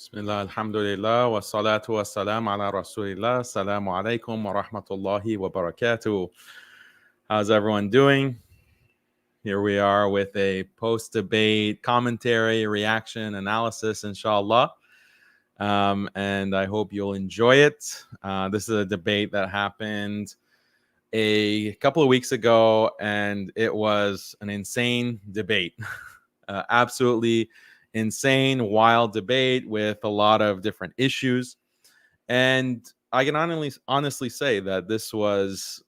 Bismillah, alhamdulillah, wa salatu wa salam ala rasulillah. Assalamu alaikum wa rahmatullahi wa barakatuh. How's everyone doing? Here we are with a post-debate commentary, reaction, analysis, inshallah. And I hope you'll enjoy it. This is a debate that happened a couple of weeks ago, and it was an insane debate. Absolutely insane, wild debate with a lot of different issues. And I can honestly say that this was,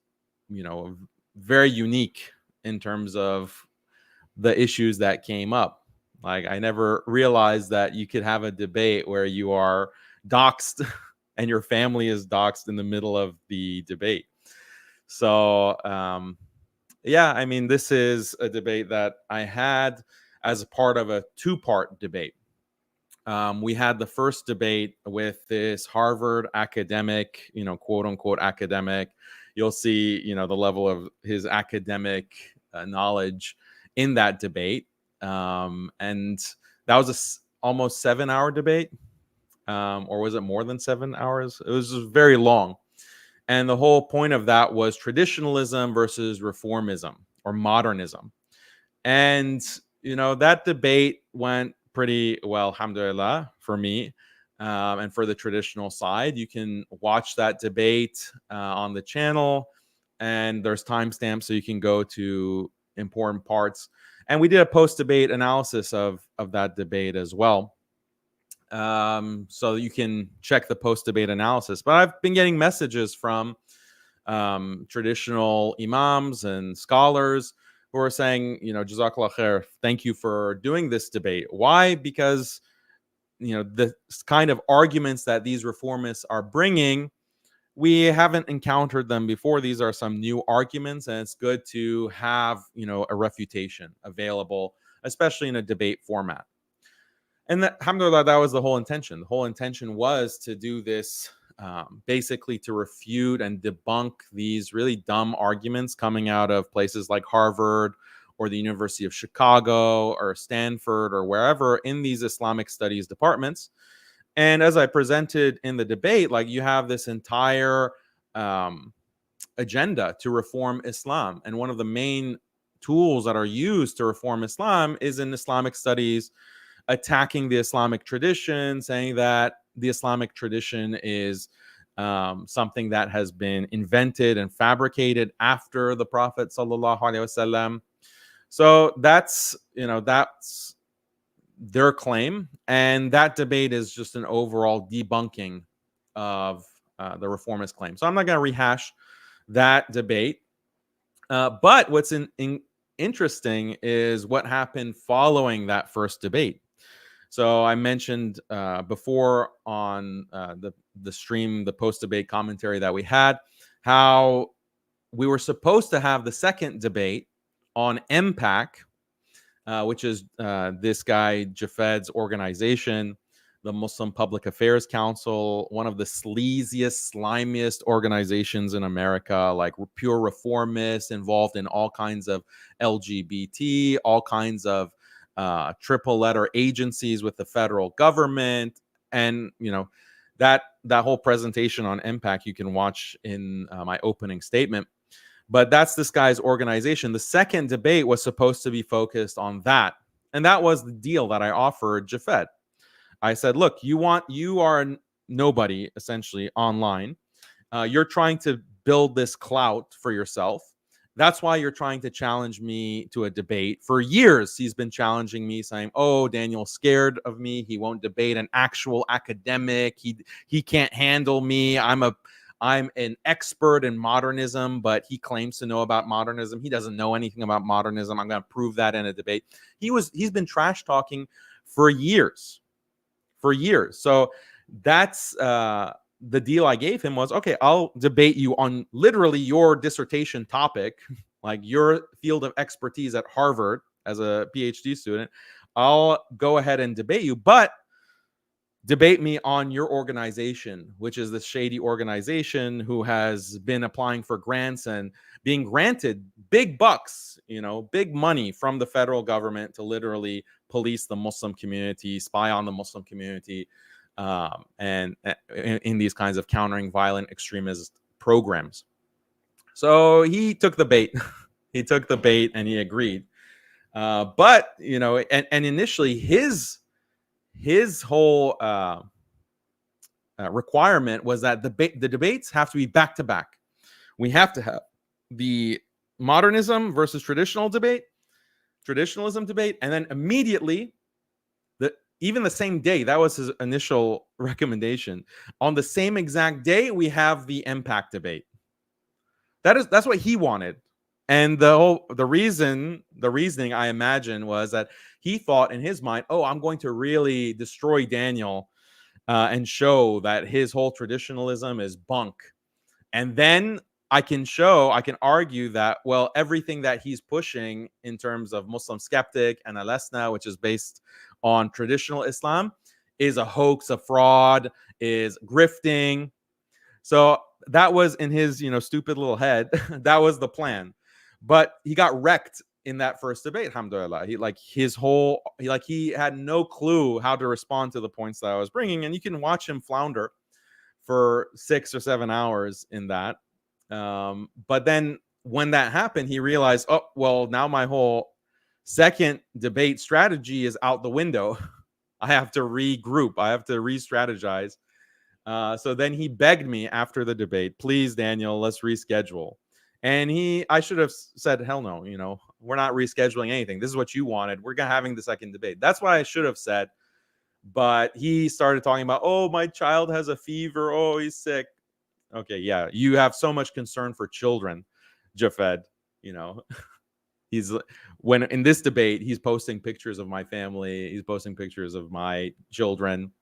very unique in terms of the issues that came up. Like, I never realized that you could have a debate where you are doxxed and your family is doxxed in the middle of the debate. So, this is a debate that I had as a part of a two-part debate. We had the first debate with this Harvard academic, quote unquote academic. You'll see, the level of his academic knowledge in that debate. And that was almost 7-hour debate. Or was it more than 7 hours? It was very long. And the whole point of that was traditionalism versus reformism or modernism. And, that debate went pretty well, alhamdulillah, for me. And for the traditional side, you can watch that debate on the channel, and there's timestamps so you can go to important parts. And we did a post-debate analysis of that debate as well. So you can check the post-debate analysis. But I've been getting messages from traditional imams and scholars who are saying, Jazakallah khair, thank you for doing this debate. Why? Because, the kind of arguments that these reformists are bringing, we haven't encountered them before. These are some new arguments, and it's good to have, a refutation available, especially in a debate format. And alhamdulillah, that was the whole intention. The whole intention was to do this basically to refute and debunk these really dumb arguments coming out of places like Harvard or the University of Chicago or Stanford or wherever in these Islamic studies departments. And as I presented in the debate, like, you have this entire agenda to reform Islam. And one of the main tools that are used to reform Islam is in Islamic studies, attacking the Islamic tradition, saying that the Islamic tradition is something that has been invented and fabricated after the Prophet sallallahu alaihi wasallam. So that's their claim, and that debate is just an overall debunking of the reformist claim. So I'm not going to rehash that debate, but what's interesting is what happened following that first debate. So I mentioned before on the stream, the post-debate commentary that we had, how we were supposed to have the second debate on MPAC, which is this guy Jafed's organization, the Muslim Public Affairs Council, one of the sleaziest, slimiest organizations in America, like pure reformists, involved in all kinds of LGBT, all kinds of triple letter agencies with the federal government. And that whole presentation on MPAC you can watch in my opening statement. But that's this guy's organization. The second debate was supposed to be focused on that, and that was the deal that I offered Jafed. I said, look, you are nobody essentially online. You're trying to build this clout for yourself. That's why you're trying to challenge me to a debate. For years, he's been challenging me, saying, oh, Daniel's scared of me. He won't debate an actual academic. He can't handle me. I'm an expert in modernism, but he claims to know about modernism. He doesn't know anything about modernism. I'm going to prove that in a debate. He's been trash talking for years. So that's the deal I gave him was, okay, I'll debate you on literally your dissertation topic, like your field of expertise at Harvard as a PhD student. I'll go ahead and debate you, but debate me on your organization, which is this shady organization who has been applying for grants and being granted big bucks, big money from the federal government to literally police the Muslim community, spy on the Muslim community, and in these kinds of countering violent extremist programs. So he took the bait. He took the bait and he agreed. But and initially his whole requirement was that the debates have to be back to back. We have to have the modernism versus traditionalism debate, and then immediately, even the same day, that was his initial recommendation. On the same exact day, we have the MPAC debate. That's what he wanted. And the reasoning, I imagine, was that he thought in his mind, oh, I'm going to really destroy Daniel and show that his whole traditionalism is bunk. And then I can argue that, well, everything that he's pushing in terms of Muslim skeptic and Alesna, which is based on traditional Islam, is a hoax, a fraud, is grifting. So that was in his, stupid little head. That was the plan. But he got wrecked in that first debate, alhamdulillah. He had no clue how to respond to the points that I was bringing. And you can watch him flounder for 6 or 7 hours in that. But then when that happened, he realized, oh, well, now my whole second debate strategy is out the window. I have to regroup. I have to re-strategize. So then he begged me after the debate, please, Daniel, let's reschedule. And I should have said, hell no, we're not rescheduling anything. This is what you wanted. We're having the second debate. That's what I should have said. But he started talking about, oh, my child has a fever. Oh, he's sick. Okay, yeah, you have so much concern for children, Jafed. When in this debate, he's posting pictures of my family. He's posting pictures of my children,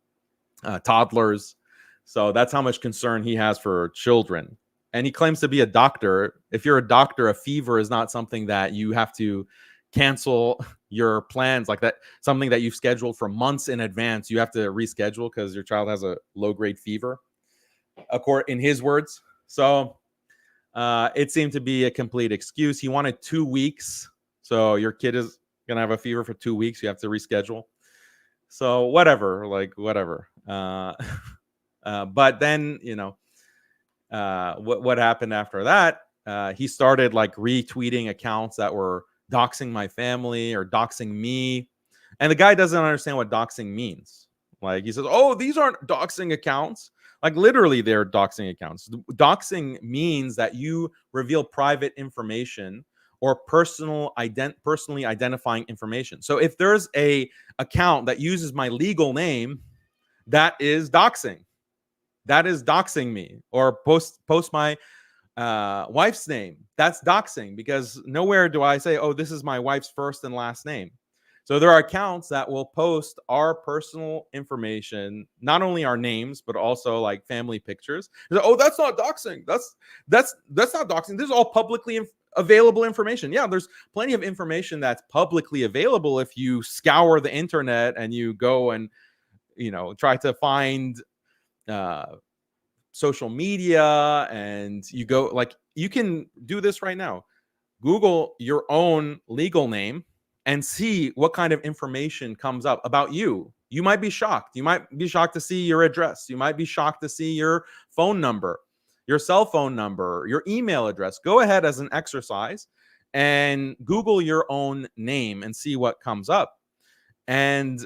toddlers. So that's how much concern he has for children. And he claims to be a doctor. If you're a doctor, a fever is not something that you have to cancel your plans like that. Something that you've scheduled for months in advance, you have to reschedule because your child has a low-grade fever, in his words. So it seemed to be a complete excuse. He wanted 2 weeks. So your kid is going to have a fever for 2 weeks. You have to reschedule. So whatever. But then, what happened after that, he started retweeting accounts that were doxing my family or doxing me. And the guy doesn't understand what doxing means. He says, oh, these aren't doxing accounts. Literally, they're doxing accounts. Doxing means that you reveal private information or personally identifying information. So if there's a account that uses my legal name, that is doxing. That is doxing me. Or post my wife's name. That's doxing, because nowhere do I say, oh, this is my wife's first and last name. So there are accounts that will post our personal information, not only our names, but also family pictures. Oh, that's not doxing. That's not doxing. This is all publicly available information. Yeah, there's plenty of information that's publicly available if you scour the internet and you go and try to find social media, and you go you can do this right now. Google your own legal name and see what kind of information comes up about you. You might be shocked. You might be shocked to see your address. You might be shocked to see your phone number, your cell phone number, your email address. Go ahead as an exercise and Google your own name and see what comes up. And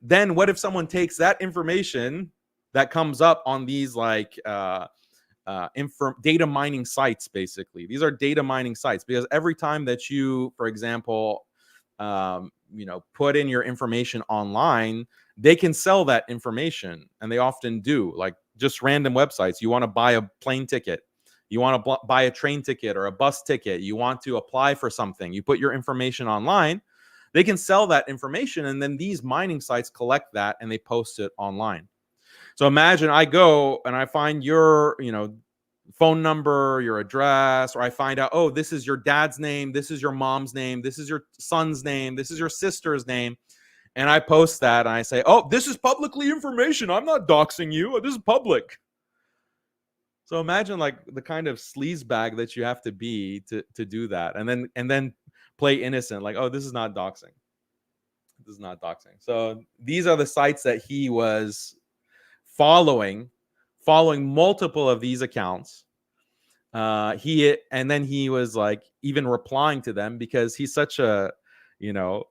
then what if someone takes that information that comes up on these data mining sites? Basically, these are data mining sites, because every time that you, for example, put in your information online, they can sell that information, and they often do. Just random websites. You want to buy a plane ticket, you want to buy a train ticket or a bus ticket, you want to apply for something, you put your information online, they can sell that information, and then these mining sites collect that and they post it online. So imagine I go and I find your, phone number, your address, or I find out, oh, this is your dad's name, this is your mom's name, this is your son's name, this is your sister's name. And I post that and I say, oh, this is publicly information. I'm not doxing you. This is public. So imagine the kind of sleaze bag that you have to be to do that. And then play innocent. Oh, this is not doxing. This is not doxing. So these are the sites that he was following multiple of these accounts. He was like even replying to them because he's such a, you know,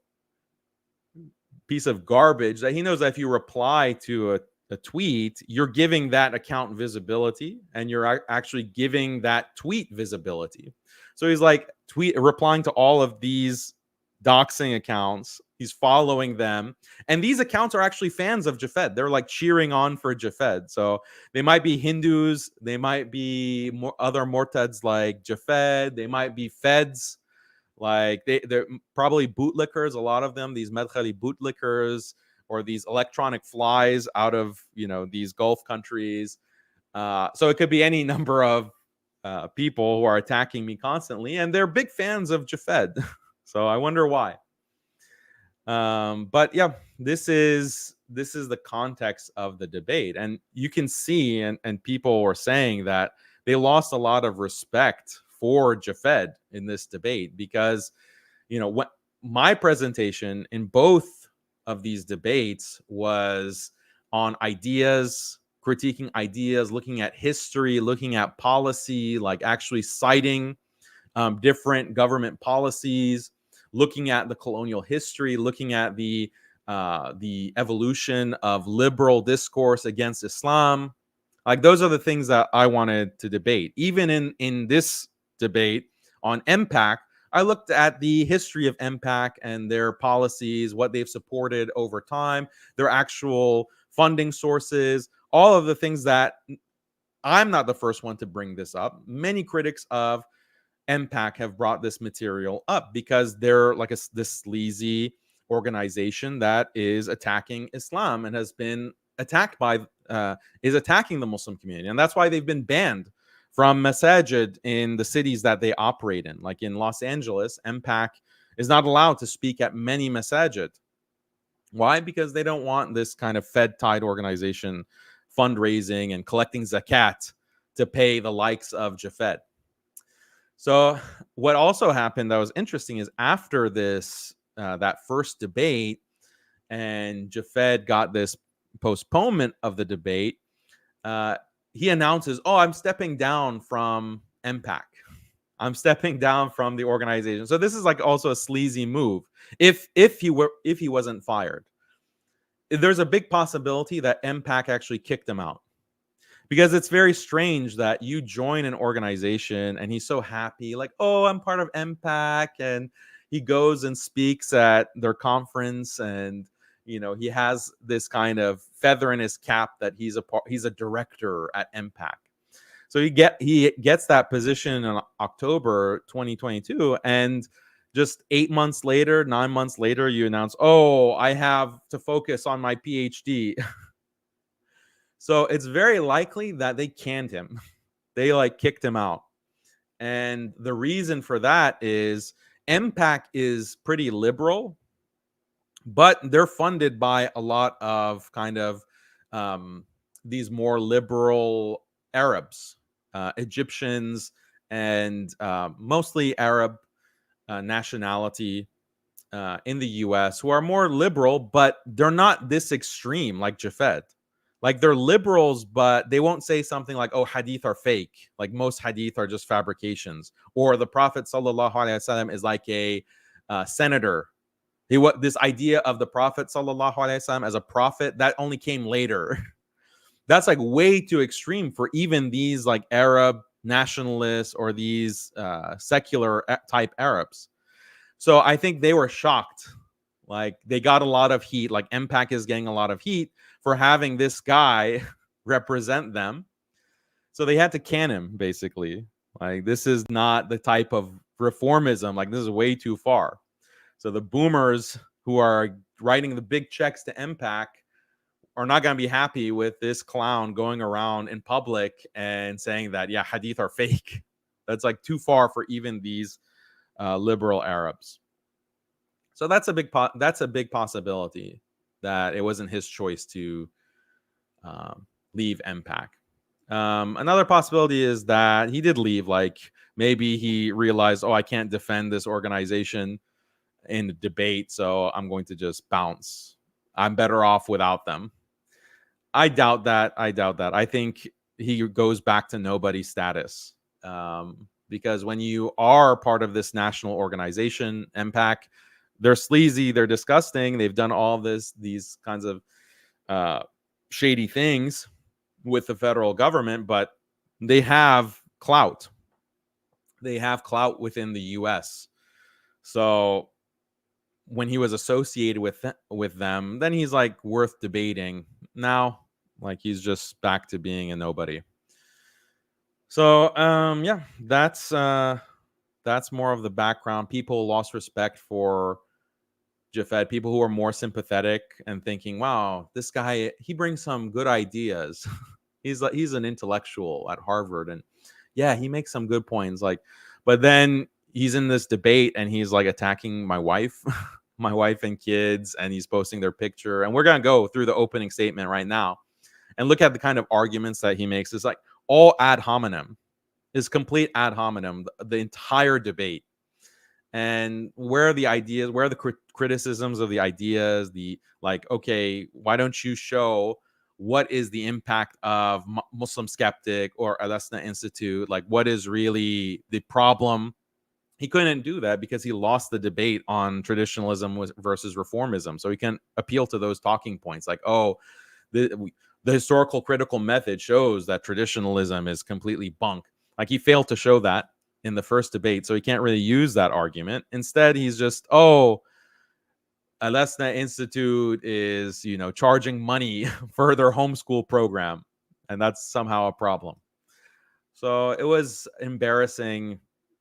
piece of garbage that he knows that if you reply to a tweet, you're giving that account visibility and you're actually giving that tweet visibility. So he's like replying to all of these doxing accounts. He's following them. And these accounts are actually fans of Jafed. They're like cheering on for Jafed. So they might be Hindus. They might be other Mortads like Jafed. They might be Feds. Like they're probably bootlickers, a lot of them, these Medkhali bootlickers or these electronic flies out of, you know, these Gulf countries. So it could be any number of people who are attacking me constantly, and they're big fans of Jafed. So I wonder why. But yeah, this is the context of the debate, and you can see, and people were saying that they lost a lot of respect for Jafed in this debate because, you know, what my presentation in both of these debates was on ideas, critiquing ideas, looking at history, looking at policy, like actually citing different government policies, looking at the colonial history, looking at the evolution of liberal discourse against Islam. Like those are the things that I wanted to debate. Even in this debate on MPAC, I looked at the history of MPAC and their policies, what they've supported over time, their actual funding sources, all of the things that I'm not the first one to bring this up. Many critics of MPAC have brought this material up because they're like this sleazy organization that is attacking Islam and has been attacked by is attacking the Muslim community, and that's why they've been banned from masajid in the cities that they operate in. Like in Los Angeles, MPAC is not allowed to speak at many masajid. Why? Because they don't want this kind of Fed-tied organization fundraising and collecting zakat to pay the likes of Jafed. So what also happened that was interesting is after this, that first debate, and Jafed got this postponement of the debate, he announces, "Oh, I'm stepping down from MPAC. I'm stepping down from the organization." So this is like also a sleazy move. If he wasn't fired, there's a big possibility that MPAC actually kicked him out. Because it's very strange that you join an organization and he's so happy, like, "Oh, I'm part of MPAC," and he goes and speaks at their conference, and you know, he has this kind of feather in his cap that he's a director at MPAC. So he gets that position in October 2022, and just 8 months later, 9 months later, you announce, "Oh, I have to focus on my PhD." So it's very likely that they canned him. They like kicked him out. And the reason for that is MPAC is pretty liberal, but they're funded by a lot of kind of these more liberal Arabs, Egyptians, and mostly Arab nationality in the US who are more liberal, but they're not this extreme like Jafed. Like they're liberals, but they won't say something like, "Oh, hadith are fake." Like most hadith are just fabrications. Or the Prophet sallallahu alaihi wasallam is like a senator. This idea of the Prophet sallallahu alaihi wasallam as a prophet, that only came later. That's like way too extreme for even these like Arab nationalists or these secular type Arabs. So I think they were shocked. Like they got a lot of heat. Like MPAC is getting a lot of heat for having this guy represent them. So they had to can him, basically. Like this is not the type of reformism. Like this is way too far. So the boomers who are writing the big checks to MPAC are not going to be happy with this clown going around in public and saying that, yeah, hadith are fake. That's like too far for even these liberal Arabs. So that's a big possibility that it wasn't his choice to leave MPAC. Another possibility is that he did leave. Like maybe he realized, "Oh, I can't defend this organization in the debate, so I'm going to just bounce. I'm better off without them." I doubt that. I doubt that. I think he goes back to nobody status. Because when you are part of this national organization, MPAC, they're sleazy, they're disgusting. They've done all these kinds of uh, shady things with the federal government, but they have clout. They have clout within the U.S. So when he was associated with them, then he's like worth debating. Now, like he's just back to being a nobody. So yeah, that's more of the background. People lost respect for Jafed. People who are more sympathetic and thinking, "Wow, this guy, he brings some good ideas. He's an intellectual at Harvard, and yeah, he makes some good points." Like, but then he's in this debate and he's like attacking my wife, my wife and kids, and he's posting their picture. And we're gonna go through the opening statement right now and look at the kind of arguments that he makes. It's like all ad hominem, is complete ad hominem, the entire debate. And where are the ideas, where are the criticisms of the ideas, the like, okay, why don't you show what is the impact of Muslim skeptic or Alasna Institute, like what is really the problem? He couldn't do that because he lost the debate on traditionalism versus reformism. So he can appeal to those talking points like, oh, the historical critical method shows that traditionalism is completely bunk. Like he failed to show that in the first debate, so he can't really use that argument. Instead, he's just, oh, Alesna Institute is, charging money for their homeschool program, and that's somehow a problem. So it was embarrassing.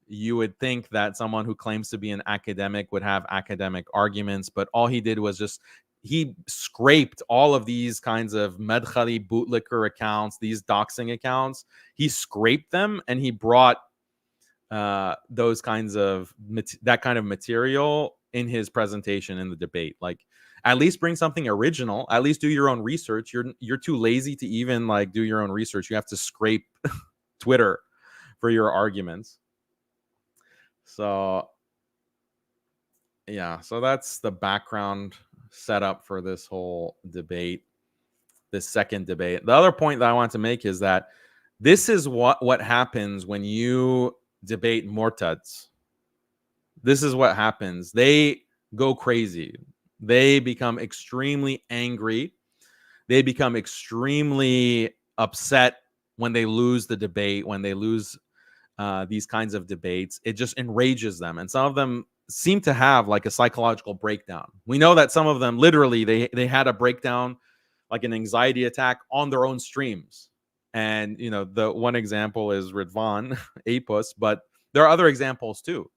You would think that someone who claims to be an academic would have academic arguments, but all he did was just he scraped all of these kinds of Medkhali bootlicker accounts, these doxing accounts. He scraped them and he brought those kinds of that kind of material in his presentation in the debate. Like, at least bring something original. At least do your own research. You're too lazy to even like do your own research. You have to scrape Twitter for your arguments. So yeah, so that's the background setup for this whole debate, this second debate. The other point that I want to make is that this is what happens when you debate Mortads. This is what happens. They go crazy. They become extremely angry. They become extremely upset when they lose the debate, when they lose these kinds of debates. It just enrages them. And some of them seem to have like a psychological breakdown. We know that some of them literally they had a breakdown, like an anxiety attack on their own streams. And the one example is Ridvan Apus, but there are other examples too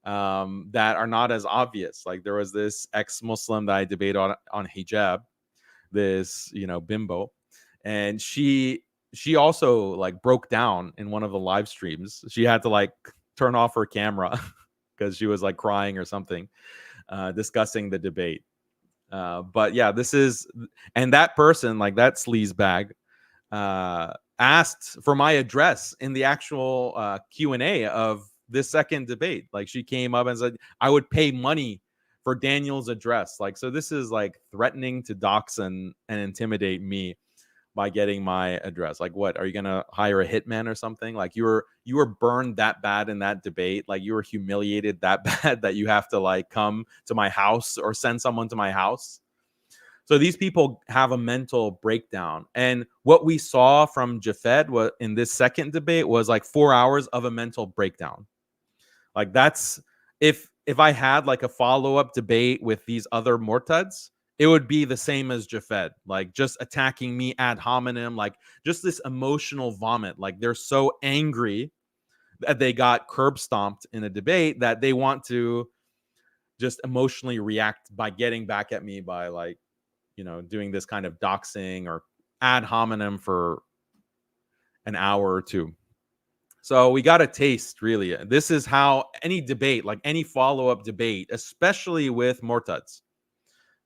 that are not as obvious. Like there was this ex-Muslim that I debate on hijab, this bimbo, and she also like broke down in one of the live streams. She had to like turn off her camera because she was like crying or something, discussing the debate. But yeah, and that person, like that sleazebag, asked for my address in the actual Q&A of this second debate. Like she came up and said, I would pay money for Daniel's address. Like, so this is like threatening to dox and intimidate me by getting my address. Like, what are you gonna hire a hitman or something? Like you were burned that bad in that debate, like you were humiliated that bad that you have to like come to my house or send someone to my house. So these people have a mental breakdown. And what we saw from Jafed in this second debate was like 4 hours of a mental breakdown. Like that's if I had like a follow-up debate with these other Mortads, it would be the same as Jafed, like just attacking me ad hominem, like just this emotional vomit. Like they're so angry that they got curb stomped in a debate that they want to just emotionally react by getting back at me by like, doing this kind of doxing or ad hominem for an hour or two. So we got a taste, really. This is how any debate, like any follow-up debate, especially with Mortads,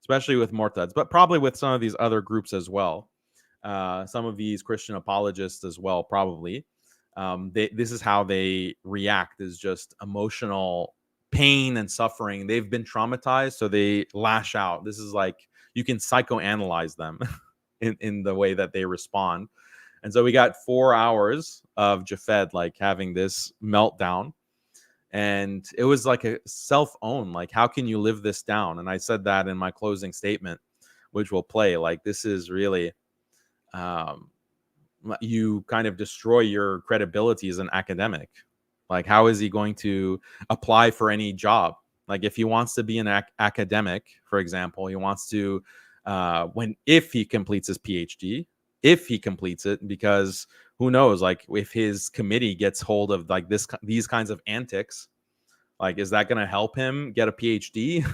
but probably with some of these other groups as well. Some of these Christian apologists as well, probably. This is how they react, is just emotional pain and suffering. They've been traumatized, so they lash out. This is like, you can psychoanalyze them in the way that they respond. And so we got 4 hours of Jafed like having this meltdown. And it was like a self-own, like, how can you live this down? And I said that in my closing statement, which will play. Like, this is really um you kind of destroy your credibility as an academic. Like, how is he going to apply for any job? Like, if he wants to be an academic, for example, he wants to, if he completes his PhD, if he completes it, because who knows, like, if his committee gets hold of like these kinds of antics, like, is that going to help him get a PhD?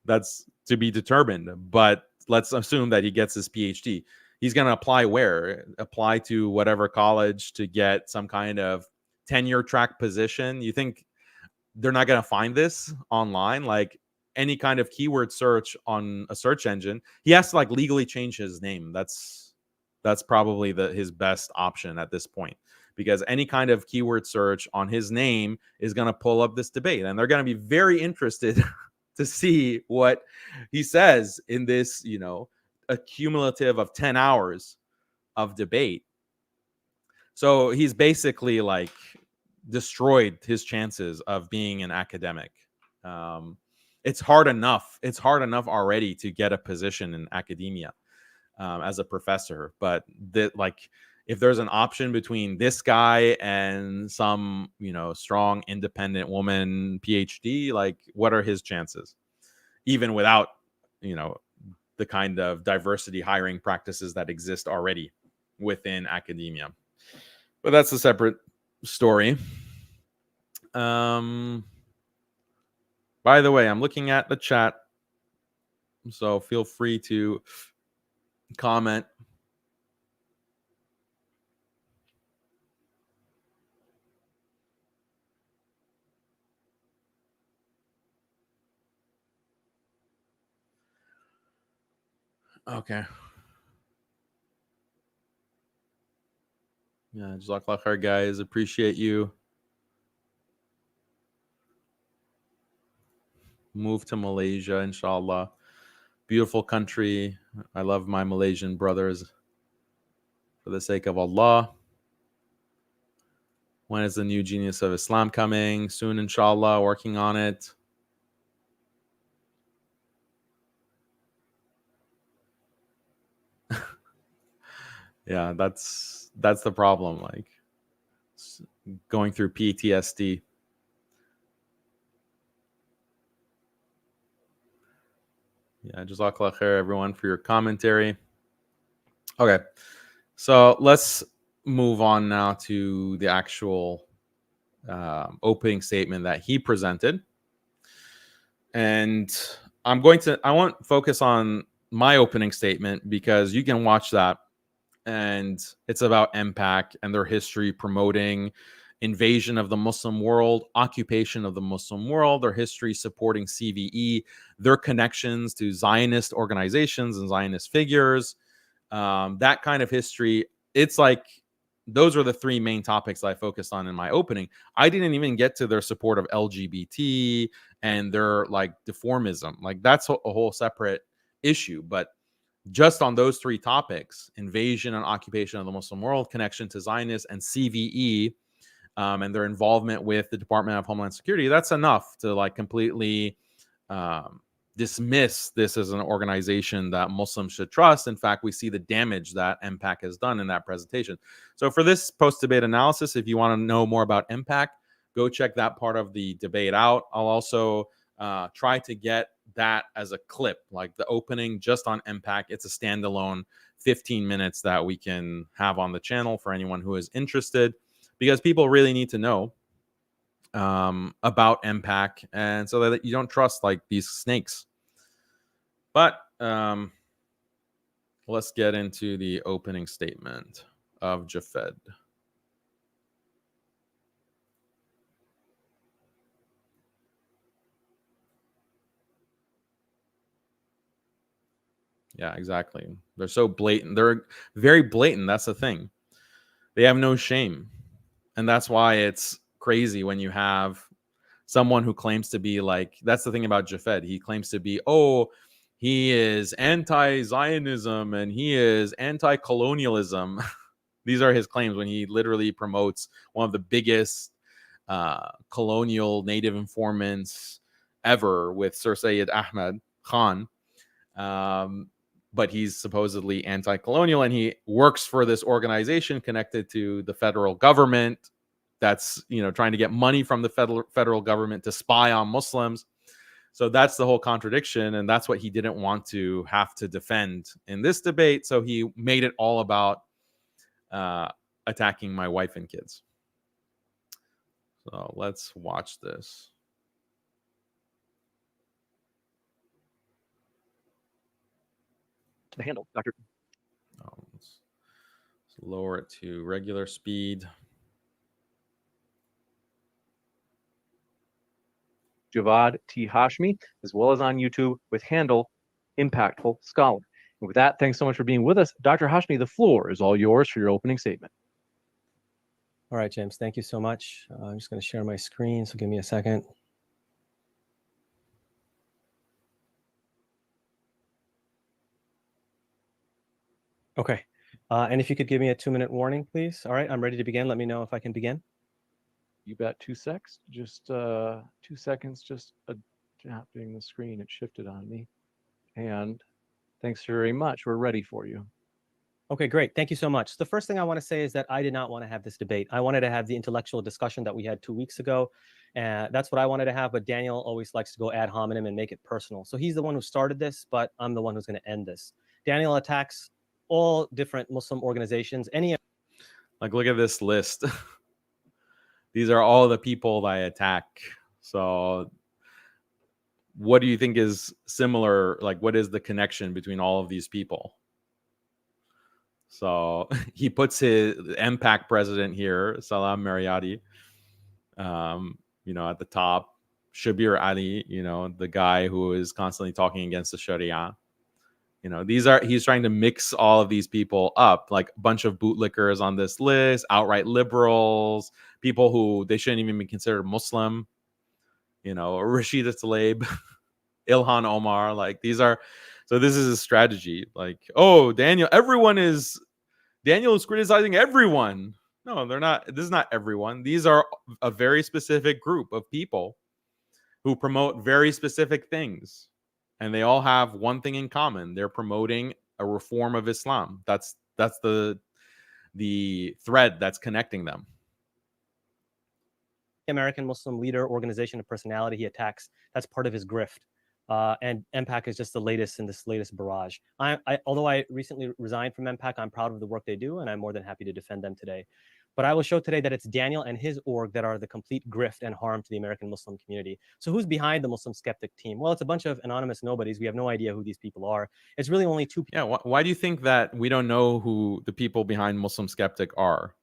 That's to be determined. But let's assume that he gets his PhD. He's going to apply where? Apply to whatever college to get some kind of tenure track position. You think they're not going to find this online? Like, any kind of keyword search on a search engine, he has to like legally change his name. That's probably his best option at this point, because any kind of keyword search on his name is going to pull up this debate, and they're going to be very interested to see what he says in this, a cumulative of 10 hours of debate. So he's basically like destroyed his chances of being an academic. It's hard enough. It's hard enough already to get a position in academia as a professor. But if there's an option between this guy and some, strong, independent woman PhD, like, what are his chances? Even without, the kind of diversity hiring practices that exist already within academia. But that's a separate story. By the way, I'm looking at the chat, so feel free to comment. Okay. Yeah, Jazakallah khair, guys. Appreciate you. Move to Malaysia, inshallah. Beautiful country. I love my Malaysian brothers. For the sake of Allah. When is the new Genius of Islam coming? Soon, inshallah. Working on it. Yeah, that's the problem. Like, going through PTSD. Yeah, Jazakallah khair, everyone, for your commentary. Okay, so let's move on now to the actual opening statement that he presented. And I won't focus on my opening statement, because you can watch that. And it's about MPAC and their history promoting invasion of the Muslim world, occupation of the Muslim world, their history supporting CVE, their connections to Zionist organizations and Zionist figures, that kind of history. It's like, those are the three main topics I focused on in my opening. I didn't even get to their support of LGBT and their like deformism. Like, that's a whole separate issue. But just on those three topics, invasion and occupation of the Muslim world, connection to Zionists, and CVE, and their involvement with the Department of Homeland Security, that's enough to like completely dismiss this as an organization that Muslims should trust. In fact, we see the damage that MPAC has done in that presentation. So for this post-debate analysis, if you want to know more about MPAC, go check that part of the debate out. I'll also try to get that as a clip, like the opening just on MPAC. It's a standalone 15 minutes that we can have on the channel for anyone who is interested, because people really need to know about MPAC, and so that you don't trust like these snakes. But let's get into the opening statement of Jafed. Yeah, exactly. They're so blatant. They're very blatant. That's the thing. They have no shame. And that's why it's crazy when you have someone who claims to be like, that's the thing about Jafed. He claims to be, he is anti-Zionism and he is anti-colonialism. These are his claims when he literally promotes one of the biggest colonial native informants ever with Sir Syed Ahmed Khan. But he's supposedly anti-colonial, and he works for this organization connected to the federal government that's, you know, trying to get money from the federal government to spy on Muslims. So that's the whole contradiction, and that's what he didn't want to have to defend in this debate. So he made it all about attacking my wife and kids. So let's watch this. To the handle, Dr. Let's lower it to regular speed. Javad T. Hashmi, as well as on YouTube with handle Impactful Scholar. And with that, thanks so much for being with us. Dr. Hashmi, the floor is all yours for your opening statement. All right, James, thank you so much. I'm just going to share my screen, so give me a second. Okay, and if you could give me a 2-minute warning, please. All right, I'm ready to begin. Let me know if I can begin. You bet. 2 seconds. Just 2 seconds. Just adapting the screen. It shifted on me. And thanks very much. We're ready for you. Okay, great. Thank you so much. The first thing I want to say is that I did not want to have this debate. I wanted to have the intellectual discussion that we had 2 weeks ago. That's what I wanted to have, but Daniel always likes to go ad hominem and make it personal. So he's the one who started this, but I'm the one who's going to end this. Daniel attacks all different Muslim organizations. Like, look at this list. These are all the people that I attack. So what do you think is similar? Like, what is the connection between all of these people? So he puts his MPAC president here, Salam Mariyati, you know, at the top. Shabir Ali, you know, the guy who is constantly talking against the Sharia. You know, he's trying to mix all of these people up, like a bunch of bootlickers on this list, outright liberals, people who they shouldn't even be considered Muslim. You know, Rashida Tlaib, Ilhan Omar, like these are. So this is a strategy. Like, oh, Daniel is criticizing everyone. No, they're not. This is not everyone. These are a very specific group of people who promote very specific things. And they all have one thing in common. They're promoting a reform of Islam. That's the thread that's connecting them. American Muslim leader, organization, and personality he attacks, that's part of his grift. And MPAC is just the latest in this latest barrage. Although I recently resigned from MPAC, I'm proud of the work they do, and I'm more than happy to defend them today. But I will show today that it's Daniel and his org that are the complete grift and harm to the American Muslim community. So who's behind the Muslim skeptic team? Well, it's a bunch of anonymous nobodies. We have no idea who these people are. It's really only 2 people. Yeah, why do you think that we don't know who the people behind Muslim Skeptic are?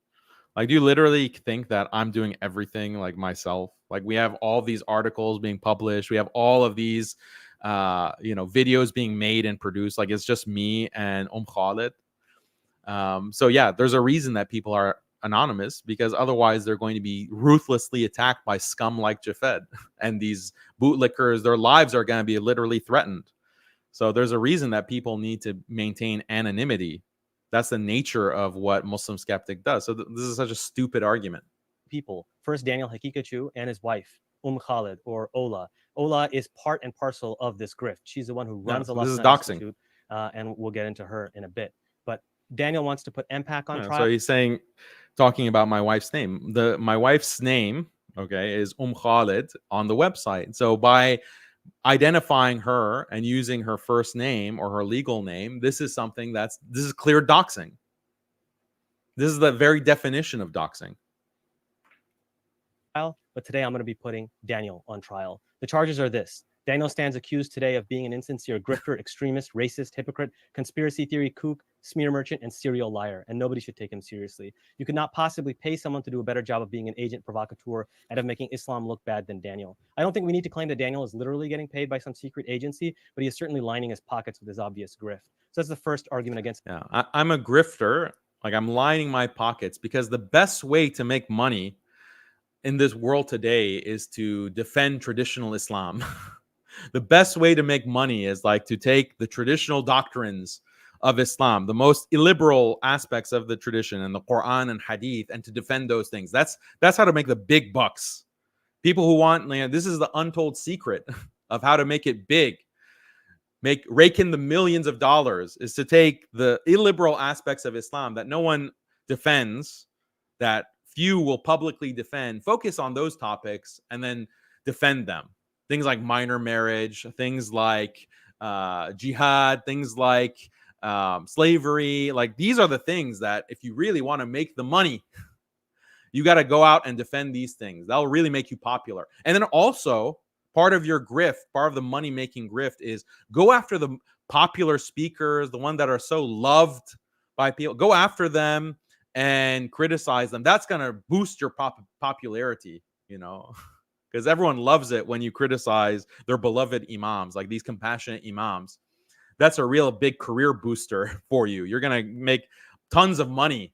Like, do you literally think that I'm doing everything like myself? Like, we have all these articles being published. We have all of these, videos being made and produced. Like, it's just me and Khalid. So yeah, there's a reason that people are anonymous, because otherwise they're going to be ruthlessly attacked by scum like Jafed and these bootlickers. Their lives are going to be literally threatened. So there's a reason that people need to maintain anonymity. That's the nature of what Muslim Skeptic does. So this is such a stupid argument. People. First, Daniel Haqiqatjou and his wife, Khalid, or Ola. Ola is part and parcel of this grift. She's the one who runs the This is Al-Sunnah doxing. Institute, and we'll get into her in a bit. But Daniel wants to put MPAC on trial. So he's talking about my wife's name. My wife's name, okay, is Khalid on the website. So by identifying her and using her first name or her legal name, this is clear doxing. This is the very definition of doxing. But today I'm going to be putting Daniel on trial. The charges are this. Daniel stands accused today of being an insincere grifter, extremist, racist, hypocrite, conspiracy theory kook, smear merchant, and serial liar, and nobody should take him seriously. You could not possibly pay someone to do a better job of being an agent provocateur and of making Islam look bad than Daniel. I don't think we need to claim that Daniel is literally getting paid by some secret agency, but he is certainly lining his pockets with his obvious grift. So that's the first argument against. Yeah, I'm a grifter. Like, I'm lining my pockets because the best way to make money in this world today is to defend traditional Islam. The best way to make money is like to take the traditional doctrines of Islam, the most illiberal aspects of the tradition and the Quran and Hadith, and to defend those things. That's how to make the big bucks. People who want, this is the untold secret of how to make it big, rake in the millions of dollars, is to take the illiberal aspects of Islam that no one defends, that few will publicly defend, focus on those topics, and then defend them. Things like minor marriage, things like jihad, things like slavery. Like, these are the things that if you really want to make the money, you got to go out and defend these things. That'll really make you popular. And then also, part of your grift, part of the money-making grift, is go after the popular speakers, the ones that are so loved by people. Go after them and criticize them. That's going to boost your popularity, because everyone loves it when you criticize their beloved imams, like these compassionate imams. That's a real big career booster for you. You're going to make tons of money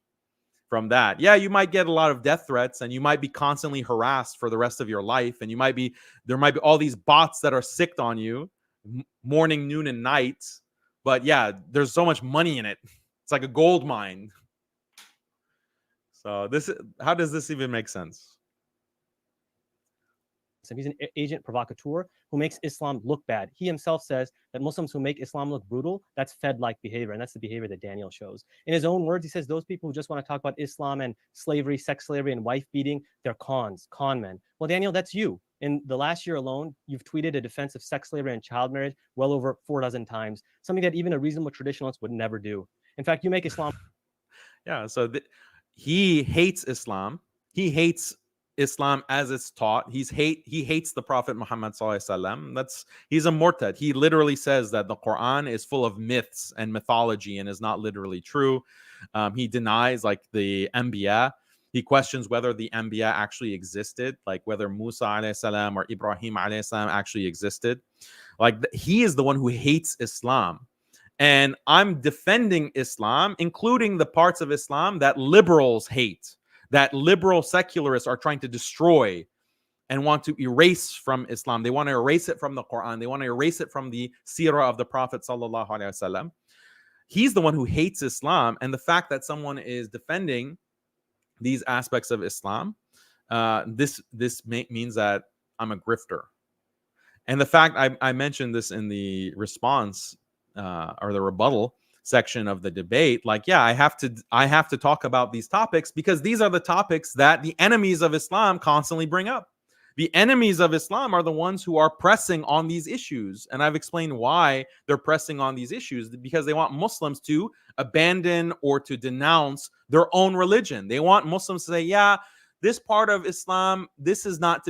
from that. Yeah, you might get a lot of death threats, and you might be constantly harassed for the rest of your life, and there might be all these bots that are sicked on you morning, noon, and night. But yeah, there's so much money in it. It's like a gold mine. So how does this even make sense? He's an agent provocateur who makes Islam look bad. He himself says that Muslims who make Islam look brutal, that's Fed-like behavior, and that's the behavior that Daniel shows. In his own words, he says those people who just want to talk about Islam and slavery, sex slavery, and wife beating, they're con men. Well, Daniel, that's you. In the last year alone, you've tweeted a defense of sex slavery and child marriage well over 4 dozen times, something that even a reasonable traditionalist would never do. In fact, you make Islam... Yeah, so he hates Islam. He hates Islam as it's taught. He hates the Prophet Muhammad sallallahu alaihi wasallam. He's a murtad. He literally says that the Quran is full of myths and mythology and is not literally true. He denies like the Anbiya. He questions whether the Anbiya actually existed, like whether Musa alayhi salam or Ibrahim alayhi salam actually existed. Like he is the one who hates Islam. And I'm defending Islam, including the parts of Islam that liberals hate, that liberal secularists are trying to destroy and want to erase from Islam. They want to erase it from the Quran. They want to erase it from the seerah of the Prophet sallallahu alaihi wasallam. He's the one who hates Islam, and the fact that someone is defending these aspects of Islam, this means that I'm a grifter. And the fact I mentioned this in the response or the rebuttal section of the debate, like, yeah, I have to talk about these topics because these are the topics that the enemies of Islam constantly bring up. The enemies of Islam are the ones who are pressing on these issues. And I've explained why they're pressing on these issues, because they want Muslims to abandon or to denounce their own religion. They want Muslims to say, yeah, this part of Islam, this is not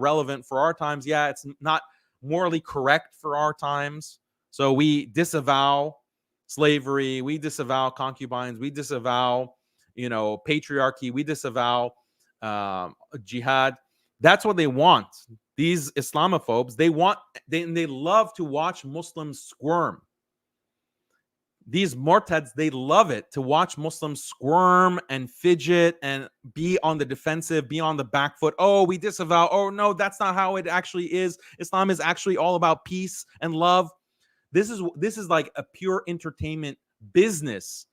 relevant for our times. Yeah, it's not morally correct for our times. So we disavow slavery, we disavow concubines, we disavow, patriarchy, we disavow jihad. That's what they want. These Islamophobes, they love to watch Muslims squirm. These murtads, they love it to watch Muslims squirm and fidget and be on the defensive, be on the back foot. Oh, we disavow. Oh, no, that's not how it actually is. Islam is actually all about peace and love. This is like a pure entertainment business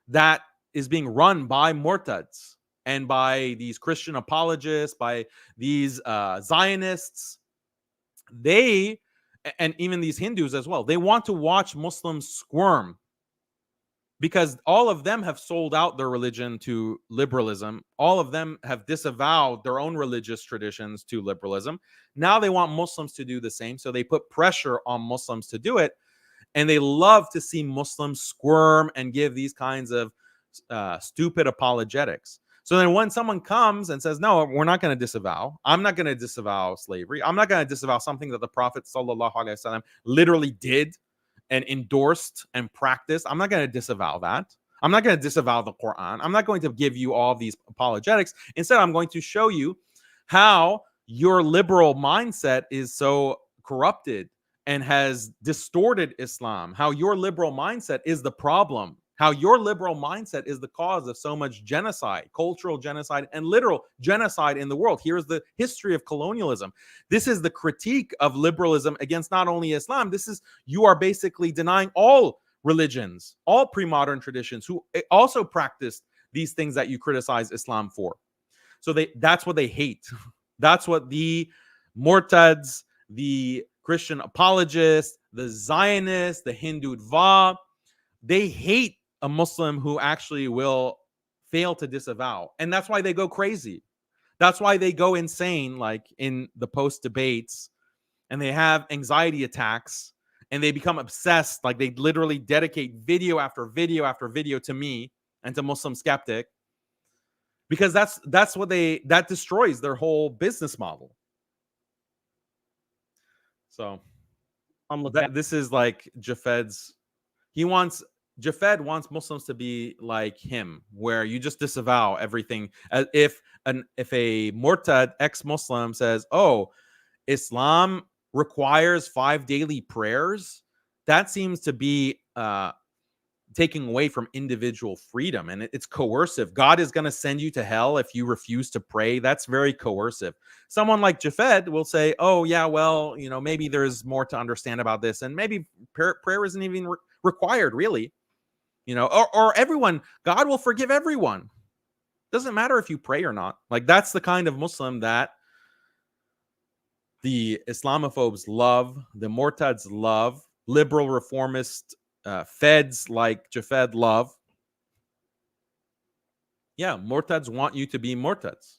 that is being run by murtads and by these Christian apologists, by these Zionists. They, and even these Hindus as well, they want to watch Muslims squirm because all of them have sold out their religion to liberalism. All of them have disavowed their own religious traditions to liberalism. Now they want Muslims to do the same. So they put pressure on Muslims to do it. And they love to see Muslims squirm and give these kinds of stupid apologetics. So then when someone comes and says, no, we're not going to disavow. I'm not going to disavow slavery. I'm not going to disavow something that the Prophet sallallahu alaihi wasallam literally did and endorsed and practiced. I'm not going to disavow that. I'm not going to disavow the Quran. I'm not going to give you all these apologetics. Instead, I'm going to show you how your liberal mindset is so corrupted and has distorted Islam, how your liberal mindset is the problem, how your liberal mindset is the cause of so much genocide, cultural genocide, and literal genocide in the world. Here's the history of colonialism. This is the critique of liberalism against not only Islam. This is, you are basically denying all religions, all pre-modern traditions who also practiced these things that you criticize Islam for. So that's what they hate. That's what the Murtads, the Christian apologists, the Zionists, the Hindutva, they hate a Muslim who actually will fail to disavow. And that's why they go crazy. That's why they go insane, like in the post debates, and they have anxiety attacks and they become obsessed. Like they literally dedicate video after video after video to me and to Muslim Skeptic, because that's what that destroys their whole business model. So this is like Jafed's, Jafed wants Muslims to be like him, where you just disavow everything. If a Murtad ex-Muslim says, "Oh, Islam requires 5 daily prayers," that seems to be taking away from individual freedom, and it's coercive. God is going to send you to hell if you refuse to pray. That's very coercive. Someone like Jafed will say, "Oh yeah, well, maybe there's more to understand about this, and maybe prayer isn't even required, really." Or everyone, God will forgive everyone. Doesn't matter if you pray or not. Like, that's the kind of Muslim that the Islamophobes love, the Murtads love, liberal reformist feds like Jafed love. Yeah, Murtads want you to be Murtads.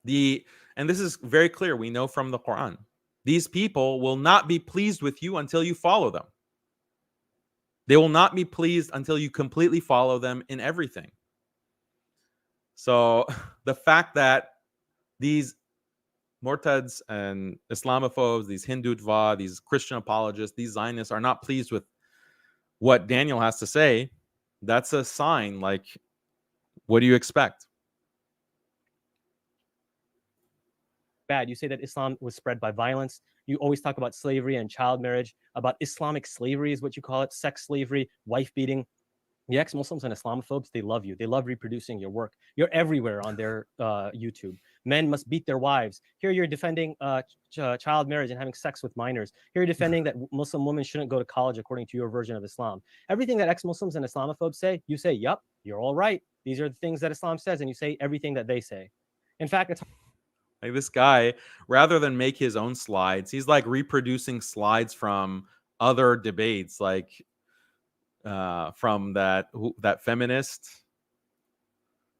And this is very clear. We know from the Quran. These people will not be pleased with you until you follow them. They will not be pleased until you completely follow them in everything. So the fact that these Murtads and Islamophobes, these Hindutva, these Christian apologists, these Zionists are not pleased with what Daniel has to say, that's a sign. Like, what do you expect? Bad. You say that Islam was spread by violence. You always talk about slavery and child marriage, about Islamic slavery is what you call it, sex slavery, wife beating. The ex-Muslims and Islamophobes, they love you. They love reproducing your work. You're everywhere on their YouTube. Men must beat their wives. Here you're defending child marriage and having sex with minors. Here you're defending that Muslim women shouldn't go to college according to your version of Islam. Everything that ex-Muslims and Islamophobes say, you say, yup, you're all right. These are the things that Islam says, and you say everything that they say. In fact, it's like this guy, rather than make his own slides, he's like reproducing slides from other debates, like from that feminist.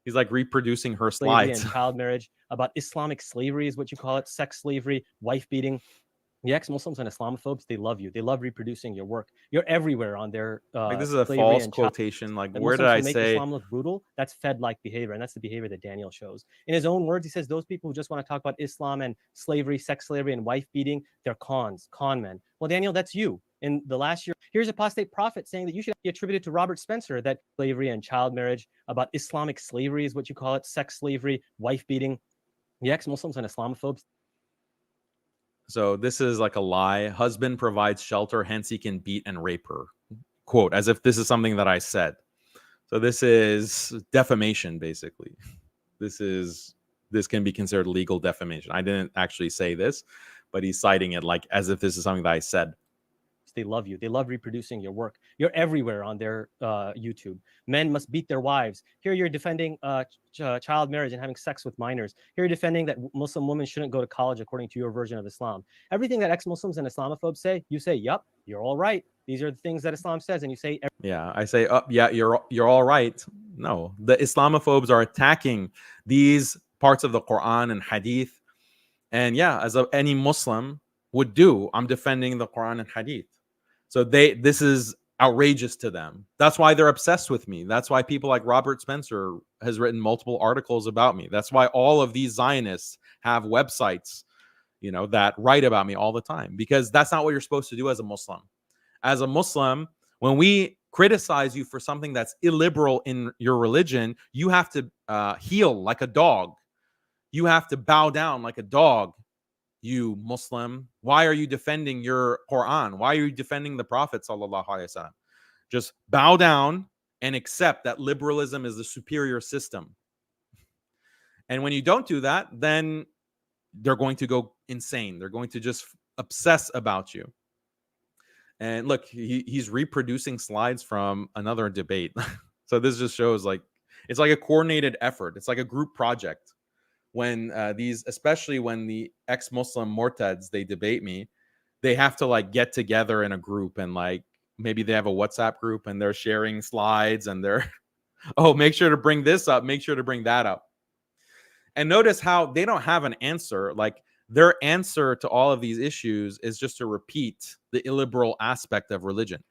He's like reproducing her slides. And child marriage, about Islamic slavery is what you call it, sex slavery, wife beating. The ex-Muslims and Islamophobes, they love you. They love reproducing your work. You're everywhere on their like this is a false quotation. Like, where did I say Islam look brutal? That's Fed-like behavior, and that's the behavior that Daniel shows. In his own words, he says those people who just want to talk about Islam and slavery, sex slavery, and wife beating, they're con men. Well, Daniel, that's you. In the last year, here's apostate prophet saying that you should be attributed to Robert Spencer, that slavery and child marriage, about Islamic slavery is what you call it, sex slavery, wife beating. The ex-Muslims and Islamophobes. So this is like a lie. Husband provides shelter, hence he can beat and rape her. Quote, as if this is something that I said. So this is defamation, basically. This can be considered legal defamation. I didn't actually say this, but he's citing it like as if this is something that I said. They love you. They love reproducing your work. You're everywhere on their YouTube. Men must beat their wives. Here you're defending child marriage and having sex with minors. Here you're defending that Muslim women shouldn't go to college according to your version of Islam. Everything that ex-Muslims and Islamophobes say, you say, yup, you're all right. These are the things that Islam says, and you say, yeah, I say, yeah, you're all right. No, the Islamophobes are attacking these parts of the Quran and Hadith, and yeah, as any Muslim would do, I'm defending the Quran and Hadith. So this is outrageous to them. That's why they're obsessed with me. That's why people like Robert Spencer has written multiple articles about me. That's why all of these Zionists have websites, that write about me all the time, because that's not what you're supposed to do as a Muslim. As a Muslim, when we criticize you for something that's illiberal in your religion, you have to heel like a dog. You have to bow down like a dog. you Muslim? Why are you defending your Quran? Why are you defending the Prophet sallallahu alaihi wasallam? Just bow down and accept that liberalism is the superior system. And when you don't do that, then they're going to go insane. They're going to just obsess about you. And look, he's reproducing slides from another debate. So this just shows like it's like a coordinated effort. It's like a group project. When especially when the ex-Muslim Mortads, they debate me, they have to like get together in a group and like maybe they have a WhatsApp group and they're sharing slides and they're, oh, make sure to bring this up, make sure to bring that up. And notice how they don't have an answer. Like their answer to all of these issues is just to repeat the illiberal aspect of religion.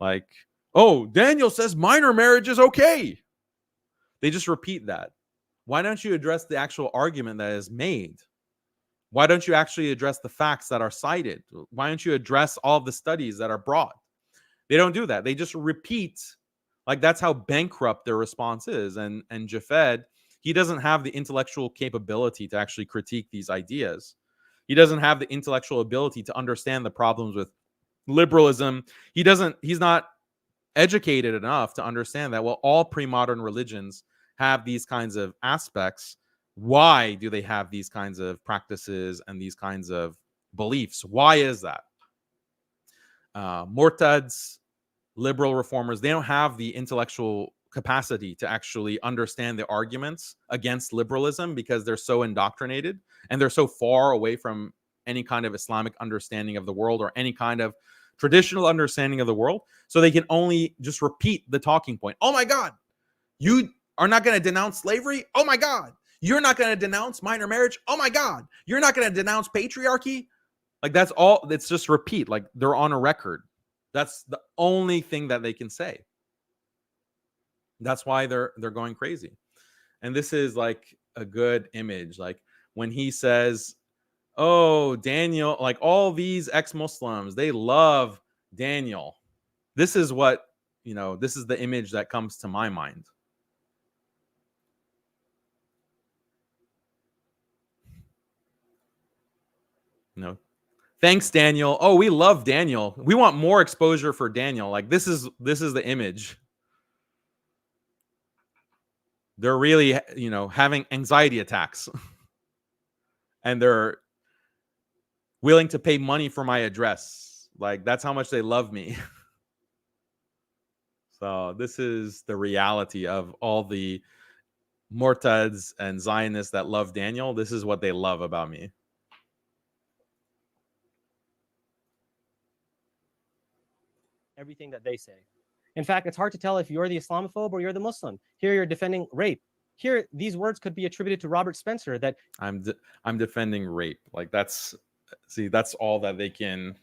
Like, oh, Daniel says minor marriage is okay. They just repeat that. Why don't you address the actual argument that is made? Why don't you actually address the facts that are cited? Why don't you address all of the studies that are brought? They don't do that. They just repeat. Like that's how bankrupt their response is. And Jafed, he doesn't have the intellectual capability to actually critique these ideas. He doesn't have the intellectual ability to understand the problems with liberalism. He's not educated enough to understand that, well, all pre-modern religions have these kinds of aspects. Why do they have these kinds of practices and these kinds of beliefs? Why is that? Mortads, liberal reformers, they don't have the intellectual capacity to actually understand the arguments against liberalism because they're so indoctrinated and they're so far away from any kind of Islamic understanding of the world or any kind of traditional understanding of the world. So they can only just repeat the talking point. Oh my God, you are not going to denounce slavery? Oh my God. You're not going to denounce minor marriage? Oh my God. You're not going to denounce patriarchy? Like that's all. It's just repeat. Like they're on a record. That's the only thing that they can say. That's why they're going crazy. And this is like a good image. Like when he says, oh, Daniel, like all these ex-Muslims, they love Daniel. This is what, this is the image that comes to my mind. Thanks, Daniel. Oh, we love Daniel. We want more exposure for Daniel. Like this is the image. They're really, having anxiety attacks. And they're willing to pay money for my address. Like that's how much they love me. So this is the reality of all the Mortads and Zionists that love Daniel. This is what they love about me. Everything that they say. In fact, it's hard to tell if you're the Islamophobe or you're the Muslim. Here you're defending rape. Here, these words could be attributed to Robert Spencer that I'm defending rape. Like that's all that they can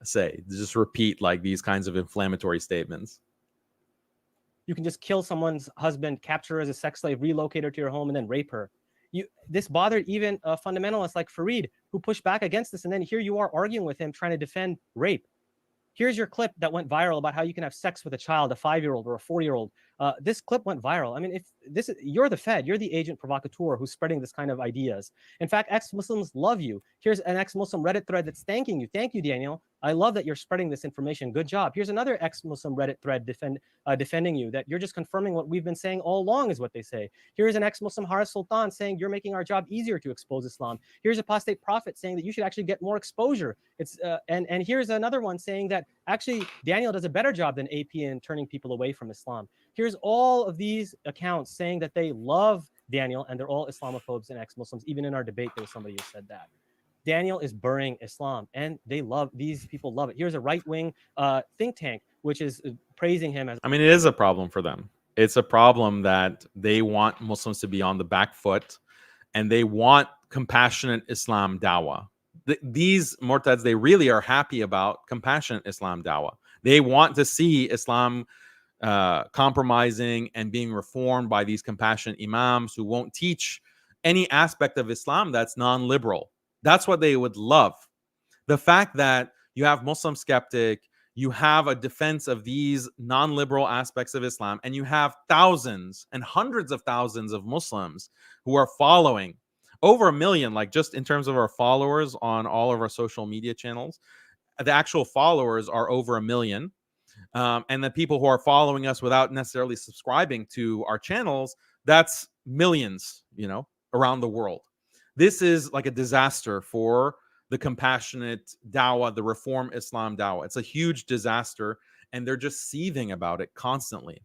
say. Just repeat like these kinds of inflammatory statements. You can just kill someone's husband, capture her as a sex slave, relocate her to your home, and then rape her. This bothered even fundamentalists like Farid, who pushed back against this. And then here you are arguing with him, trying to defend rape. Here's your clip that went viral about how you can have sex with a child, a 5-year-old or a 4-year-old. This clip went viral. I mean, you're the Fed, you're the agent provocateur who's spreading this kind of ideas. In fact, ex-Muslims love you. Here's an ex-Muslim Reddit thread that's thanking you. Thank you, Daniel. I love that you're spreading this information. Good job. Here's another ex-Muslim Reddit thread defending you, that you're just confirming what we've been saying all along is what they say. Here's an ex-Muslim Haris Sultan saying you're making our job easier to expose Islam. Here's apostate prophet saying that you should actually get more exposure. And here's another one saying that actually Daniel does a better job than AP in turning people away from Islam. Here's all of these accounts saying that they love Daniel and they're all Islamophobes and ex-Muslims. Even in our debate, there was somebody who said that. Daniel is burying Islam, and these people love it. Here's a right-wing think tank, which is praising him as. I mean, it is a problem for them. It's a problem that they want Muslims to be on the back foot, and they want compassionate Islam dawah. These Mortads, they really are happy about compassionate Islam dawah. They want to see Islam compromising and being reformed by these compassionate imams who won't teach any aspect of Islam that's non-liberal. That's what they would love. The fact that you have Muslim skeptic, you have a defense of these non-liberal aspects of Islam, and you have thousands and hundreds of thousands of Muslims who are following over 1 million, like just in terms of our followers on all of our social media channels. The actual followers are over 1 million. And the people who are following us without necessarily subscribing to our channels, that's millions, around the world. This is like a disaster for the compassionate dawah, the reform Islam dawah. It's a huge disaster, and they're just seething about it constantly.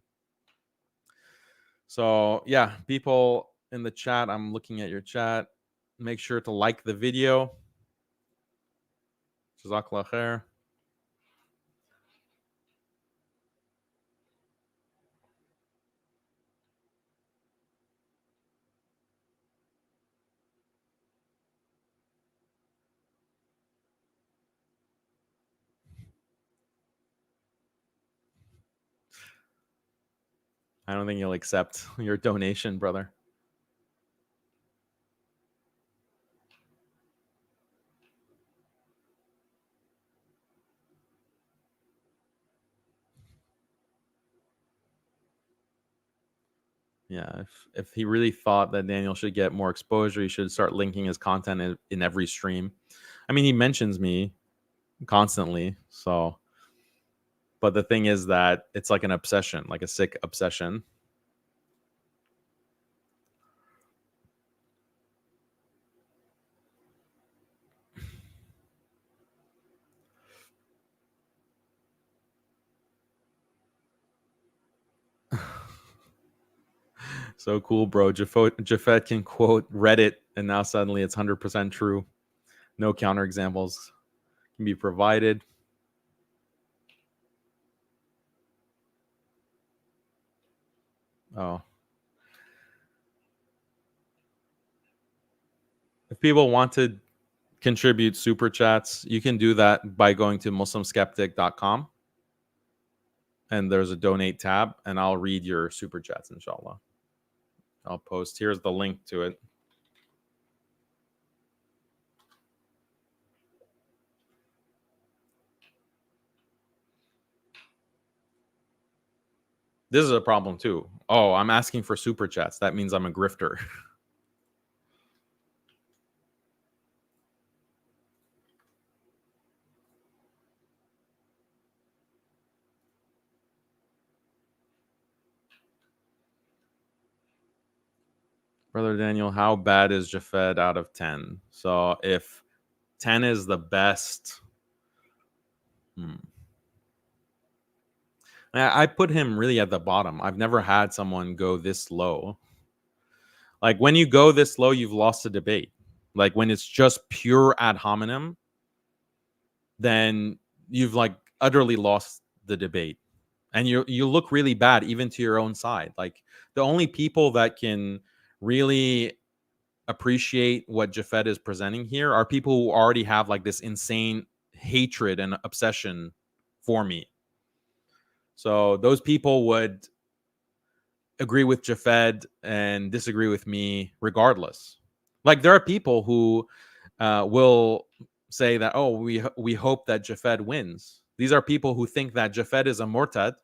So yeah, people in the chat, I'm looking at your chat. Make sure to like the video. Jazakallah khair. I don't think you'll accept your donation, brother. Yeah, if he really thought that Daniel should get more exposure, he should start linking his content in every stream. I mean, he mentions me constantly, so. But the thing is that it's like an obsession, like a sick obsession. So cool, bro. Jafet can quote Reddit, and now suddenly it's 100% true. No counterexamples can be provided. Oh. If people want to contribute super chats, you can do that by going to muslimskeptic.com. And there's a donate tab, and I'll read your super chats, inshallah. I'll post. Here's the link to it. This is a problem too. Oh, I'm asking for super chats. That means I'm a grifter. Brother Daniel, how bad is Jafed out of 10? So if 10 is the best, I put him really at the bottom. I've never had someone go this low. Like when you go this low, you've lost a debate. Like when it's just pure ad hominem, then you've like utterly lost the debate. And you look really bad even to your own side. Like the only people that can really appreciate what Jafet is presenting here are people who already have like this insane hatred and obsession for me. So those people would agree with Jafed and disagree with me regardless. Like there are people who will say that, oh, we hope that Jafed wins. These are people who think that Jafed is a murtad.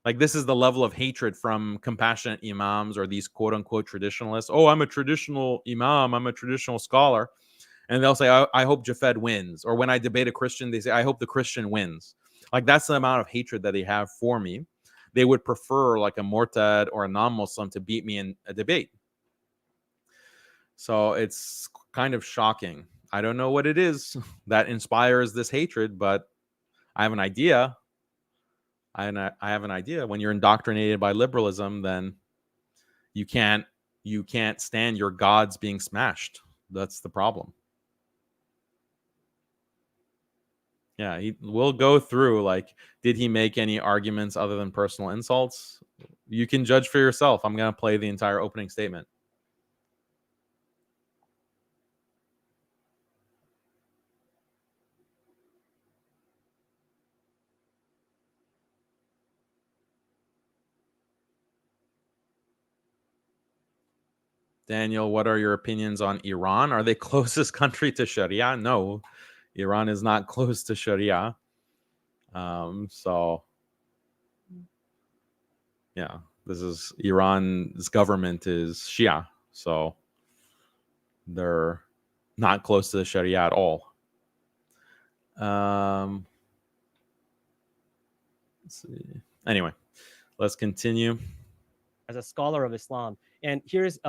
Like this is the level of hatred from compassionate imams or these quote unquote traditionalists. Oh, I'm a traditional imam. I'm a traditional scholar. And they'll say, I hope Jafed wins. Or when I debate a Christian, they say, I hope the Christian wins. Like that's the amount of hatred that they have for me. They would prefer like a murtad or a non-Muslim to beat me in a debate. So it's kind of shocking. I don't know what it is that inspires this hatred, but I have an idea. I have an idea. When you're indoctrinated by liberalism, then you can't stand your gods being smashed. That's the problem. Yeah, we'll go through like, did he make any arguments other than personal insults? You can judge for yourself. I'm going to play the entire opening statement. Daniel, what are your opinions on Iran? Are they closest country to Sharia? No, Iran is not close to Sharia. So, yeah, this is Iran's government is Shia. So, they're not close to the Sharia at all. Let's see. Anyway, let's continue. As a scholar of Islam. And here's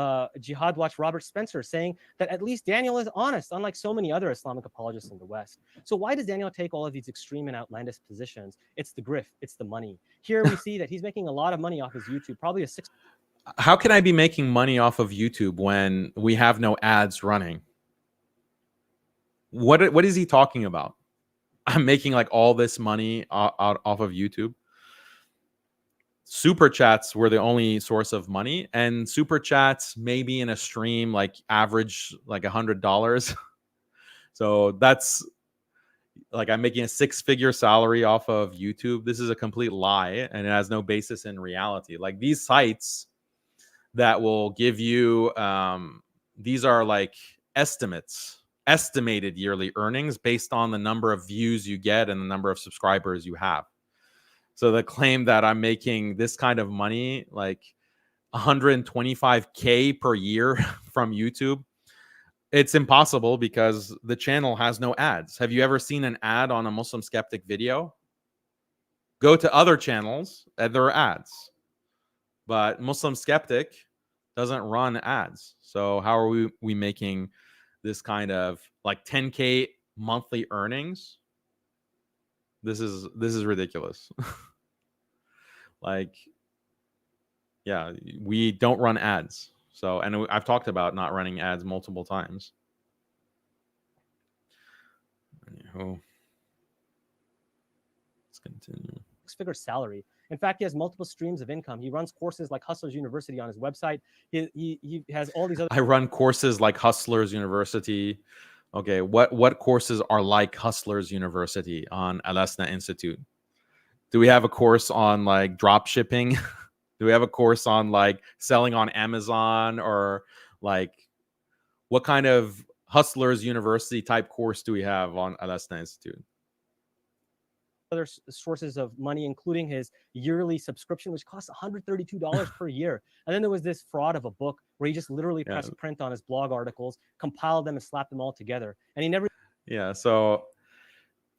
Jihad Watch Robert Spencer saying that at least Daniel is honest, unlike so many other Islamic apologists in the West. So why does Daniel take all of these extreme and outlandish positions? It's the grift, it's the money. Here we see that he's making a lot of money off his YouTube, probably a six. How can I be making money off of YouTube when we have no ads running? What is he talking about? I'm making like all this money off of YouTube. Super chats were the only source of money, and super chats maybe in a stream like average like $100. So that's like I'm making a 6-figure salary off of YouTube. This is a complete lie, and it has no basis in reality. Like these sites that will give you these are like estimated yearly earnings based on the number of views you get and the number of subscribers you have. So the claim that I'm making this kind of money, like 125K per year from YouTube, it's impossible because the channel has no ads. Have you ever seen an ad on a Muslim skeptic video? Go to other channels and there are ads. But Muslim skeptic doesn't run ads. So how are we making this kind of like 10K monthly earnings? This is ridiculous. Like, yeah, we don't run ads. So, and I've talked about not running ads multiple times. Anyhow, let's continue. 6-figure salary. In fact, he has multiple streams of income. He runs courses like Hustlers University on his website. He has all these other. I run courses like Hustlers University. Okay, what courses are like Hustlers University on Al-Asna Institute? Do we have a course on like drop shipping? Do we have a course on like selling on Amazon, or like what kind of Hustlers University type course do we have on Al-Asna Institute? Other sources of money, including his yearly subscription, which costs $132 per year. And then there was this fraud of a book where he just literally pressed print on his blog articles, compiled them, and slapped them all together. And he never. Yeah. So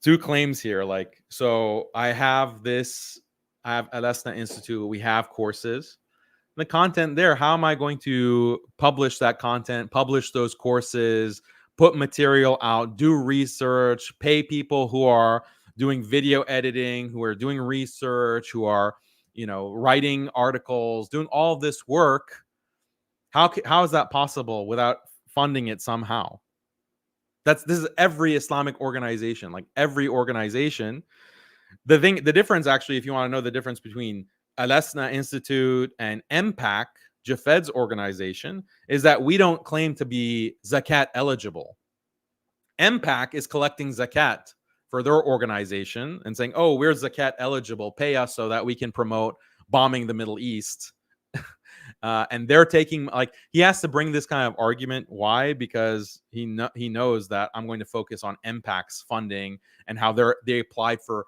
two claims here. Like, so I have Al-Asna Institute. We have courses. The content there, how am I going to publish that content, publish those courses, put material out, do research, pay people who are doing video editing, who are doing research, who are, writing articles, doing all this work? How is that possible without funding it somehow? This is every Islamic organization, like every organization. The difference actually, if you want to know the difference between Al-Asna Institute and MPAC, Jafed's organization, is that we don't claim to be zakat eligible. MPAC is collecting zakat for their organization and saying, oh, we're zakat eligible, pay us so that we can promote bombing the Middle East. And they're taking, like, he has to bring this kind of argument. Why? Because he knows that I'm going to focus on MPAC's funding and how they applied for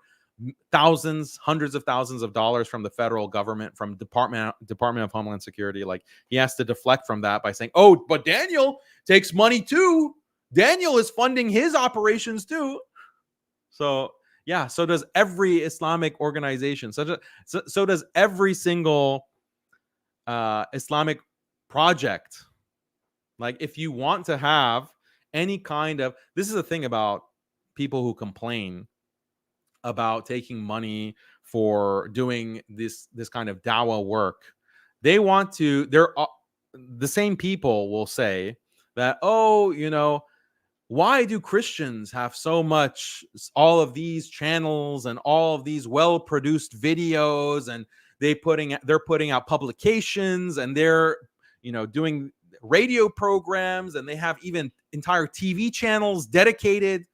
hundreds of thousands of dollars from the federal government, from Department of Homeland Security. Like, he has to deflect from that by saying, oh, but Daniel takes money too. Daniel is funding his operations too. So yeah, so does every Islamic organization. So does every single Islamic project. Like, if you want to have any kind of, this is the thing about people who complain about taking money for doing this kind of dawah work. They're the same people will say that, oh, why do Christians have all of these channels and all of these well-produced videos, and they're putting out publications, and they're, doing radio programs, and they have even entire TV channels dedicated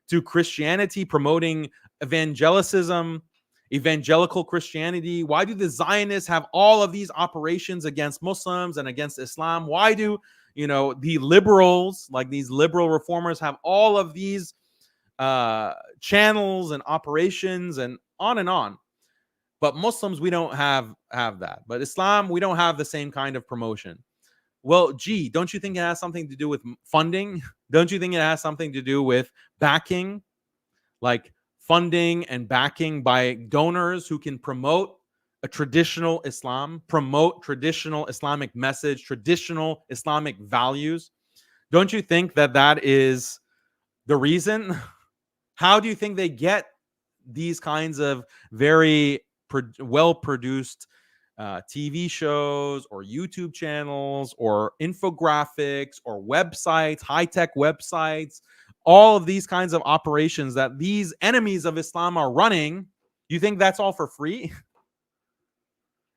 to Christianity, promoting evangelical Christianity? Why do the Zionists have all of these operations against Muslims and against Islam? Why do the liberals, like these liberal reformers, have all of these channels and operations and on? But Muslims, we don't have that. But Islam, we don't have the same kind of promotion. Well, gee, don't you think it has something to do with funding? Don't you think it has something to do with backing, like funding and backing by donors who can promote a traditional Islam, promote traditional Islamic message, traditional Islamic values? Don't you think that that is the reason? How do you think they get these kinds of very well produced TV shows or YouTube channels or infographics or websites, high tech websites, all of these kinds of operations that these enemies of Islam are running? You think that's all for free?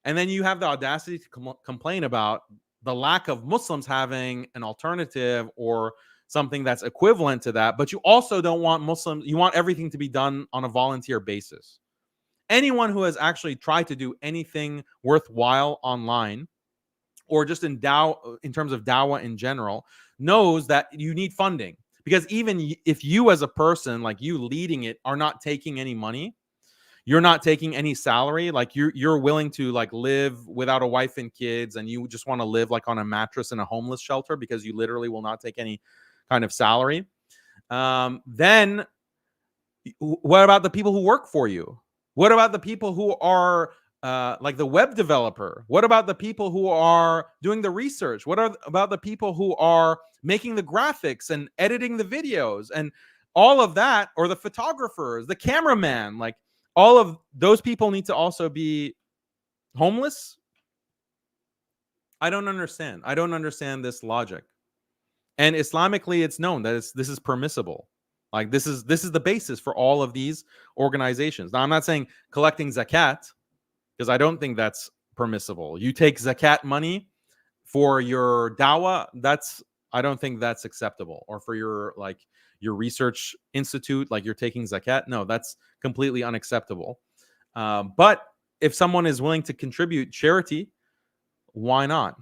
And then you have the audacity to complain about the lack of Muslims having an alternative or something that's equivalent to that. But you also don't want Muslims, you want everything to be done on a volunteer basis. Anyone who has actually tried to do anything worthwhile online or just in terms of dawah in general knows that you need funding, because even if you as a person, like you leading it, are not taking any money, you're not taking any salary, like you're willing to like live without a wife and kids, and you just want to live like on a mattress in a homeless shelter because you literally will not take any kind of salary, then what about the people who work for you? What about the people who are like the web developer? What about the people who are doing the research? What about the people who are making the graphics and editing the videos and all of that? Or the photographers, the cameraman? Like all of those people need to also be homeless? I don't understand. I don't understand this logic. And Islamically, it's known that this is permissible. Like this is the basis for all of these organizations. Now, I'm not saying collecting zakat, because I don't think that's permissible. You take zakat money for your dawah, I don't think that's acceptable. Or for your research institute, like you're taking zakat. No, that's completely unacceptable. But if someone is willing to contribute charity, why not?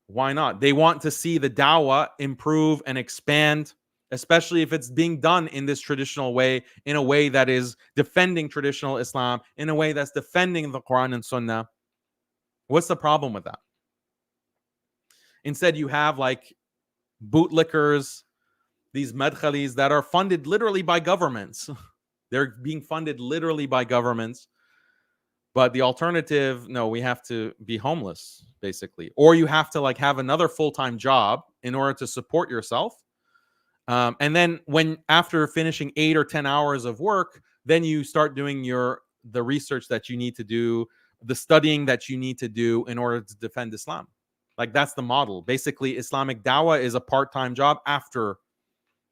Why not? They want to see the dawah improve and expand, especially if it's being done in this traditional way, in a way that is defending traditional Islam, in a way that's defending the Quran and Sunnah. What's the problem with that? Instead, you have like bootlickers, these madkhalis that are funded literally by governments. They're being funded literally by governments. But the alternative, no, we have to be homeless, basically. Or you have to like have another full-time job in order to support yourself. And then after finishing 8 or 10 hours of work, then you start doing the research that you need to do, the studying that you need to do in order to defend Islam. Like that's the model. Basically, Islamic dawah is a part-time job after,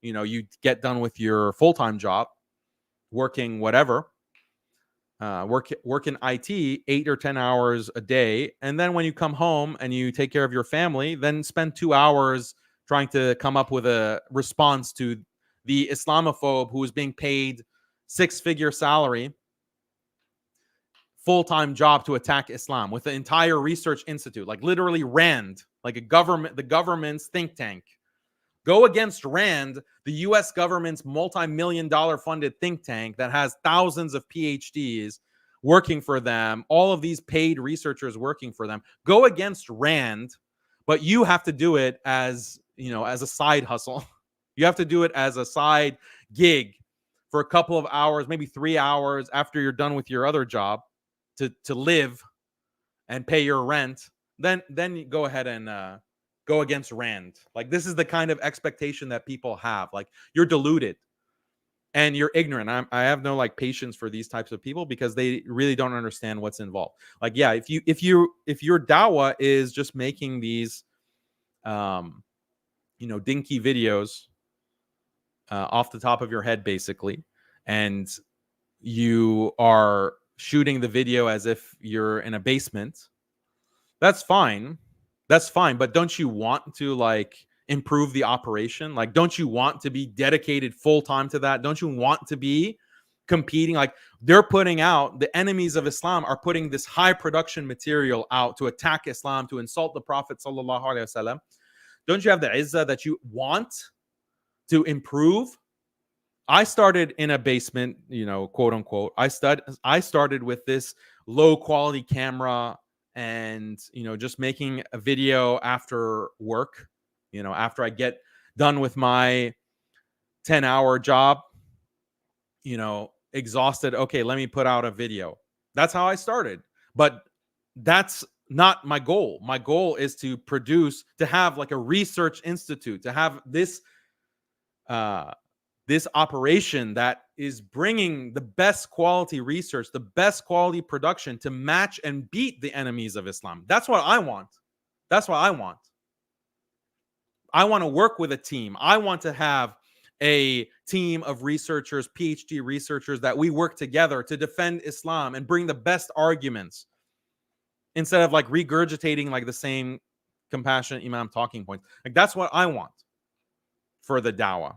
you get done with your full-time job, working whatever. Work in IT 8 or 10 hours a day, and then when you come home and you take care of your family, then spend 2 hours trying to come up with a response to the Islamophobe who is being paid 6-figure salary, full-time job to attack Islam with the entire research institute, like literally RAND, like the government's think tank. Go against RAND, the US government's multi-million-dollar funded think tank that has thousands of PhDs working for them, all of these paid researchers working for them. Go against RAND, but you have to do it as a side hustle. You have to do it as a side gig for a couple of hours, maybe 3 hours after you're done with your other job to live and pay your rent. Then you go ahead and go against RAND. Like this is the kind of expectation that people have. Like you're deluded and you're ignorant. I have no like patience for these types of people because they really don't understand what's involved. Like, yeah, if your dawah is just making these, dinky videos off the top of your head, basically, and you are shooting the video as if you're in a basement, that's fine. That's fine. But don't you want to like improve the operation? Like, don't you want to be dedicated full time to that? Don't you want to be competing? Like they're putting out, the enemies of Islam are putting this high production material out to attack Islam, to insult the Prophet sallallahu alaihi wasallam. Don't you have the izzah that you want to improve? I started in a basement, quote unquote. I started with this low quality camera and just making a video after work, after I get done with my 10-hour job, exhausted, okay, let me put out a video. That's how I started. But that's not my goal. My goal is to have like a research institute, to have this operation that is bringing the best quality research, the best quality production to match and beat the enemies of Islam. That's what I want. That's what I want. I want to work with a team. I want to have a team of researchers, PhD researchers, that we work together to defend Islam and bring the best arguments instead of like regurgitating like the same compassionate Imam talking points. Like, that's what I want for the dawah.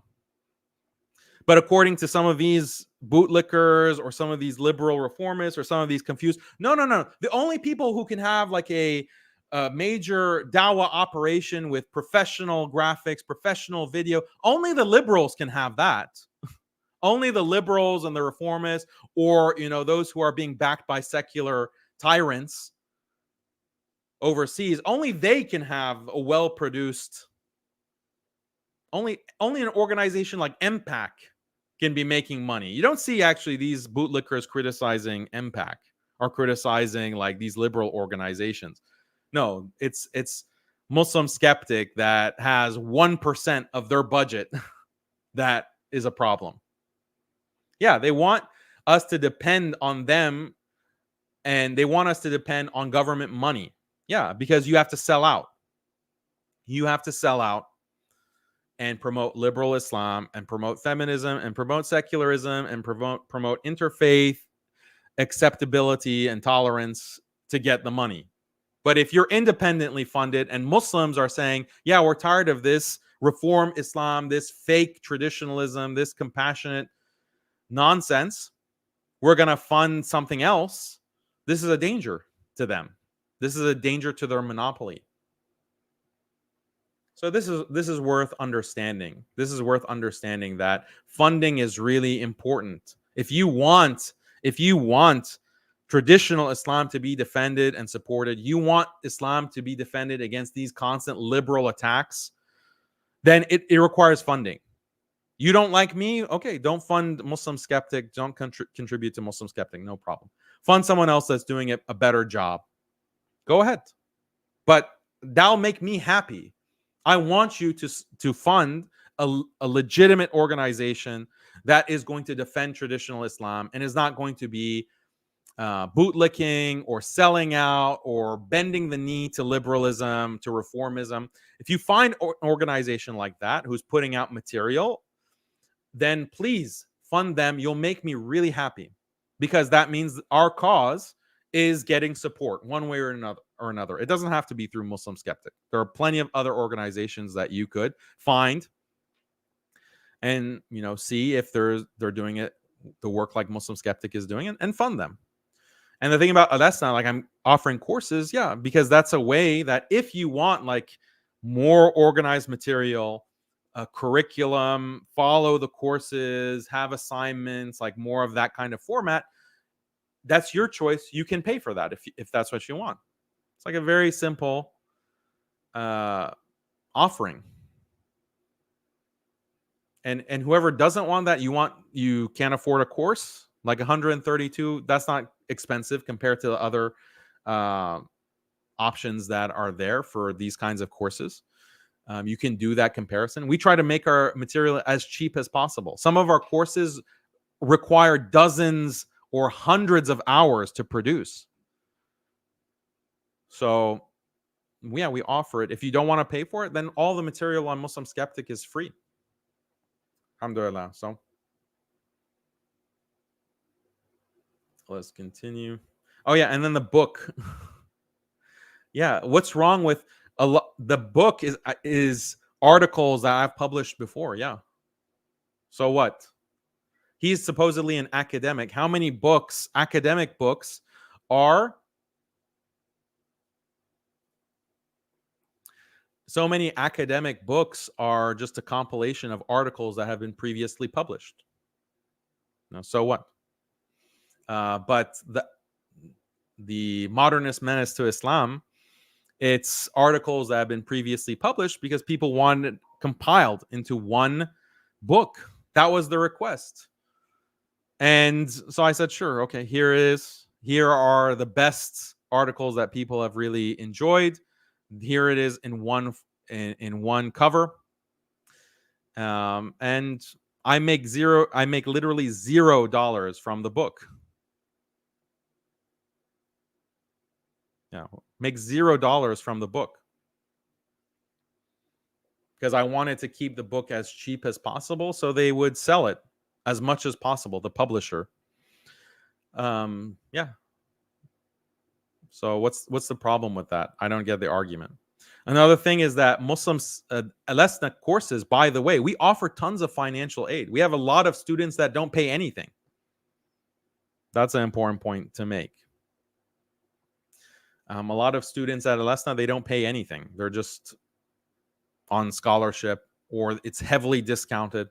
But according to some of these bootlickers or some of these liberal reformists or some of these confused, no. The only people who can have like a major dawah operation with professional graphics, professional video, only the liberals can have that. Only the liberals and the reformists, or those who are being backed by secular tyrants overseas, only they can have a well-produced. Only an organization like MPAC can be making money. You don't see actually these bootlickers criticizing MPAC or criticizing like these liberal organizations. No, it's Muslim Skeptic that has 1% of their budget that is a problem. Yeah, they want us to depend on them, and they want us to depend on government money. Yeah, because you have to sell out. You have to sell out and promote liberal Islam and promote feminism and promote secularism and promote interfaith acceptability and tolerance to get the money. But if you're independently funded and Muslims are saying, yeah, we're tired of this reform Islam, this fake traditionalism, this compassionate nonsense, we're going to fund something else, this is a danger to them. This is a danger to their monopoly. So this is worth understanding. This is worth understanding that funding is really important. If you want traditional Islam to be defended and supported, you want Islam to be defended against these constant liberal attacks, then it requires funding. You don't like me? Okay, don't fund Muslim Skeptic. Don't contribute to Muslim Skeptic. No problem. Fund someone else that's doing a better job. Go ahead. But that'll make me happy. I want you to fund a legitimate organization that is going to defend traditional Islam and is not going to be bootlicking or selling out or bending the knee to liberalism, to reformism. If you find an organization like that who's putting out material, then please fund them. You'll make me really happy, because that means our cause is getting support one way or another. It doesn't have to be through Muslim Skeptic. There are plenty of other organizations that you could find and see if they're doing it, the work like Muslim Skeptic is doing it, and fund them. And the thing about that's not like I'm offering courses, yeah, because that's a way that if you want like more organized material, a curriculum, follow the courses, have assignments, like more of that kind of format, that's your choice. You can pay for that if that's what you want. It's like a very simple offering. And whoever doesn't want that, you can't afford a course like 132. That's not expensive compared to the other options that are there for these kinds of courses. You can do that comparison. We try to make our material as cheap as possible. Some of our courses require dozens or hundreds of hours to produce. So, yeah, we offer it. If you don't want to pay for it, then all the material on Muslim Skeptic is free. Alhamdulillah. So, let's continue. Oh, yeah, and then the book. Yeah, what's wrong with the book is articles that I've published before. Yeah. So what? He's supposedly an academic. How many books, academic books, are? So many academic books are just a compilation of articles that have been previously published. Now, so what? But the Modernist Menace to Islam, it's articles that have been previously published because people wanted it compiled into one book. That was the request. And so I said, sure, okay, here are the best articles that people have really enjoyed. Here it is in one cover. And I make literally $0 from the book. Yeah, make $0 from the book. Because I wanted to keep the book as cheap as possible, so they would sell it as much as possible, the publisher. Yeah. So what's the problem with that? I don't get the argument. Another thing is that Muslims, Alesna courses, by the way, we offer tons of financial aid. We have a lot of students that don't pay anything. That's an important point to make. A lot of students at Alesna, they don't pay anything. They're just on scholarship, or it's heavily discounted.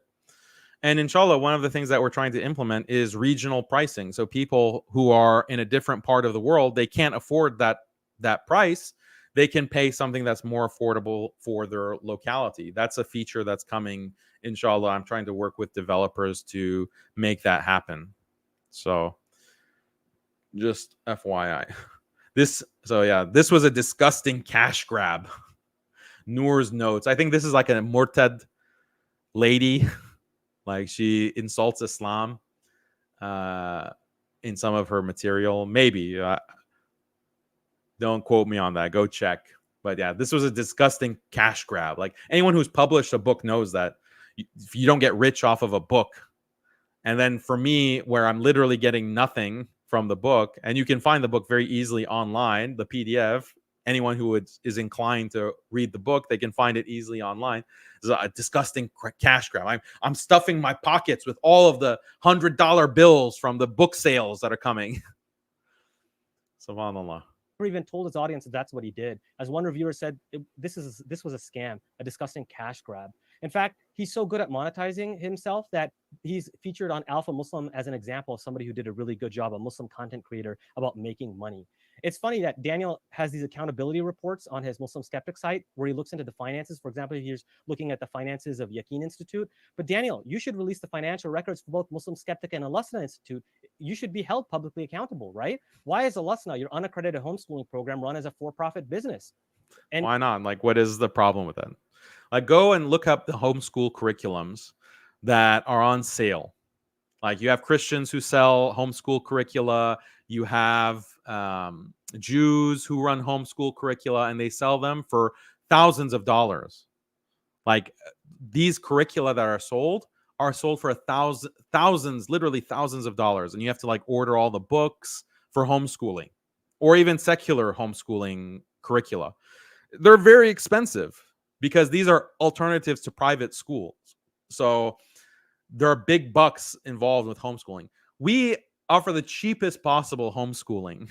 And inshallah, one of the things that we're trying to implement is regional pricing. So people who are in a different part of the world, they can't afford that price. They can pay something that's more affordable for their locality. That's a feature that's coming, inshallah. I'm trying to work with developers to make that happen. So just FYI. This was a disgusting cash grab. Noor's notes. I think this is like a Murtad lady. Like, she insults Islam in some of her material. Maybe. Don't quote me on that. Go check. But yeah, this was a disgusting cash grab. Like, anyone who's published a book knows that if you don't get rich off of a book. And then for me, where I'm literally getting nothing from the book, and you can find the book very easily online, the PDF. Anyone who is inclined to read the book, they can find it easily online. It's a disgusting cash grab. I'm stuffing my pockets with all of the $100 bills from the book sales that are coming. Subhanallah. Even told his audience that that's what he did. As one reviewer said, this was a scam, a disgusting cash grab. In fact, he's so good at monetizing himself that he's featured on Alpha Muslim as an example of somebody who did a really good job, a Muslim content creator, about making money. It's funny that Daniel has these accountability reports on his Muslim Skeptic site where he looks into the finances. For example, he's looking at the finances of Yaqeen Institute. But Daniel, you should release the financial records for both Muslim Skeptic and Al-Lasna Institute. You should be held publicly accountable, right? Why is Al-Lasna, your unaccredited homeschooling program, run as a for-profit business? And why not? Like, what is the problem with that? Like, go and look up the homeschool curriculums that are on sale. Like, you have Christians who sell homeschool curricula. You have Jews who run homeschool curricula, and they sell them for thousands of dollars. Like, these curricula that are sold for thousands, literally thousands of dollars. And you have to like order all the books for homeschooling, or even secular homeschooling curricula. They're very expensive because these are alternatives to private schools. So there are big bucks involved with homeschooling. We offer the cheapest possible homeschooling.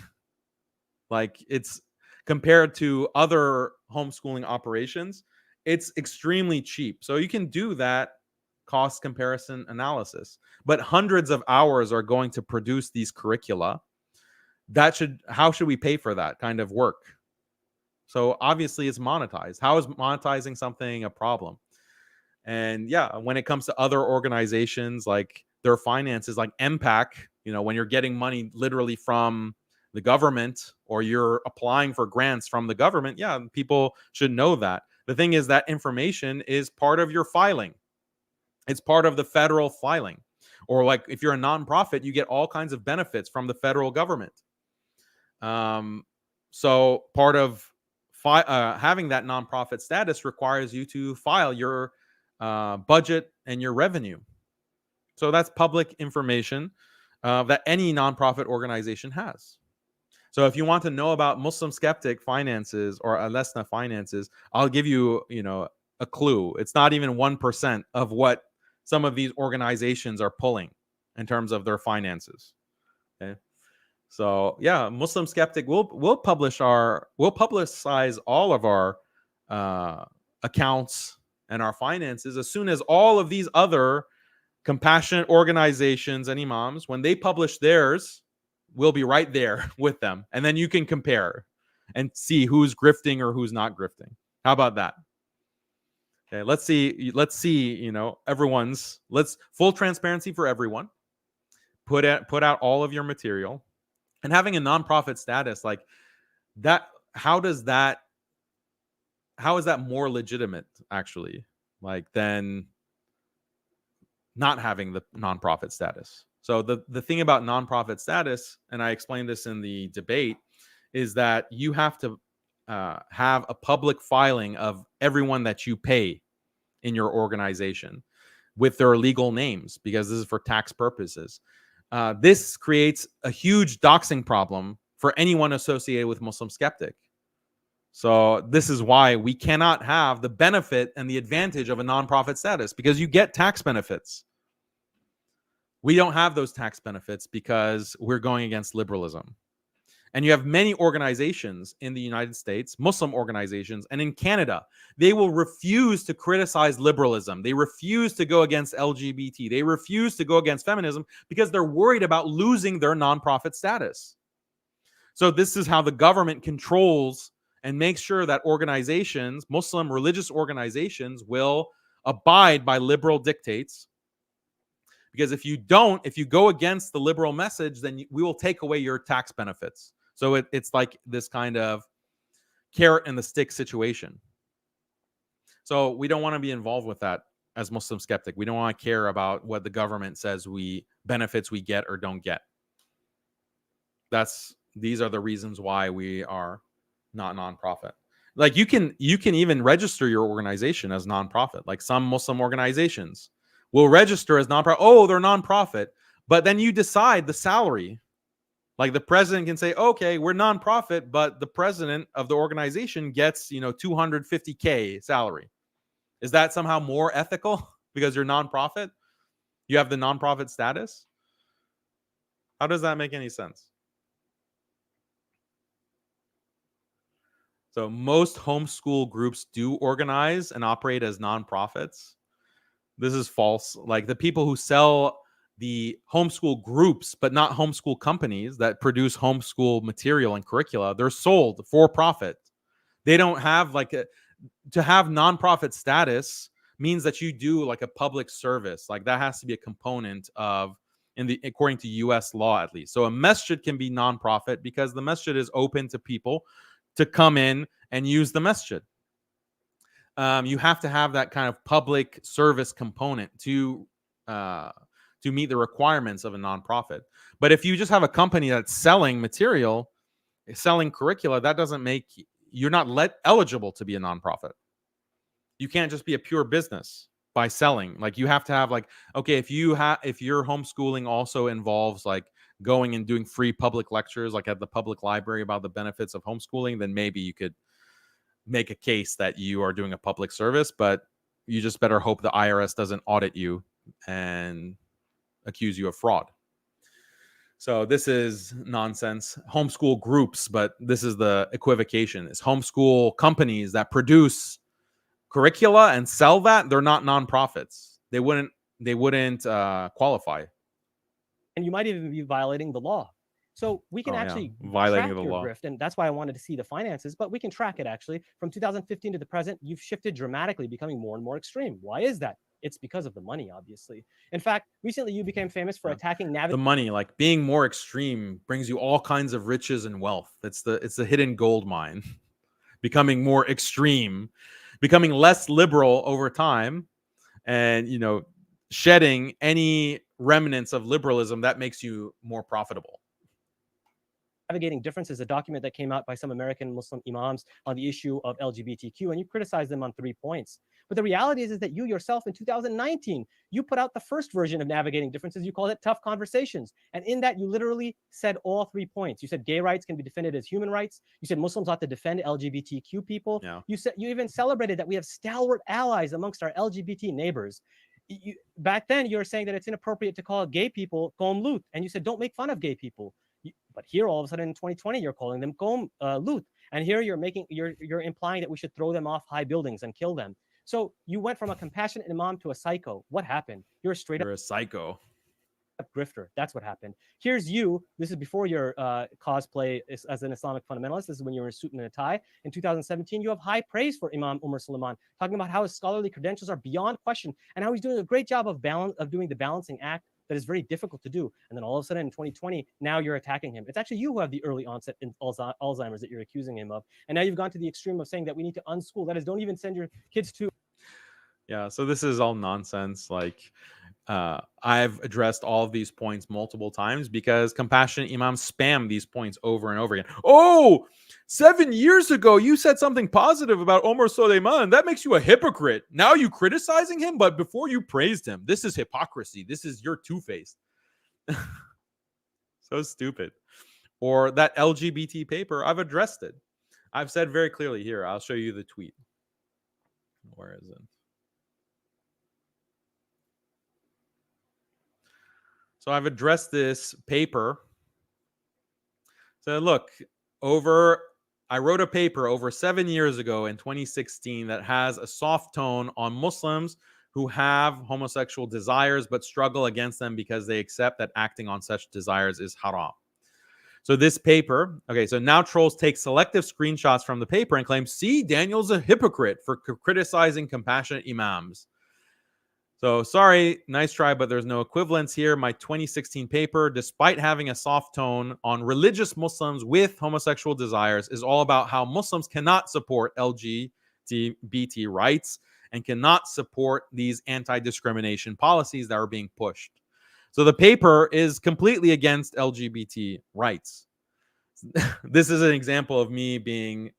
Like, it's compared to other homeschooling operations, it's extremely cheap. So you can do that cost comparison analysis. But hundreds of hours are going to produce these curricula. How should we pay for that kind of work? So obviously it's monetized. How is monetizing something a problem? And yeah, when it comes to other organizations, like their finances, like MPAC, when you're getting money literally from the government, or you're applying for grants from the government, yeah, people should know that. The thing is that information is part of your filing. It's part of the federal filing. Or like if you're a nonprofit, you get all kinds of benefits from the federal government. So part of having that nonprofit status requires you to file your budget and your revenue. So that's public information that any nonprofit organization has. So if you want to know about Muslim Skeptic finances or Al-Lasna finances, I'll give you, a clue. It's not even 1% of what some of these organizations are pulling in terms of their finances. Okay. So yeah, Muslim Skeptic we'll publicize all of our accounts and our finances as soon as all of these other compassionate organizations and imams, when they publish theirs, we'll be right there with them, and then you can compare and see who's grifting or who's not grifting. How about that? Okay, let's see, you know, let's full transparency for everyone. Put out all of your material, and having a nonprofit status like that, how is that more legitimate actually, like, than not having the nonprofit status? So the thing about nonprofit status, and I explained this in the debate, is that you have to have a public filing of everyone that you pay in your organization with their legal names, because this is for tax purposes. This creates a huge doxing problem for anyone associated with Muslim Skeptic. So this is why we cannot have the benefit and the advantage of a nonprofit status, because you get tax benefits. We don't have those tax benefits because we're going against liberalism. And you have many organizations in the United States, Muslim organizations, and in Canada, they will refuse to criticize liberalism. They refuse to go against LGBT. They refuse to go against feminism because they're worried about losing their nonprofit status. So this is how the government controls and makes sure that organizations, Muslim religious organizations, will abide by liberal dictates. Because if you go against the liberal message, then we will take away your tax benefits. So it's like this kind of carrot and the stick situation. So we don't want to be involved with that as Muslim Skeptic. We don't want to care about what the government says benefits we get or don't get. These are the reasons why we are not nonprofit. Like you can even register your organization as nonprofit. Like some Muslim organizations will register as nonprofit. Oh, they're nonprofit. But then you decide the salary. Like the president can say, okay, we're nonprofit, but the president of the organization gets, $250K salary. Is that somehow more ethical because you're nonprofit? You have the nonprofit status? How does that make any sense? So most homeschool groups do organize and operate as nonprofits. This is false. Like the people who sell the homeschool groups, but not homeschool companies that produce homeschool material and curricula, they're sold for profit. They don't have to have nonprofit status means that you do like a public service. Like that has to be a component of, according to US law at least. So a masjid can be nonprofit because the masjid is open to people to come in and use the masjid. You have to have that kind of public service component to meet the requirements of a nonprofit. But if you just have a company that's selling material, selling curricula, that doesn't make you're not eligible to be a nonprofit. You can't just be a pure business by selling. Like you have to have okay, if your homeschooling also involves like going and doing free public lectures like at the public library about the benefits of homeschooling, then maybe you could make a case that you are doing a public service, but you just better hope the IRS doesn't audit you and accuse you of fraud. So this is nonsense. Homeschool groups, but this is the equivocation. It's homeschool companies that produce curricula and sell that. They're not nonprofits. They wouldn't qualify. And you might even be violating the law. So we can actually violating track the your law. grift, and that's why I wanted to see the finances, but we can track it actually. From 2015 to the present, you've shifted dramatically, becoming more and more extreme. Why is that? It's because of the money, obviously. In fact, recently you became famous for attacking the money. Like being more extreme brings you all kinds of riches and wealth. It's the hidden gold mine. Becoming more extreme, becoming less liberal over time, and shedding any remnants of liberalism that makes you more profitable. Navigating Differences, a document that came out by some American Muslim imams on the issue of LGBTQ, and you criticized them on 3 points. But the reality is that you yourself in 2019, you put out the first version of Navigating Differences. You called it Tough Conversations. And in that, you literally said all 3 points. You said gay rights can be defended as human rights. You said Muslims ought to defend LGBTQ people. Yeah. You even celebrated that we have stalwart allies amongst our LGBT neighbors. Back then, you were saying that it's inappropriate to call gay people Qom Lut. And you said, don't make fun of gay people. But here, all of a sudden, in 2020, you're calling them Qom Lut, and here you're implying that we should throw them off high buildings and kill them. So you went from a compassionate imam to a psycho. What happened? You're a psycho. grifter. That's what happened. Here's you. This is before your cosplay as an Islamic fundamentalist. This is when you were in a suit and a tie. In 2017, you have high praise for Imam Umar Suleiman, talking about how his scholarly credentials are beyond question and how he's doing a great job of doing the balancing act that is very difficult to do. And then all of a sudden in 2020, now you're attacking him. It's actually you who have the early onset in Alzheimer's that you're accusing him of. And now you've gone to the extreme of saying that we need to unschool. That is, don't even send your kids to. Yeah, so this is all nonsense. Like, I've addressed all of these points multiple times because compassionate imams spam these points over and over again. Oh, 7 years ago, you said something positive about Omar Suleiman. That makes you a hypocrite. Now you criticizing him, but before you praised him. This is hypocrisy. This is your two-faced. So stupid. Or that LGBT paper, I've addressed it. I've said very clearly here. I'll show you the tweet. Where is it? So I've addressed this paper. So look, I wrote a paper over 7 years ago in 2016 that has a soft tone on Muslims who have homosexual desires but struggle against them because they accept that acting on such desires is haram. So this paper, okay, so now trolls take selective screenshots from the paper and claim, see, Daniel's a hypocrite for criticizing compassionate imams. So sorry, nice try, but there's no equivalence here. My 2016 paper, despite having a soft tone on religious Muslims with homosexual desires, is all about how Muslims cannot support LGBT rights and cannot support these anti-discrimination policies that are being pushed. So the paper is completely against LGBT rights. This is an example of me being,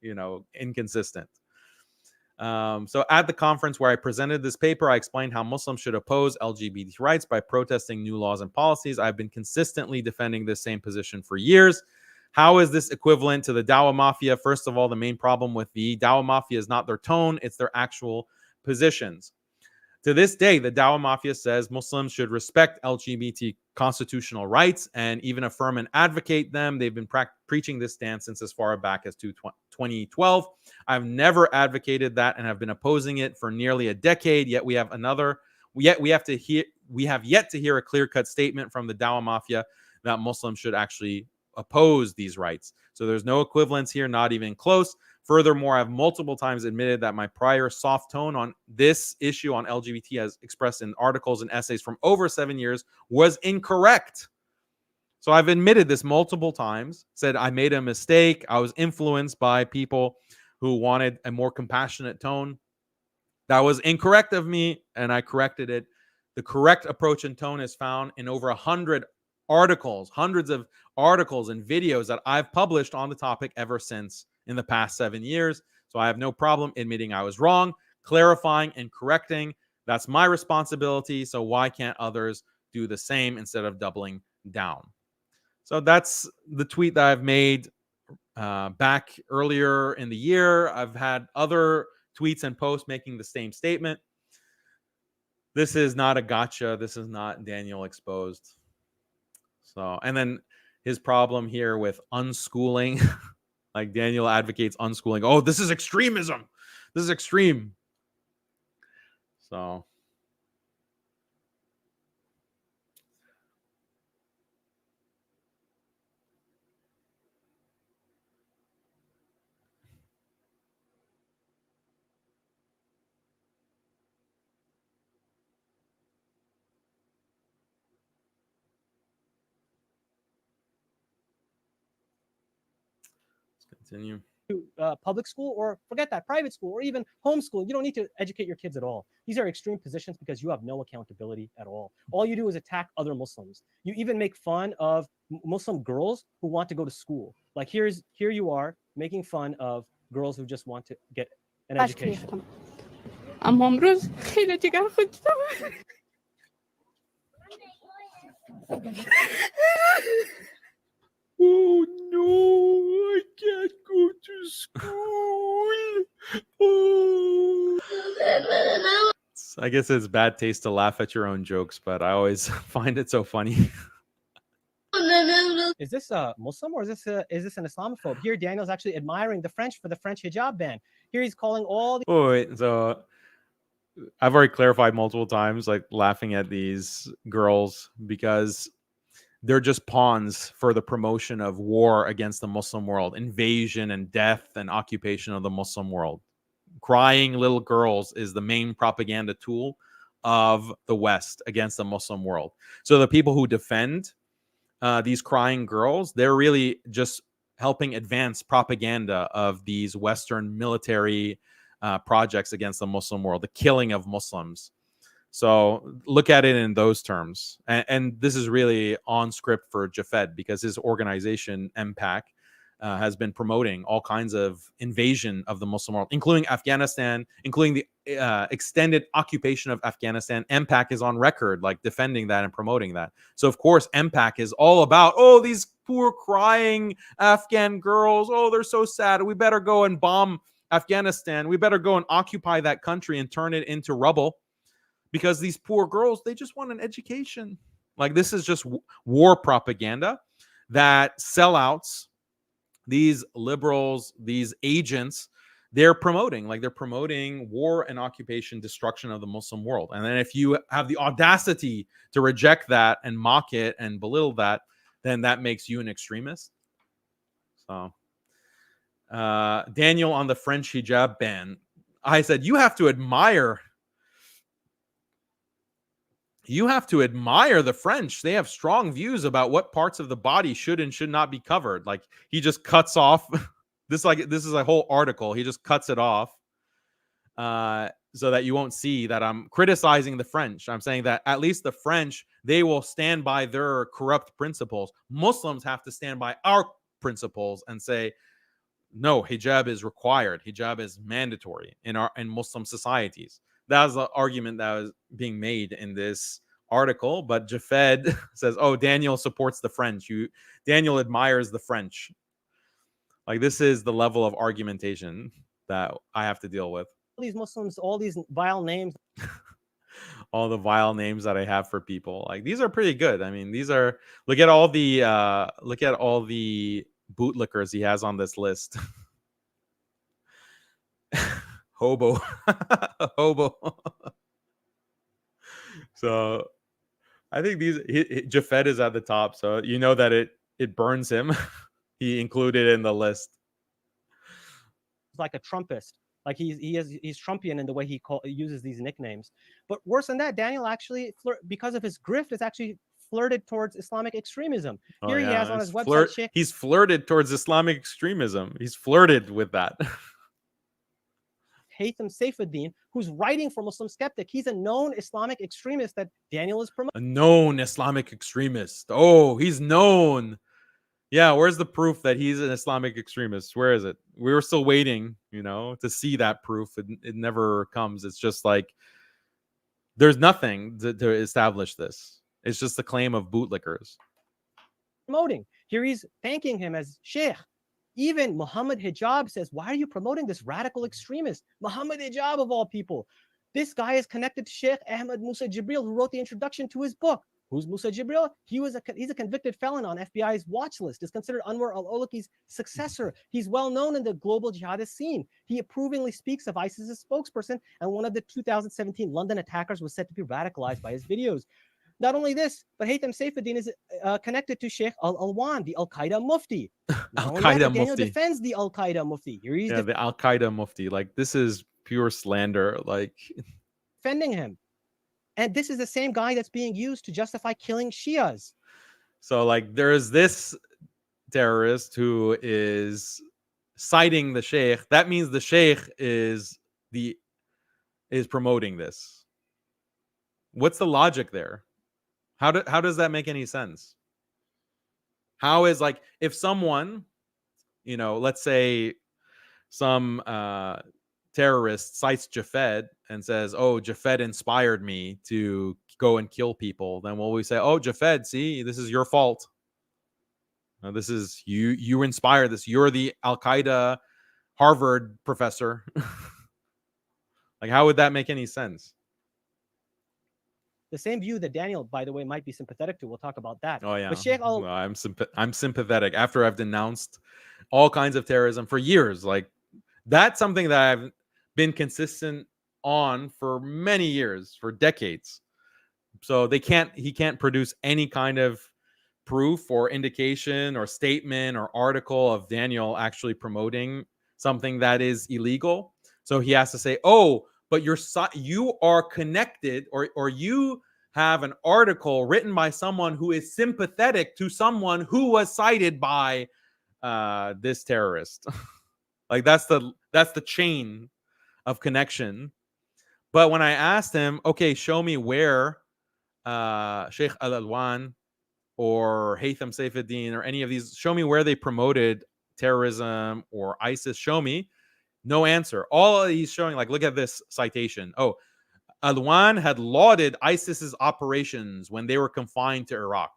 inconsistent. So at the conference where I presented this paper, I explained how Muslims should oppose LGBT rights by protesting new laws and policies. I've been consistently defending this same position for years. How is this equivalent to the Dawah Mafia? First of all, the main problem with the Dawah Mafia is not their tone, it's their actual positions. To this day, the Dawah Mafia says Muslims should respect LGBT constitutional rights and even affirm and advocate them. They've been preaching this stance since as far back as 2012. I've never advocated that and have been opposing it for nearly a decade. Yet we have yet to hear a clear-cut statement from the Dawah Mafia that Muslims should actually oppose these rights. So there's no equivalence here, not even close. Furthermore, I've multiple times admitted that my prior soft tone on this issue on LGBT, as expressed in articles and essays from over 7 years, was incorrect. So I've admitted this multiple times, said I made a mistake. I was influenced by people who wanted a more compassionate tone. That was incorrect of me, and I corrected it. The correct approach and tone is found in over 100 articles, hundreds of articles and videos that I've published on the topic ever since in the past 7 years. So I have no problem admitting I was wrong, clarifying and correcting. That's my responsibility. So why can't others do the same instead of doubling down? So that's the tweet that I've made back earlier in the year. I've had other tweets and posts making the same statement. This is not a gotcha. This is not Daniel exposed. So, and then his problem here with unschooling, like Daniel advocates unschooling. Oh, this is extremism. This is extreme. So. Continue. Public school, or forget that, private school, or even homeschool. You don't need to educate your kids at all. These are extreme positions because you have no accountability at all. All you do is attack other Muslims. You even make fun of Muslim girls who want to go to school. Like here you are making fun of girls who just want to get an education. Oh no, I can't go to school. Oh. I guess it's bad taste to laugh at your own jokes, but I always find it so funny. Is this a Muslim or is this an Islamophobe? Here, Daniel's actually admiring the French for the French hijab ban. Here he's calling all the... Oh, wait, so I've already clarified multiple times, like laughing at these girls because they're just pawns for the promotion of war against the Muslim world, invasion and death and occupation of the Muslim world. Crying little girls is the main propaganda tool of the West against the Muslim world. So the people who defend these crying girls, they're really just helping advance propaganda of these Western military projects against the Muslim world, the killing of Muslims. So look at it in those terms. And this is really on script for Jafed because his organization, MPAC, has been promoting all kinds of invasion of the Muslim world, including Afghanistan, including the extended occupation of Afghanistan. MPAC is on record, like defending that and promoting that. So, of course, MPAC is all about, oh, these poor crying Afghan girls. Oh, they're so sad. We better go and bomb Afghanistan. We better go and occupy that country and turn it into rubble. Because these poor girls, they just want an education. Like, this is just war propaganda that sellouts, these liberals, these agents, they're promoting. Like, they're promoting war and occupation, destruction of the Muslim world. And then if you have the audacity to reject that and mock it and belittle that, then that makes you an extremist. So, Daniel on the French hijab ban. I said, you have to admire the French. They have strong views about what parts of the body should and should not be covered. Like, he just cuts off this is a whole article. He just cuts it off so that you won't see that I'm criticizing the French. I'm saying that at least the French, they will stand by their corrupt principles. Muslims have to stand by our principles and say, no, hijab is required. Hijab is mandatory in Muslim societies. That was the argument that was being made in this article. But Jafed says, oh, Daniel supports the French. Daniel admires the French. Like, this is the level of argumentation that I have to deal with. All these Muslims, all these vile names. All the vile names that I have for people. Like, these are pretty good. I mean, these are, look at all the bootlickers he has on this list. Hobo. So I think Jafed is at the top, so you know that it burns him. He included in the list. Like a Trumpist. Like he's Trumpian in the way he uses these nicknames. But worse than that, Daniel actually, because of his grift, is actually flirted towards Islamic extremism. Here he has on his website. He's flirted towards Islamic extremism. He's flirted with that. Haitham Saifuddin, who's writing for Muslim Skeptic. He's a known Islamic extremist that Daniel is promoting. A known Islamic extremist. Oh, he's known. Yeah, where's the proof that he's an Islamic extremist? Where is it? We were still waiting, to see that proof. It never comes. It's just like there's nothing to establish this. It's just the claim of bootlickers. Promoting. Here he's thanking him as Sheikh. Even Muhammad Hijab says, why are you promoting this radical extremist? Muhammad Hijab, of all people. This guy is connected to Sheikh Ahmed Musa Jibril, who wrote the introduction to his book. Who's Musa Jibril? He's a convicted felon on FBI's watch list. Is considered Anwar al-Awlaki's successor. He's well known in the global jihadist scene. He approvingly speaks of ISIS's spokesperson, and one of the 2017 London attackers was said to be radicalized by his videos. Not only this, but Haitham Saifuddin is connected to Sheikh Al-Alwan, the Al-Qaeda Mufti. Al-Qaeda Daniel Mufti. defends the Al-Qaeda Mufti. Here he's the Al-Qaeda Mufti. Like, this is pure slander. Like, defending him. And this is the same guy that's being used to justify killing Shias. So, like, there's this terrorist who is citing the Sheikh. That means the Sheikh is promoting this. What's the logic there? How does that make any sense? How is, like, if someone, let's say some terrorist cites Jafed and says, oh, Jafed inspired me to go and kill people, then will we say, oh, Jafed, see, this is your fault. This is you inspired this. You're the Al-Qaeda Harvard professor. Like, how would that make any sense? The same view that Daniel, by the way, might be sympathetic to. We'll talk about that. Oh, yeah. But Sheikh I'm sympathetic after I've denounced all kinds of terrorism for years. Like, that's something that I've been consistent on for many years, for decades. So he can't produce any kind of proof or indication or statement or article of Daniel actually promoting something that is illegal. So he has to say, oh, but you are connected, or you have an article written by someone who is sympathetic to someone who was cited by this terrorist. Like that's the chain of connection. But when I asked him, okay, show me where Sheikh Al-Alwan or Haytham Saifuddin or any of these, show me where they promoted terrorism or ISIS, show me. No answer. All he's showing, like, look at this citation. Oh, Alwan had lauded ISIS's operations when they were confined to Iraq.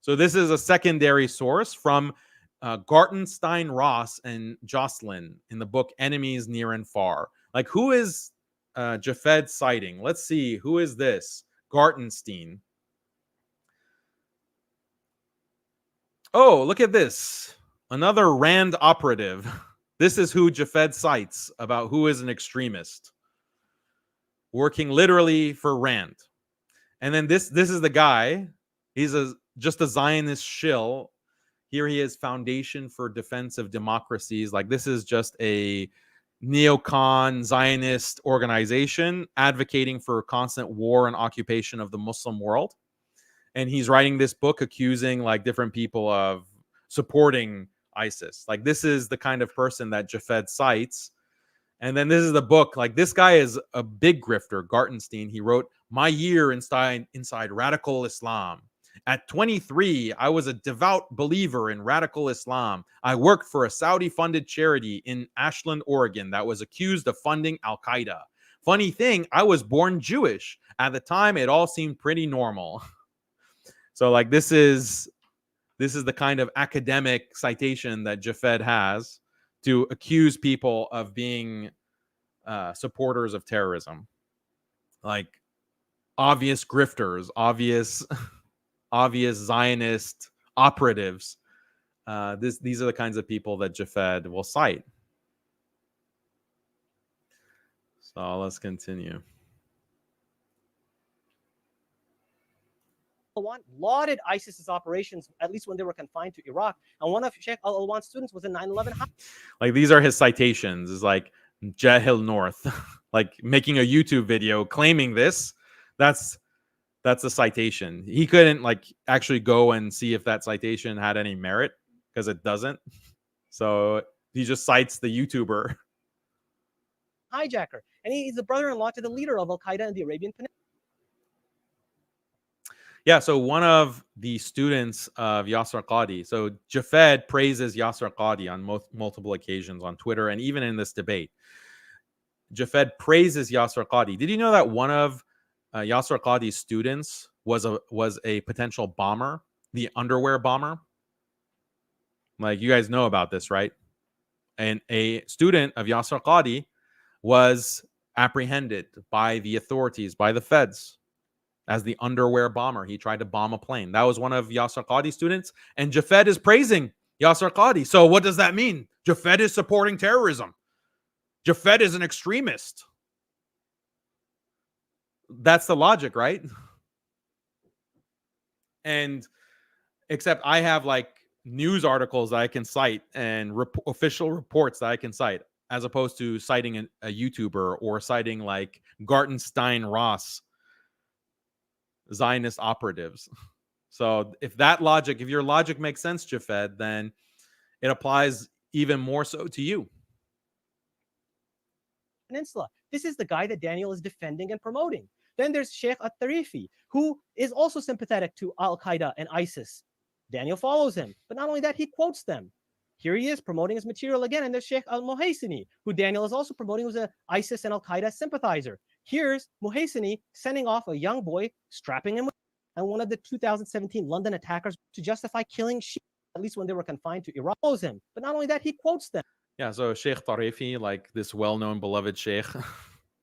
So this is a secondary source from Gartenstein Ross and Jocelyn in the book Enemies Near and Far. Like, who is Jafed citing? Let's see. Who is this? Gartenstein. Oh, look at this. Another Rand operative. This is who Jafed cites about who is an extremist, working literally for Rand. And then this is the guy. He's just a Zionist shill. Here he is, Foundation for Defense of Democracies. Like, this is just a neocon Zionist organization advocating for constant war and occupation of the Muslim world. And he's writing this book accusing like different people of supporting ISIS. Like, this is the kind of person that Jafed cites. And then this is the book. Like, this guy is a big grifter, Gartenstein. He wrote My Year Inside Radical Islam. At 23, I was a devout believer in radical Islam. I worked for a Saudi-funded charity in Ashland, Oregon that was accused of funding Al-Qaeda. Funny thing, I was born Jewish. At the time, it all seemed pretty normal. So, like, this is the kind of academic citation that Jafed has to accuse people of being supporters of terrorism. Like, obvious grifters, obvious Zionist operatives. These are the kinds of people that Jafed will cite. So let's continue. Al-Alwan lauded ISIS's operations, at least when they were confined to Iraq. And one of Sheikh Al-Alwan's students was a 9/11. Like, these are his citations. Is like Jahil North, like making a YouTube video claiming this. That's a citation. He couldn't like actually go and see if that citation had any merit because it doesn't. So he just cites the YouTuber. Hijacker. And he's the brother-in-law to the leader of Al-Qaeda in the Arabian Peninsula. Yeah, so one of the students of Yasser Qadi, so Jafed praises Yasser Qadi on multiple occasions on Twitter and even in this debate. Jafed praises Yasser Qadi. Did you know that one of Yasser Qadi's students was a potential bomber, the underwear bomber? Like, you guys know about this, right? And a student of Yasser Qadi was apprehended by the authorities, by the feds, as the underwear bomber. He tried to bomb a plane. That was one of Yasser Qadi's students. And Jafed is praising Yasser Qadi. So what does that mean? Jafed is supporting terrorism. Jafed is an extremist. That's the logic, right? And except I have like news articles that I can cite and official reports that I can cite, as opposed to citing a YouTuber or citing like Gartenstein Ross Zionist operatives. So if your logic makes sense, Jafed, then it applies even more so to you. Peninsula. This is the guy that Daniel is defending and promoting. Then there's Sheikh At-Tarifi, who is also sympathetic to Al-Qaeda and ISIS. Daniel follows him, but not only that, he quotes them. Here he is promoting his material again, and there's Sheikh Al-Muhaysini, who Daniel is also promoting, who's an ISIS and Al-Qaeda sympathizer. Here's Muhaysini sending off a young boy, strapping him with and one of the 2017 London attackers to justify killing Shia, at least when they were confined to Iraq. Follows him, but not only that, he quotes them. Yeah, so Sheikh Tarifi, like this well-known beloved sheikh,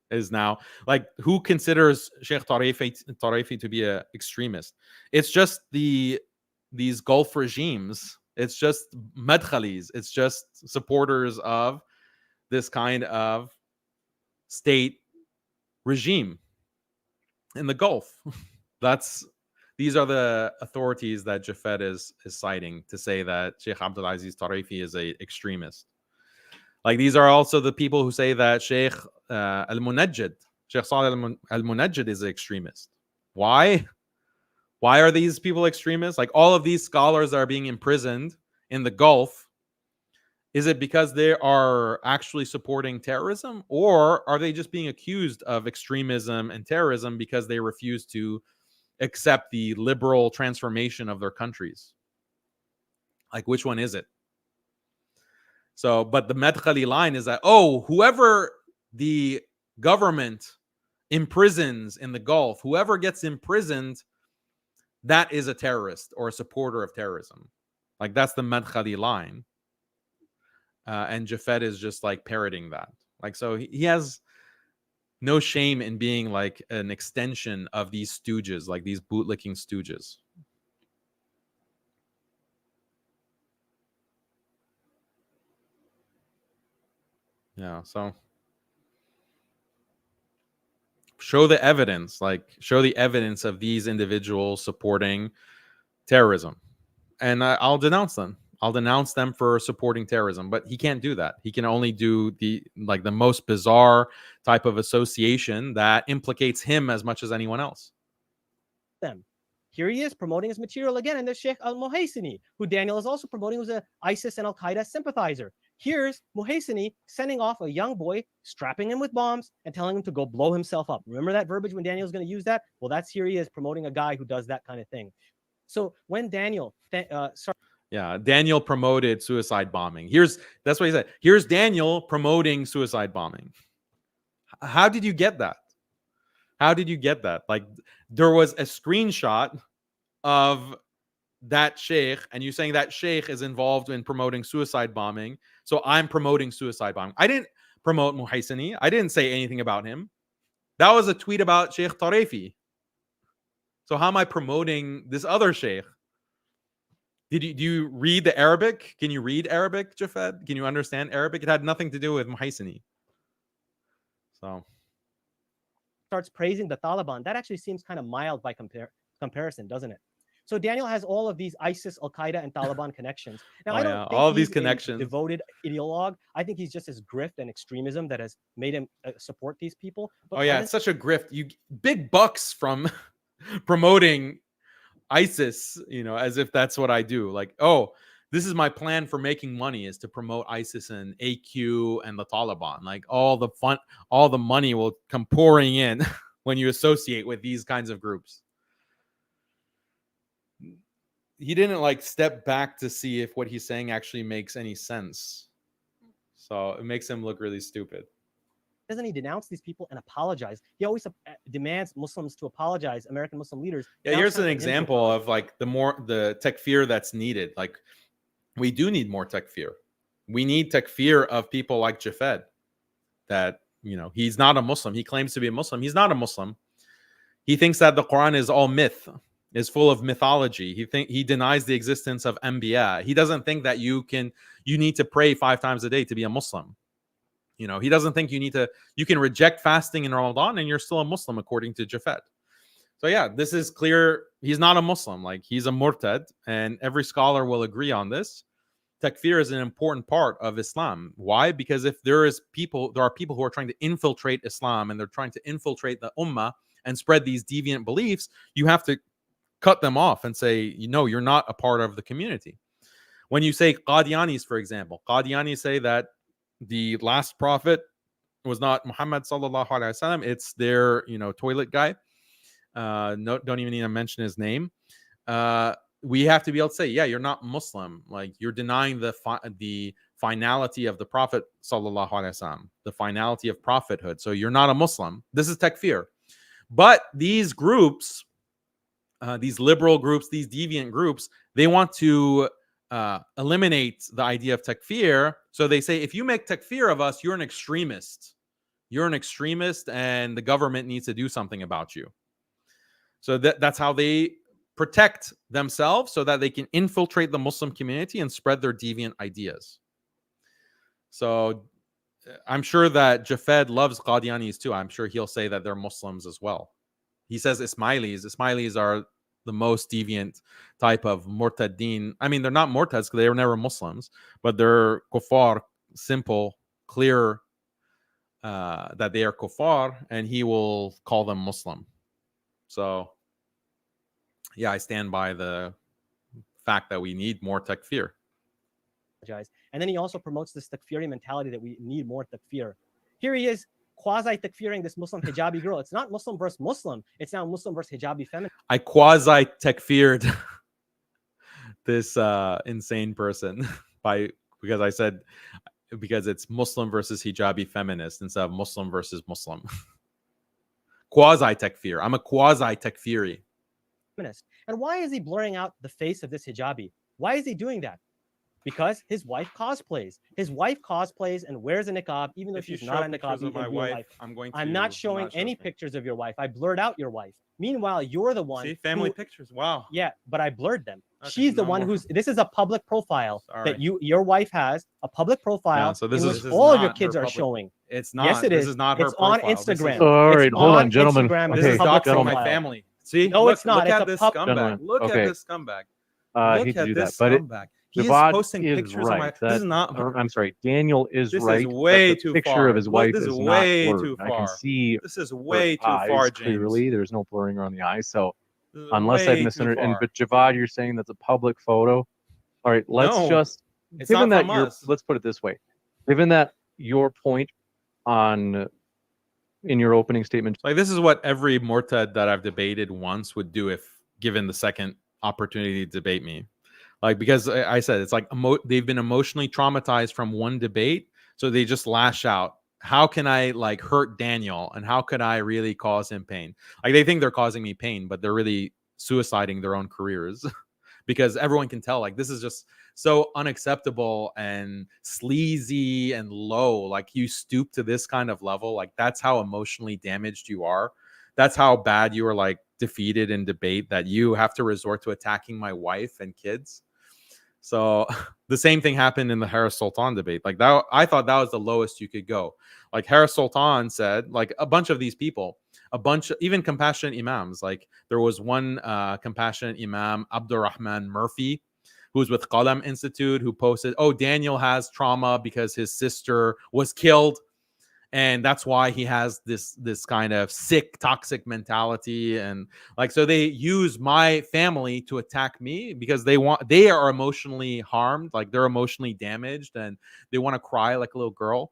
is now like, who considers Sheikh Tarifi to be an extremist? It's just these Gulf regimes. It's just madkhalis. It's just supporters of this kind of state regime in the Gulf. These are the authorities that Jafet is citing to say that Sheikh Abdulaziz Tarifi is a extremist. Like, these are also the people who say that Sheikh Al-Munajjid, Sheikh Saleh Al-Munajjid is an extremist. Why? Why are these people extremists? Like, all of these scholars that are being imprisoned in the Gulf, is it because they are actually supporting terrorism, or are they just being accused of extremism and terrorism because they refuse to accept the liberal transformation of their countries? Like, which one is it? So, but the Madkhali line is that, oh, whoever the government imprisons in the Gulf, whoever gets imprisoned, that is a terrorist or a supporter of terrorism. Like, that's the Madkhali line. And Jafet is just like parroting that. Like, so he has no shame in being like an extension of these stooges, like these bootlicking stooges. Yeah, so show the evidence, show the evidence of these individuals supporting terrorism. And I'll denounce them. I'll denounce them for supporting terrorism, but he can't do that. He can only do the most bizarre type of association that implicates him as much as anyone else. Them. Here he is promoting his material again, and there's Sheikh Al-Muhaysini, who Daniel is also promoting, who's an ISIS and Al-Qaeda sympathizer. Here's Muhaysini sending off a young boy, strapping him with bombs, and telling him to go blow himself up. Remember that verbiage when Daniel's going to use that? Well, here he is promoting a guy who does that kind of thing. So when Daniel... Yeah, Daniel promoted suicide bombing. That's what he said. Here's Daniel promoting suicide bombing. How did you get that? How did you get that? Like, there was a screenshot of that sheikh, and you saying that sheikh is involved in promoting suicide bombing, so I'm promoting suicide bombing. I didn't promote Muhaysini. I didn't say anything about him. That was a tweet about Sheikh Tarifi. So how am I promoting this other sheikh? Do you read the Arabic? Can you read Arabic, Jafed? Can you understand Arabic? It had nothing to do with Muhaysini. So starts praising the Taliban. That actually seems kind of mild by comparison, doesn't it? So Daniel has all of these ISIS, Al-Qaeda, and Taliban connections. Now, I don't think all of these he's connections. a devoted ideologue. I think he's just his grift and extremism that has made him support these people. But it's such a grift. You big bucks from promoting ISIS, as if that's what I do. Like, oh, this is my plan for making money, is to promote ISIS and AQ and the Taliban. Like, all the money will come pouring in when you associate with these kinds of groups. He didn't step back to see if what he's saying actually makes any sense. So it makes him look really stupid. Doesn't he denounce these people and apologize? He always demands Muslims to apologize, American Muslim leaders. Yeah, here's an example of the takfir that's needed. Like, we do need more takfir. We need takfir of people like Jafed, that, he's not a Muslim. He claims to be a Muslim. He's not a Muslim. He thinks that the Quran is all myth, is full of mythology. He denies the existence of MPAC. He doesn't think that you need to pray 5 times a day to be a Muslim. He doesn't think you can reject fasting in Ramadan and you're still a Muslim, according to Jafet. So yeah, this is clear. He's not a Muslim. Like, he's a murtad, and every scholar will agree on this. Takfir is an important part of Islam. Why? Because if there are people who are trying to infiltrate Islam, and they're trying to infiltrate the ummah and spread these deviant beliefs, you have to cut them off and say, you're not a part of the community. When you say Qadianis, for example, Qadianis say that the last prophet was not Muhammad sallallahu alaihi wasallam. It's their, toilet guy. Don't even need to mention his name. We have to be able to say, yeah, you're not Muslim. Like, you're denying the finality of the prophet sallallahu alaihi wasallam, the finality of prophethood. So you're not a Muslim. This is takfir. But these groups, these liberal groups, these deviant groups, they want to eliminate the idea of takfir. So they say, if you make takfir of us, you're an extremist. You're an extremist, and the government needs to do something about you. So that's how they protect themselves, so that they can infiltrate the Muslim community and spread their deviant ideas. So I'm sure that Jafed loves Qadianis too. I'm sure he'll say that they're Muslims as well. He says Ismailis. Ismailis are the most deviant type of Murtaddin. I mean, they're not Murtads because they were never Muslims, but they're kuffar, simple, clear that they are kuffar, and he will call them Muslim. So, yeah, I stand by the fact that we need more takfir. And then he also promotes this takfiri mentality that we need more takfir. Here he is quasi-takfiring this Muslim hijabi girl. It's not Muslim versus Muslim. It's now Muslim versus hijabi feminist. I quasi-takfired this insane person because I said because it's Muslim versus hijabi feminist instead of Muslim versus Muslim. Quasi-takfir. I'm a quasi-takfiri. And why is he blurring out the face of this hijabi? Why is he doing that? Because his wife cosplays. His wife cosplays and wears a niqab, even though she's not a niqab in real life. I'm not showing any pictures of your wife. I blurred out your wife. Meanwhile, you're the one. See, family pictures. Wow. Yeah, but I blurred them. Okay, she's the one who's. This is a public profile that your wife has, a public profile. Yeah, so this is all of your kids are showing. It's not. Yes, it is. This is not her it's profile. on Instagram. All right, hold on, gentlemen. This is doxing my family. See, no, it's not. Look at this scumbag. Look at this scumbag. Look at this scumbag. He is posting pictures of my. This is not. I'm sorry. Daniel is right. This is way too far. The picture of his wife is way not too far. I can see. This is way too far, James. Clearly, there's no blurring around the eyes. So, unless I've misunderstood, but Javad, you're saying that's a public photo. All right, let's just. Given that let's put it this way, given that your point in your opening statement, like this is what every Murtad that I've debated once would do if given the second opportunity to debate me. Like, because I said, it's like they've been emotionally traumatized from one debate. So they just lash out. How can I like hurt Daniel? And how could I really cause him pain? Like they think they're causing me pain, but they're really suiciding their own careers because everyone can tell like this is just so unacceptable and sleazy and low. Like you stoop to this kind of level. Like that's how emotionally damaged you are. That's how bad you are like defeated in debate that you have to resort to attacking my wife and kids. So the same thing happened in the Harris Sultan debate. Like that, I thought that was the lowest you could go. Like Harris Sultan said, like a bunch of these people, even compassionate imams. Like there was one compassionate imam, Abdurrahman Murphy, who was with Qalam Institute, who posted, "Oh, Daniel has trauma because his sister was killed, and that's why he has this kind of sick, toxic mentality." And like, so they use my family to attack me because they are emotionally harmed, like they're emotionally damaged, and they want to cry like a little girl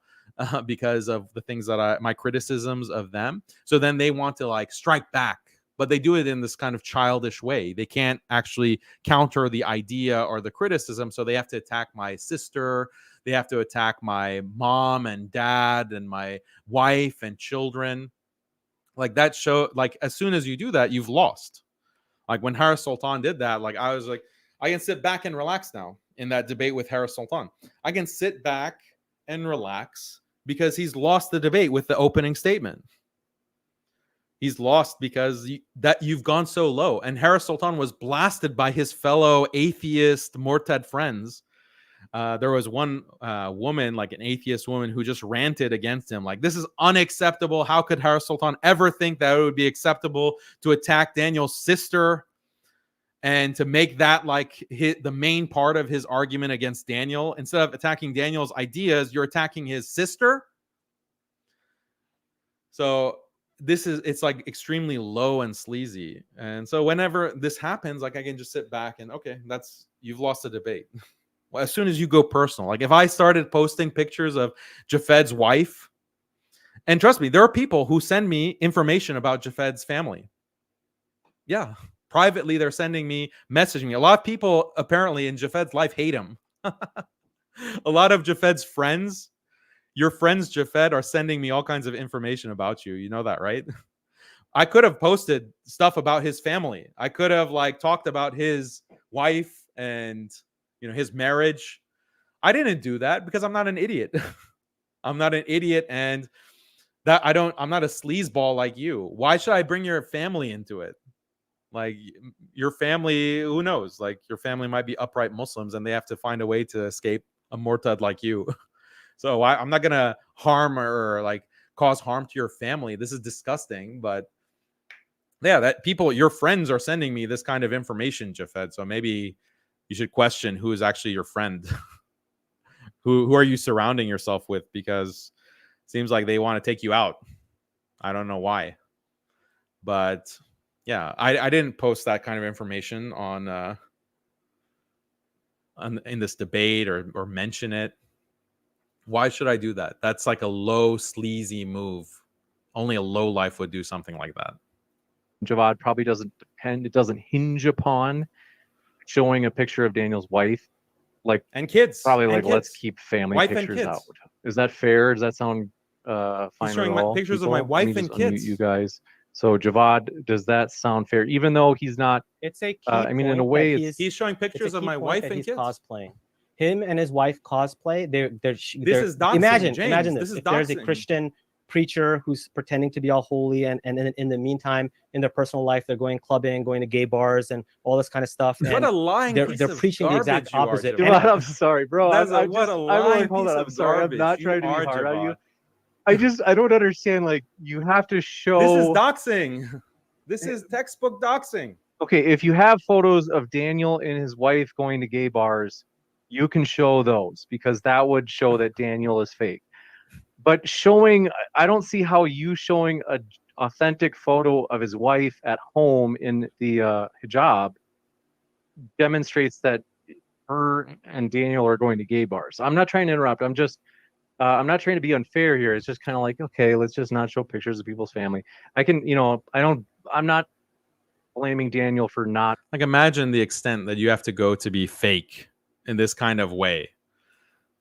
because of the things that my criticisms of them. So then they want to like strike back, but they do it in this kind of childish way. They can't actually counter the idea or the criticism, so they have to attack my sister. They have to attack my mom and dad and my wife and children. Like that show, like as soon as you do that, you've lost. Like when Harris Sultan did that, like I was like, I can sit back and relax now in that debate with Harris Sultan. I can sit back and relax because he's lost the debate with the opening statement. He's lost because you've gone so low. And Harris Sultan was blasted by his fellow atheist Murtad friends. There was one woman, like an atheist woman, who just ranted against him. Like, this is unacceptable. How could Harris Sultan ever think that it would be acceptable to attack Daniel's sister and to make that like the main part of his argument against Daniel? Instead of attacking Daniel's ideas, you're attacking his sister. So it's like extremely low and sleazy. And so whenever this happens, like I can just sit back and, okay, you've lost the debate. Well, as soon as you go personal, like if I started posting pictures of Jafed's wife, and trust me, there are people who send me information about Jafed's family. Yeah, privately, they're sending me, messaging me. A lot of people apparently in Jafed's life hate him. A lot of Jafed's friends, your friends, Jafed, are sending me all kinds of information about you. You know that, right? I could have posted stuff about his family. I could have like talked about his wife and his marriage. I didn't do that because I'm not an idiot. I'm not an idiot, and I'm not a sleazeball like you. Why should I bring your family into it? Like your family, who knows? Like your family might be upright Muslims and they have to find a way to escape a Murtad like you. So I'm not going to harm or like cause harm to your family. This is disgusting. But yeah, that people, your friends are sending me this kind of information, Jafed. So maybe you should question who is actually your friend. Who are you surrounding yourself with? Because it seems like they want to take you out. I don't know why. But yeah, I didn't post that kind of information on in this debate or mention it. Why should I do that? That's like a low, sleazy move. Only a low life would do something like that. Javad probably doesn't depend. It doesn't hinge upon showing a picture of Daniel's wife, like and kids. Probably and like kids. Let's keep family wife pictures out. Is that fair? Does that sound fine at all? Pictures people? of my wife and kids. You guys. So Javad, does that sound fair? Even though he's not. It's a key I mean, point in a way, he's showing pictures of my wife and kids. Cosplaying. Him and his wife cosplay. This is doxing, imagine James. this. This is if there's a doxing. Christian preacher who's pretending to be all holy, and in the meantime, in their personal life, they're going clubbing, going to gay bars, and all this kind of stuff. What a lying they're piece of preaching the exact opposite. Javad, I'm sorry, bro. What a lying piece of I'm sorry. I'm not trying to be hard Javad. on you. I don't understand. Like, you have to show. This is doxing. This is textbook doxing. Okay, if you have photos of Daniel and his wife going to gay bars, you can show those because that would show that Daniel is fake. But I don't see how you showing an authentic photo of his wife at home in the hijab demonstrates that her and Daniel are going to gay bars. I'm not trying to interrupt. I'm not trying to be unfair here. It's just kind of like, okay, let's just not show pictures of people's family. I'm not blaming Daniel for not. Like, imagine the extent that you have to go to be fake in this kind of way.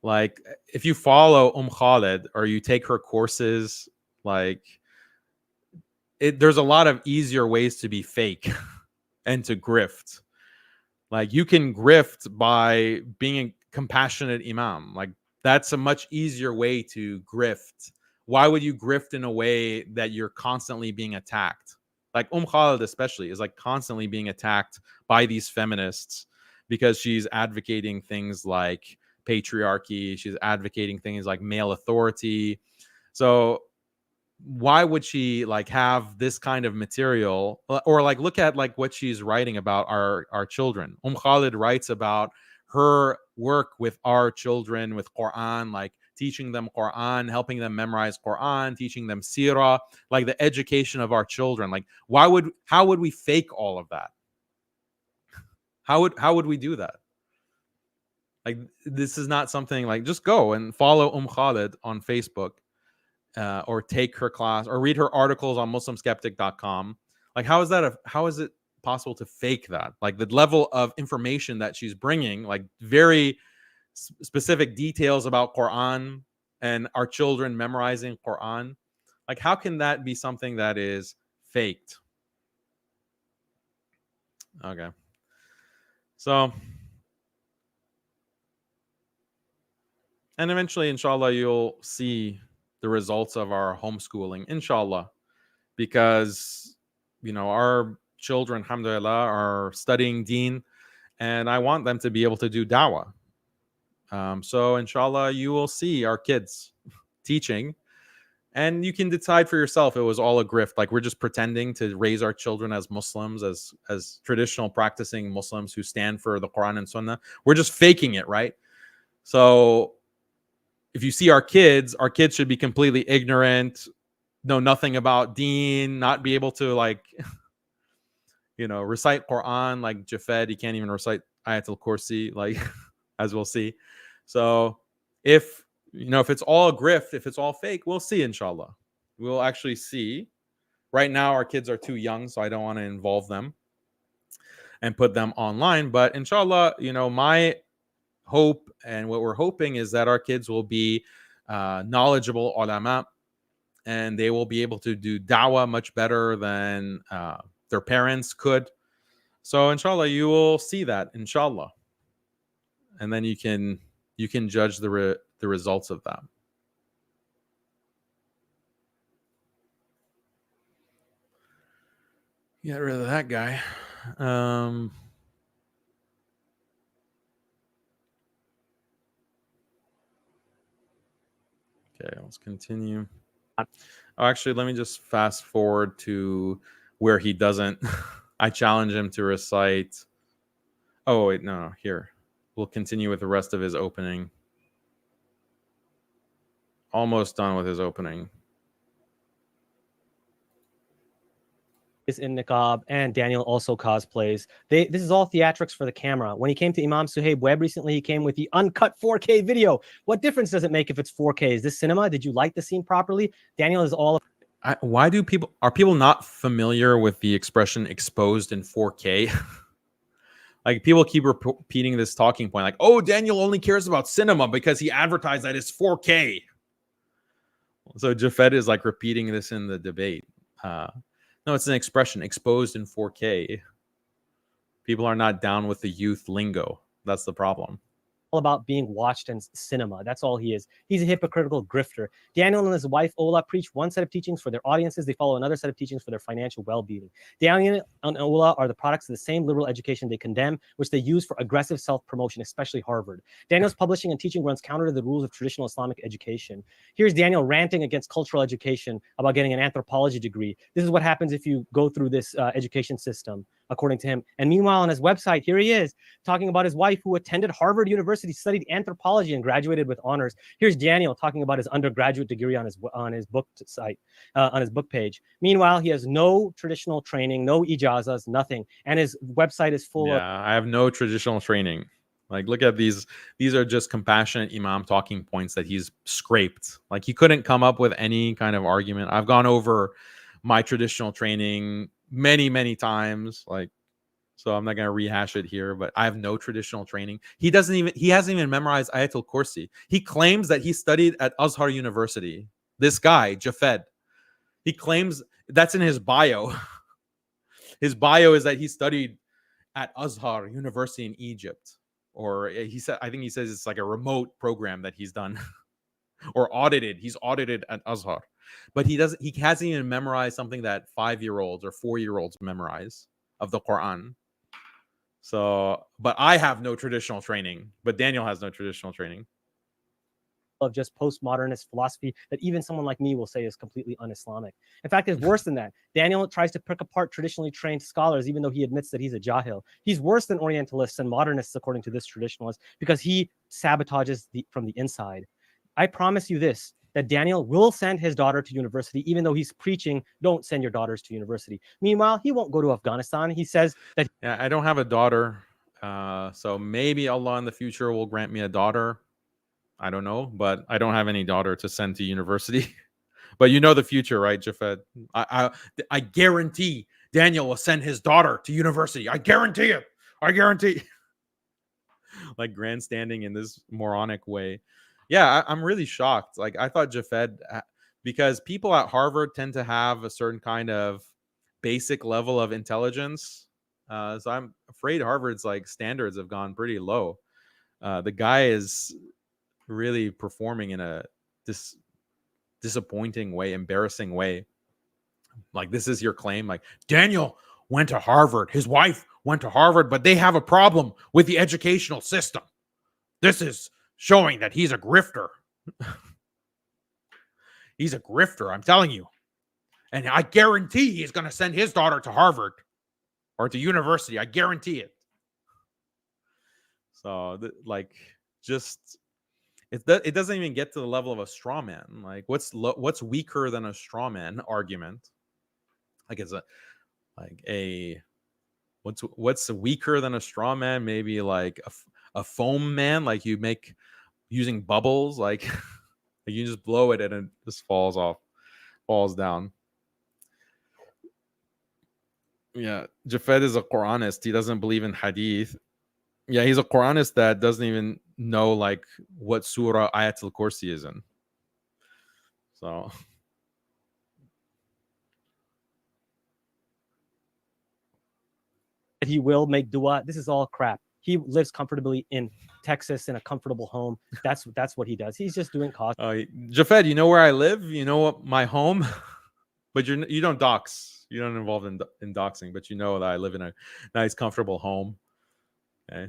Like, if you follow Khaled or you take her courses, like, there's a lot of easier ways to be fake and to grift. Like, you can grift by being a compassionate imam. Like, that's a much easier way to grift. Why would you grift in a way that you're constantly being attacked? Like, Khaled especially is like constantly being attacked by these feminists because she's advocating things like patriarchy. She's advocating things like male authority. So why would she like have this kind of material? Or like, look at like what she's writing about our children. Khaled writes about her work with our children with Quran, like teaching them Quran, helping them memorize Quran, teaching them seerah, like the education of our children. Like, how would we fake all of that? How would we do that? Like, this is not something like, just go and follow Khaled on Facebook, or take her class or read her articles on muslimskeptic.com. Like, how is it possible to fake that? Like, the level of information that she's bringing, like very specific details about Quran and our children memorizing Quran. Like, how can that be something that is faked? Okay. So, and eventually, inshallah, you'll see the results of our homeschooling, inshallah, because, our children, alhamdulillah, are studying deen, and I want them to be able to do dawah. So, inshallah, you will see our kids teaching, and you can decide for yourself it was all a grift. Like, we're just pretending to raise our children as Muslims, as traditional practicing Muslims who stand for the Quran and Sunnah. We're just faking it, right? So, if you see our kids should be completely ignorant, know nothing about deen, not be able to like, recite Quran like Jafed. He can't even recite Ayatul Kursi, like, as we'll see. So if it's all a grift, if it's all fake, we'll see, inshallah. We'll actually see. Right now, our kids are too young, so I don't want to involve them and put them online. But inshallah, my hope and what we're hoping is that our kids will be knowledgeable ulama, and they will be able to do dawah much better than their parents could. So inshallah, you will see that, inshallah, and then you can judge the results of that. Get rid of that guy. Okay, let's continue. Oh, actually, let me just fast forward to where he doesn't. I challenge him to recite. Oh, wait, no, here. We'll continue with the rest of his opening. Almost done with his opening. Is in niqab, and Daniel also cosplays. This is all theatrics for the camera. When he came to Imam Suhaib Webb recently, he came with the uncut 4K video. What difference does it make if it's 4K? Is this cinema? Did you light the scene properly? Daniel is all. Why do people are people not familiar with the expression exposed in 4K? Like people keep repeating this talking point, like, "Oh, Daniel only cares about cinema because he advertised that it's 4K." So Jafed is like repeating this in the debate. No, it's an expression, exposed in 4K. People are not down with the youth lingo. That's the problem. All about being watched in cinema. That's all he is. He's a hypocritical grifter. Daniel and his wife Ola preach one set of teachings for their audiences. They follow another set of teachings for their financial well-being. Daniel and Ola are the products of the same liberal education they condemn, which they use for aggressive self-promotion, especially Harvard. Daniel's publishing and teaching runs counter to the rules of traditional Islamic education. Here's Daniel ranting against cultural education about getting an anthropology degree. This is what happens if you go through this education system, according to him. And meanwhile, on his website, here he is talking about his wife who attended Harvard University, studied anthropology, and graduated with honors. Here's Daniel talking about his undergraduate degree on his book site, on his book page. Meanwhile, he has no traditional training, no ijazas, nothing, and his website is full of. I have no traditional training. Like, look at these. These are just compassionate Imam talking points that he's scraped. Like, he couldn't come up with any kind of argument. I've gone over my traditional training many times, like, so I'm not going to rehash it here, but I have no traditional training. He hasn't even memorized Ayatul Kursi. He claims that he studied at Azhar University. This guy, Jafed, he claims that's in his bio. His bio is that he studied at Azhar University in Egypt, or I think he says it's like a remote program that he's done or audited. He's audited at Azhar. But he hasn't even memorized something that 5-year-olds or 4-year-olds memorize of the Quran. So, but I have no traditional training, but Daniel has no traditional training. Of just postmodernist philosophy that even someone like me will say is completely un-Islamic. In fact, it's worse than that. Daniel tries to pick apart traditionally trained scholars, even though he admits that he's a jahil. He's worse than Orientalists and modernists, according to this traditionalist, because he sabotages from the inside. I promise you this, that Daniel will send his daughter to university, even though he's preaching, don't send your daughters to university. Meanwhile, he won't go to Afghanistan. He says that... Yeah, I don't have a daughter. So maybe Allah in the future will grant me a daughter. I don't know, but I don't have any daughter to send to university. But you know the future, right, Jafed? I guarantee Daniel will send his daughter to university. I guarantee it. I guarantee. Like grandstanding in this moronic way. Yeah, I'm really shocked. Like, I thought Jafed, because people at Harvard tend to have a certain kind of basic level of intelligence. So I'm afraid Harvard's like standards have gone pretty low. The guy is really performing in a disappointing way, embarrassing way. Like, this is your claim. Like, Daniel went to Harvard. His wife went to Harvard, but they have a problem with the educational system. This is showing that he's a grifter. He's a grifter, I'm telling you. And I guarantee he's going to send his daughter to Harvard or to university. I guarantee it. So, it doesn't even get to the level of a straw man. Like, what's weaker than a straw man argument? Like, what's weaker than a straw man? Maybe like a foam man, like you make using bubbles, like you just blow it and it just falls down. Yeah, Jafed is a Quranist. He doesn't believe in hadith. Yeah, he's a Quranist that doesn't even know like what surah Ayatul Kursi is in. So he will make dua. This is all crap. He lives comfortably in Texas in a comfortable home. That's what he does. He's just doing cost. Jafed, you know where I live? You know what my home? But you don't dox. You don't involve in doxing, but you know that I live in a nice, comfortable home. Okay.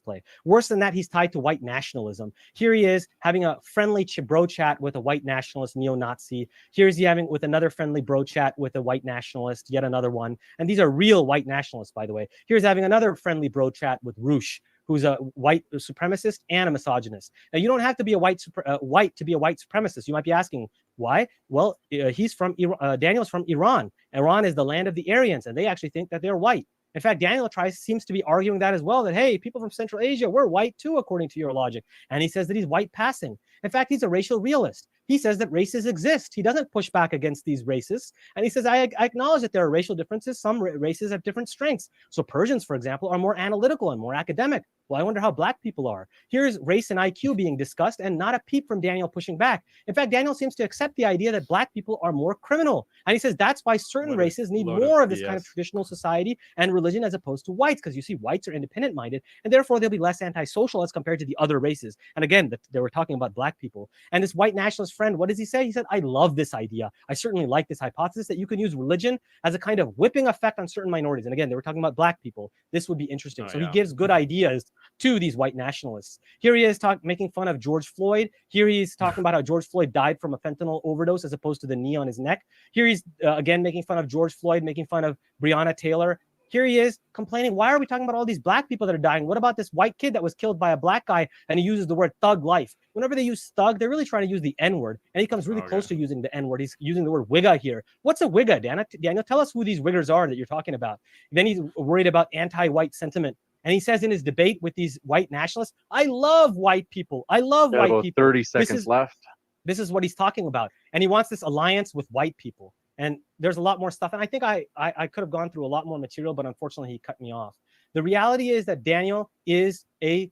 play. Worse than that, he's tied to white nationalism. Here he is having a friendly bro chat with a white nationalist neo-Nazi. Here's he having with another friendly bro chat with a white nationalist, yet another one. And these are real white nationalists, by the way. Here's having another friendly bro chat with Roosh, who's a white supremacist and a misogynist. Now, you don't have to be a white to be a white supremacist. You might be asking, why? Well, he's from Daniel's from Iran. Iran is the land of the Aryans, and they actually think that they're white. In fact, Daniel seems to be arguing that as well, that, hey, people from Central Asia, we're white too, according to your logic. And he says that he's white passing. In fact, he's a racial realist. He says that races exist. He doesn't push back against these races. And he says, I acknowledge that there are racial differences. Some races have different strengths. So Persians, for example, are more analytical and more academic. Well, I wonder how black people are. Here's race and IQ being discussed and not a peep from Daniel pushing back. In fact, Daniel seems to accept the idea that black people are more criminal. And he says that's why certain races need more of this kind of traditional society and religion as opposed to whites, because you see whites are independent-minded and therefore they'll be less antisocial as compared to the other races. And again, they were talking about black people. And this white nationalist friend, what does he say? He said, I love this idea. I certainly like this hypothesis that you can use religion as a kind of whipping effect on certain minorities. And again, they were talking about black people. This would be interesting. So he gives good ideas to these white nationalists. Here he is making fun of George Floyd. Here he's talking about how George Floyd died from a fentanyl overdose as opposed to the knee on his neck. Here he's again making fun of George Floyd, making fun of Breonna Taylor. Here he is complaining, why are we talking about all these black people that are dying? What about this white kid that was killed by a black guy and he uses the word thug life? Whenever they use thug, they're really trying to use the N-word. And he comes really close to using the N-word. He's using the word wigger here. What's a wigger, Daniel? Tell us who these wiggers are that you're talking about. Then he's worried about anti-white sentiment. And he says in his debate with these white nationalists, I love white people. I love white about people. 30 seconds left. This is what he's talking about. And he wants this alliance with white people. And there's a lot more stuff. And I think I could have gone through a lot more material, but unfortunately he cut me off. The reality is that Daniel is a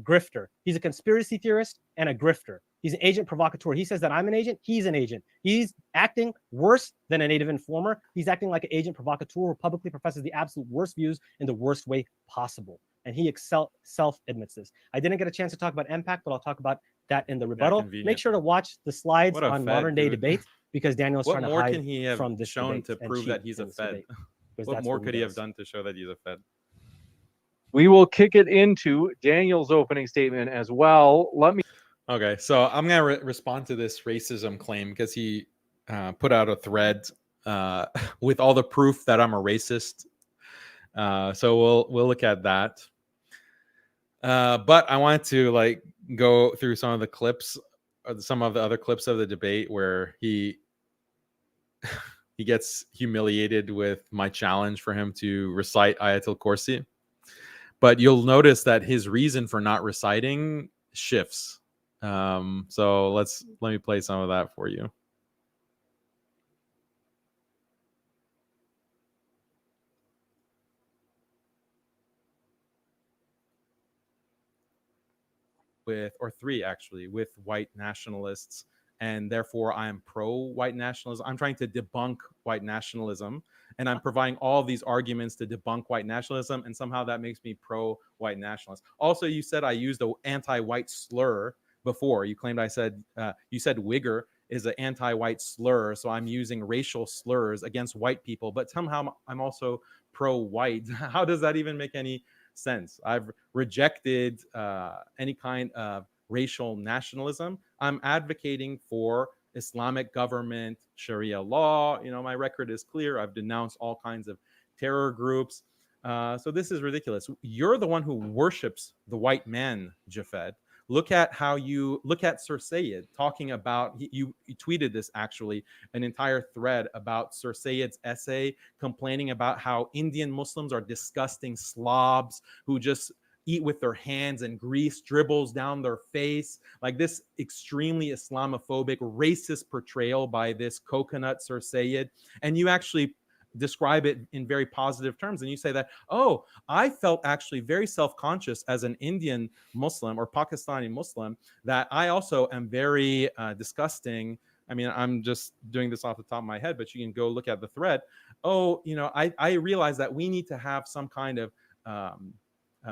grifter. He's a conspiracy theorist and a grifter. He's an agent provocateur. He says that I'm an agent. He's an agent. He's acting worse than a native informer. He's acting like an agent provocateur who publicly professes the absolute worst views in the worst way possible. And he self-admits this. I didn't get a chance to talk about MPAC, but I'll talk about that in the rebuttal. Make sure to watch the slides on modern day debate, because Daniel's trying to hide what more can he have from this shown to prove that he's a Fed? What more could he have done to show that he's a Fed? We will kick it into Daniel's opening statement as well. Okay, so I'm going to respond to this racism claim because he put out a thread with all the proof that I'm a racist. So we'll look at that. But I wanted to go through some of the clips, or some of the other clips of the debate where he gets humiliated with my challenge for him to recite Ayatul Kursi. But you'll notice that his reason for not reciting shifts. So let me play some of that for you. With white nationalists, and therefore I am pro-white nationalism. I'm trying to debunk white nationalism, and I'm providing all these arguments to debunk white nationalism, and somehow that makes me pro-white nationalist. Also, you said I used the anti-white slur before. You claimed you said wigger is an anti-white slur, so I'm using racial slurs against white people, but somehow I'm also pro-white. How does that even make any sense? I've rejected any kind of racial nationalism. I'm advocating for Islamic government, Sharia law. My record is clear. I've denounced all kinds of terror groups. So this is ridiculous. You're the one who worships the white man, Jafed. Look at how you look at Sir Sayed talking about, you tweeted this actually, an entire thread about Sir Sayed's essay complaining about how Indian Muslims are disgusting slobs who just eat with their hands and grease dribbles down their face. Like this extremely Islamophobic, racist portrayal by this coconut Sir Sayed. And you actually describe it in very positive terms. And you say that, oh, I felt actually very self-conscious as an Indian Muslim or Pakistani Muslim, that I also am very disgusting. I mean, I'm just doing this off the top of my head, but you can go look at the thread. Oh, I realize that we need to have some kind of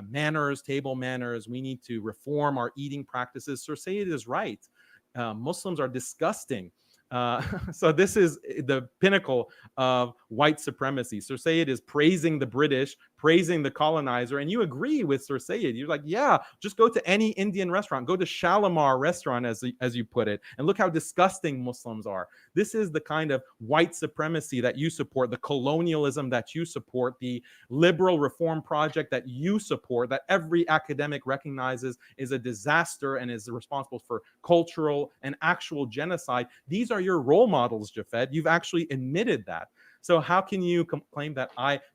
manners, table manners. We need to reform our eating practices. Sir Sayed is right. Muslims are disgusting. So this is the pinnacle of white supremacy. Sir Sayed is praising the British, praising the colonizer, and you agree with Sir Sayed. You're like, yeah, just go to any Indian restaurant, go to Shalimar restaurant, as you put it, and look how disgusting Muslims are. This is the kind of white supremacy that you support, the colonialism that you support, the liberal reform project that you support, that every academic recognizes is a disaster and is responsible for cultural and actual genocide. These are your role models, Jafed. You've actually admitted that. So how can you claim that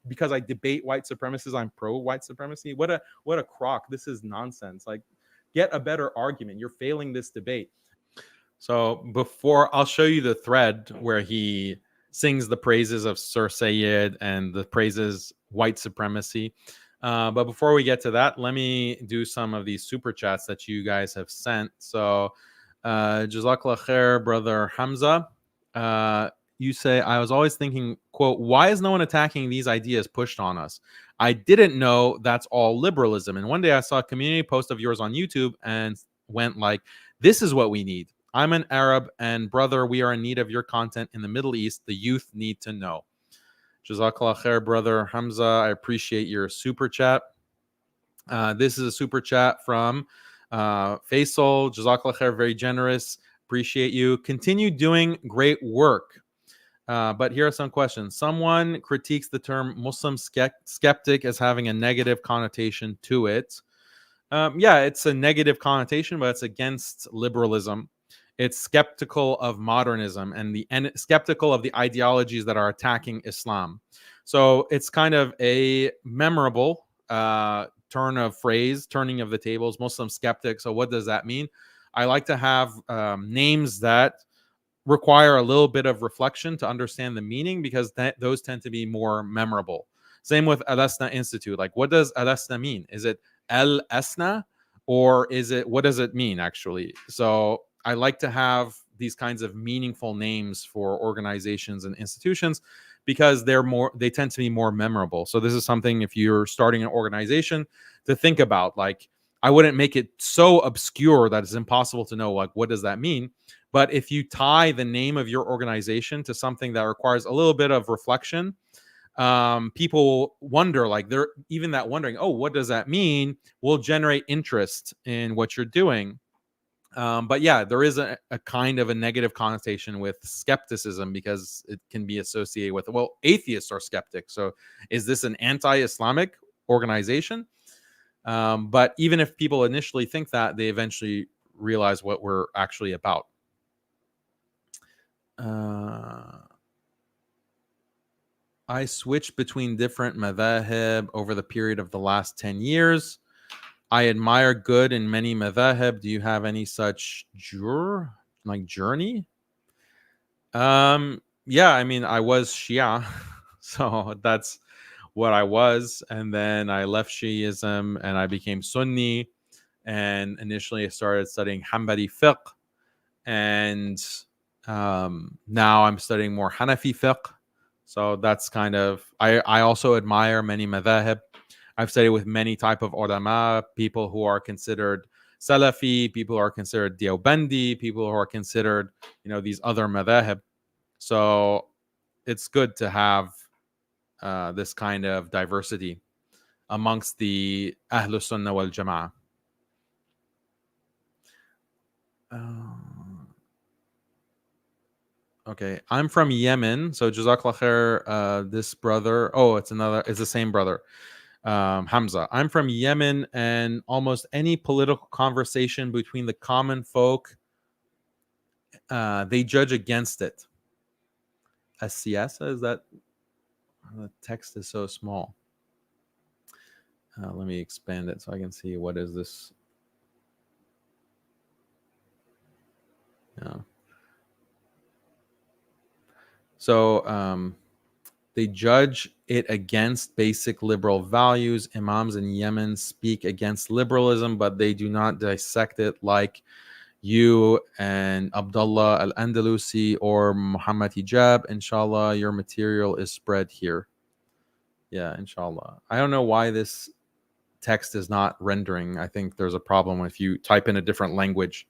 because I debate white supremacists, I'm pro white supremacy? What a crock. This is nonsense. Like, get a better argument. You're failing this debate. So before, I'll show you the thread where he sings the praises of Sir Sayed and the praises white supremacy. But before we get to that, let me do some of these super chats that you guys have sent. So Jazakallah khair, brother Hamza. You say, I was always thinking, quote, why is no one attacking these ideas pushed on us? I didn't know that's all liberalism. And one day I saw a community post of yours on YouTube and went like, this is what we need. I'm an Arab, and brother, we are in need of your content in the Middle East. The youth need to know. Jazakallah khair, brother Hamza. I appreciate your super chat. This is a super chat from Faisal. Jazakallah khair, very generous. Appreciate you. Continue doing great work. But here are some questions. Someone critiques the term Muslim skeptic as having a negative connotation to it. Yeah, it's a negative connotation, but it's against liberalism. It's skeptical of modernism and skeptical of the ideologies that are attacking Islam. So it's kind of a memorable turn of phrase, turning of the tables, Muslim skeptic. So what does that mean? I like to have names that require a little bit of reflection to understand the meaning, because those tend to be more memorable. Same with Al-Asna Institute. Like, what does Al-Asna mean? Is it Al-Asna, or what does it mean actually? So I like to have these kinds of meaningful names for organizations and institutions because they tend to be more memorable. So this is something, if you're starting an organization, to think about. Like, I wouldn't make it so obscure that it's impossible to know, like, what does that mean? But if you tie the name of your organization to something that requires a little bit of reflection, people wonder, like, they're even that wondering, oh, what does that mean, will generate interest in what you're doing. But yeah, there is a kind of a negative connotation with skepticism, because it can be associated with, well, atheists are skeptics. So is this an anti-Islamic organization? But even if people initially think that, they eventually realize what we're actually about. I switched between different madhahib over the period of the last 10 years. I admire good in many madhahib. Do you have any such journey? Yeah, I mean, I was Shia, so that's what I was. And then I left Shiism and I became Sunni. And initially I started studying Hanbali fiqh. And now I'm studying more Hanafi fiqh. So that's kind of, I also admire many madhahib. I've studied with many type of ulama, people who are considered Salafi, people who are considered Deobandi, people who are considered, these other madhahib. So it's good to have this kind of diversity amongst the Ahlus Sunnah wal Jama'ah. Okay, I'm from Yemen. So Jazakallah khair, this brother. Oh, it's the same brother. Hamza. I'm from Yemen, and almost any political conversation between the common folk, they judge against it. A siyasa, is that? The text is so small. Let me expand it so I can see what is this. Yeah. So they judge it against basic liberal values. Imams in Yemen speak against liberalism, but they do not dissect it like you and Abdullah Al-Andalusi or Muhammad Hijab. Inshallah, your material is spread here. Yeah, inshallah. I don't know why this text is not rendering. I think there's a problem if you type in a different language.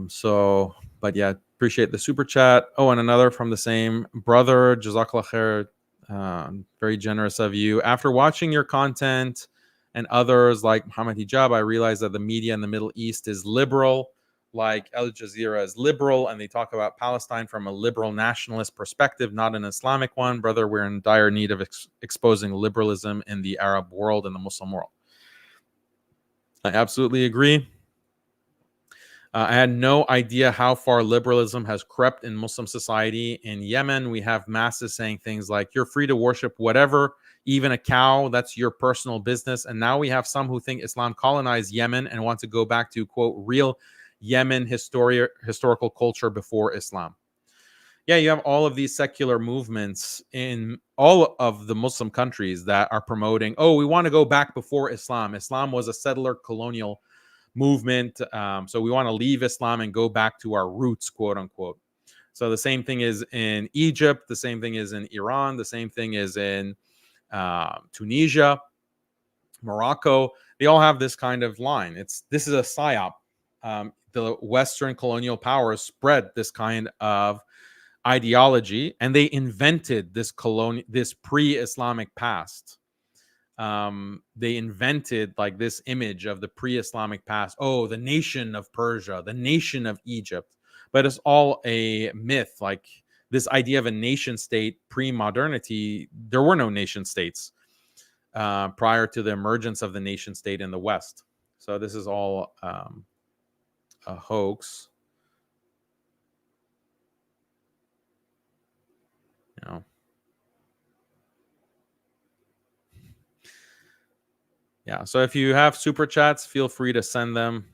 So But yeah, appreciate the super chat. Oh, and another from the same brother, Jazakallah khair. Very generous of you. After watching your content and others like Muhammad Hijab, I realized that the media in the Middle East is liberal, like Al Jazeera is liberal, and they talk about Palestine from a liberal nationalist perspective, not an Islamic one. Brother, we're in dire need of exposing liberalism in the Arab world and the Muslim world. I absolutely agree. I had no idea how far liberalism has crept in Muslim society. In Yemen, we have masses saying things like, you're free to worship whatever, even a cow, that's your personal business. And now we have some who think Islam colonized Yemen and want to go back to, quote, real Yemen historical culture before Islam. Yeah, you have all of these secular movements in all of the Muslim countries that are promoting, oh, we want to go back before Islam. Islam was a settler colonial movement. So we want to leave Islam and go back to our roots, quote unquote. So the same thing is in Egypt. The same thing is in Iran. The same thing is in Tunisia, Morocco. They all have this kind of line. This is a psyop. The Western colonial powers spread this kind of ideology, and they invented this pre-Islamic past. They invented like this image of the pre-Islamic past. Oh, the nation of Persia, the nation of Egypt. But it's all a myth. Like this idea of a nation state pre-modernity, there were no nation states prior to the emergence of the nation state in the West. So this is all a hoax. You know. Yeah, so if you have super chats, feel free to send them.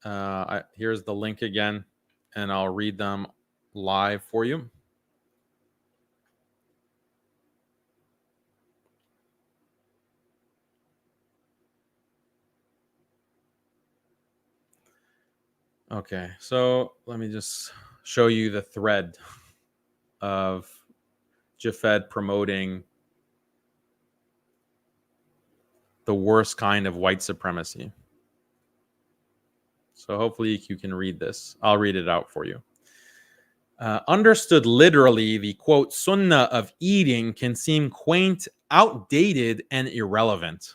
Here's the link again, and I'll read them live for you. Okay, so let me just show you the thread of Jafed promoting the worst kind of white supremacy. So hopefully you can read this. I'll read it out for you. Understood literally, the quote, sunnah of eating can seem quaint, outdated, and irrelevant.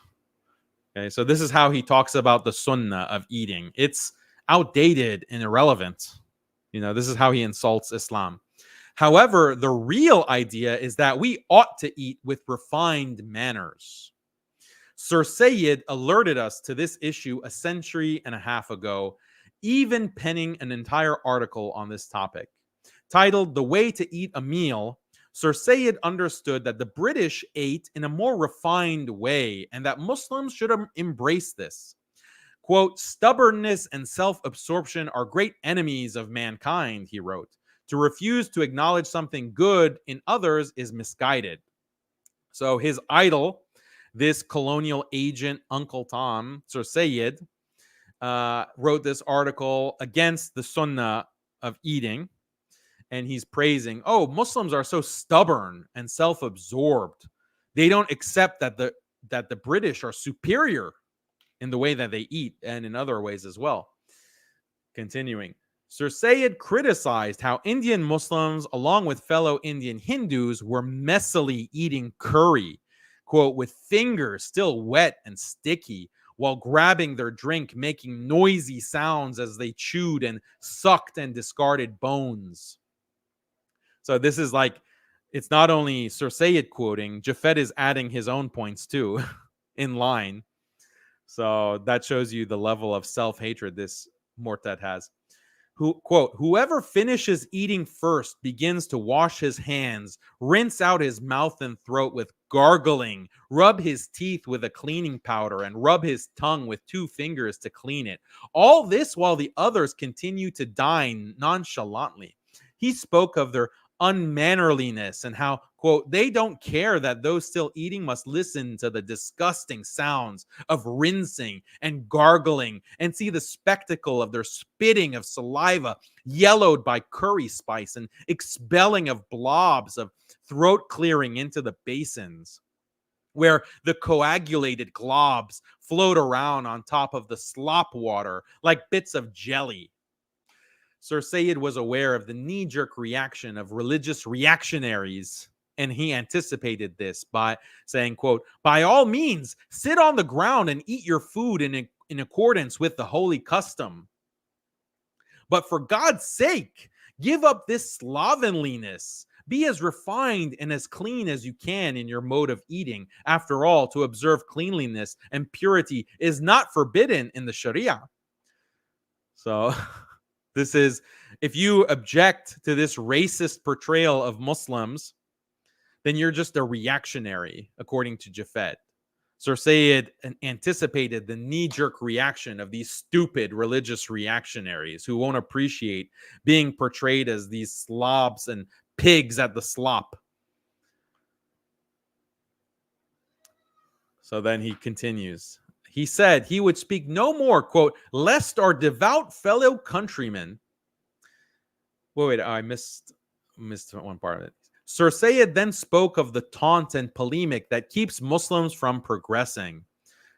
Okay, so this is how he talks about the sunnah of eating. It's outdated and irrelevant. You know, this is how he insults Islam. However, the real idea is that we ought to eat with refined manners. Sir Sayyid alerted us to this issue a century and a half ago, even penning an entire article on this topic. Titled The Way to Eat a Meal, Sir Sayyid understood that the British ate in a more refined way and that Muslims should embrace this. Quote, stubbornness and self-absorption are great enemies of mankind, he wrote. To refuse to acknowledge something good in others is misguided. So his idol, this colonial agent, Uncle Tom, Sir Sayyid, wrote this article against the sunnah of eating. And he's praising, oh, Muslims are so stubborn and self-absorbed. They don't accept that the British are superior in the way that they eat and in other ways as well. Continuing, Sir Sayyid criticized how Indian Muslims, along with fellow Indian Hindus, were messily eating curry, quote, with fingers still wet and sticky, while grabbing their drink, making noisy sounds as they chewed and sucked and discarded bones. So this is like, it's not only Sir Sayyid quoting, Jafed is adding his own points too in line. So that shows you the level of self-hatred this Mortad has. Quote, whoever finishes eating first begins to wash his hands, rinse out his mouth and throat with gargling, rub his teeth with a cleaning powder, and rub his tongue with 2 fingers to clean it. All this while the others continue to dine nonchalantly. He spoke of their unmannerliness and how, quote, they don't care that those still eating must listen to the disgusting sounds of rinsing and gargling and see the spectacle of their spitting of saliva yellowed by curry spice and expelling of blobs of throat clearing into the basins, where the coagulated globs float around on top of the slop water like bits of jelly. Sir Sayyid was aware of the knee-jerk reaction of religious reactionaries, and he anticipated this by saying, quote, "By all means, sit on the ground and eat your food in accordance with the holy custom. But for God's sake, give up this slovenliness. Be as refined and as clean as you can in your mode of eating. After all, to observe cleanliness and purity is not forbidden in the Sharia." So this is, if you object to this racist portrayal of Muslims, then you're just a reactionary, according to Jafet. Sir Sayyid anticipated the knee-jerk reaction of these stupid religious reactionaries who won't appreciate being portrayed as these slobs and pigs at the slop. So then he continues. He said he would speak no more, quote, "lest our devout fellow countrymen." Wait, I missed one part of it. Sir Sayyid then spoke of the taunt and polemic that keeps Muslims from progressing.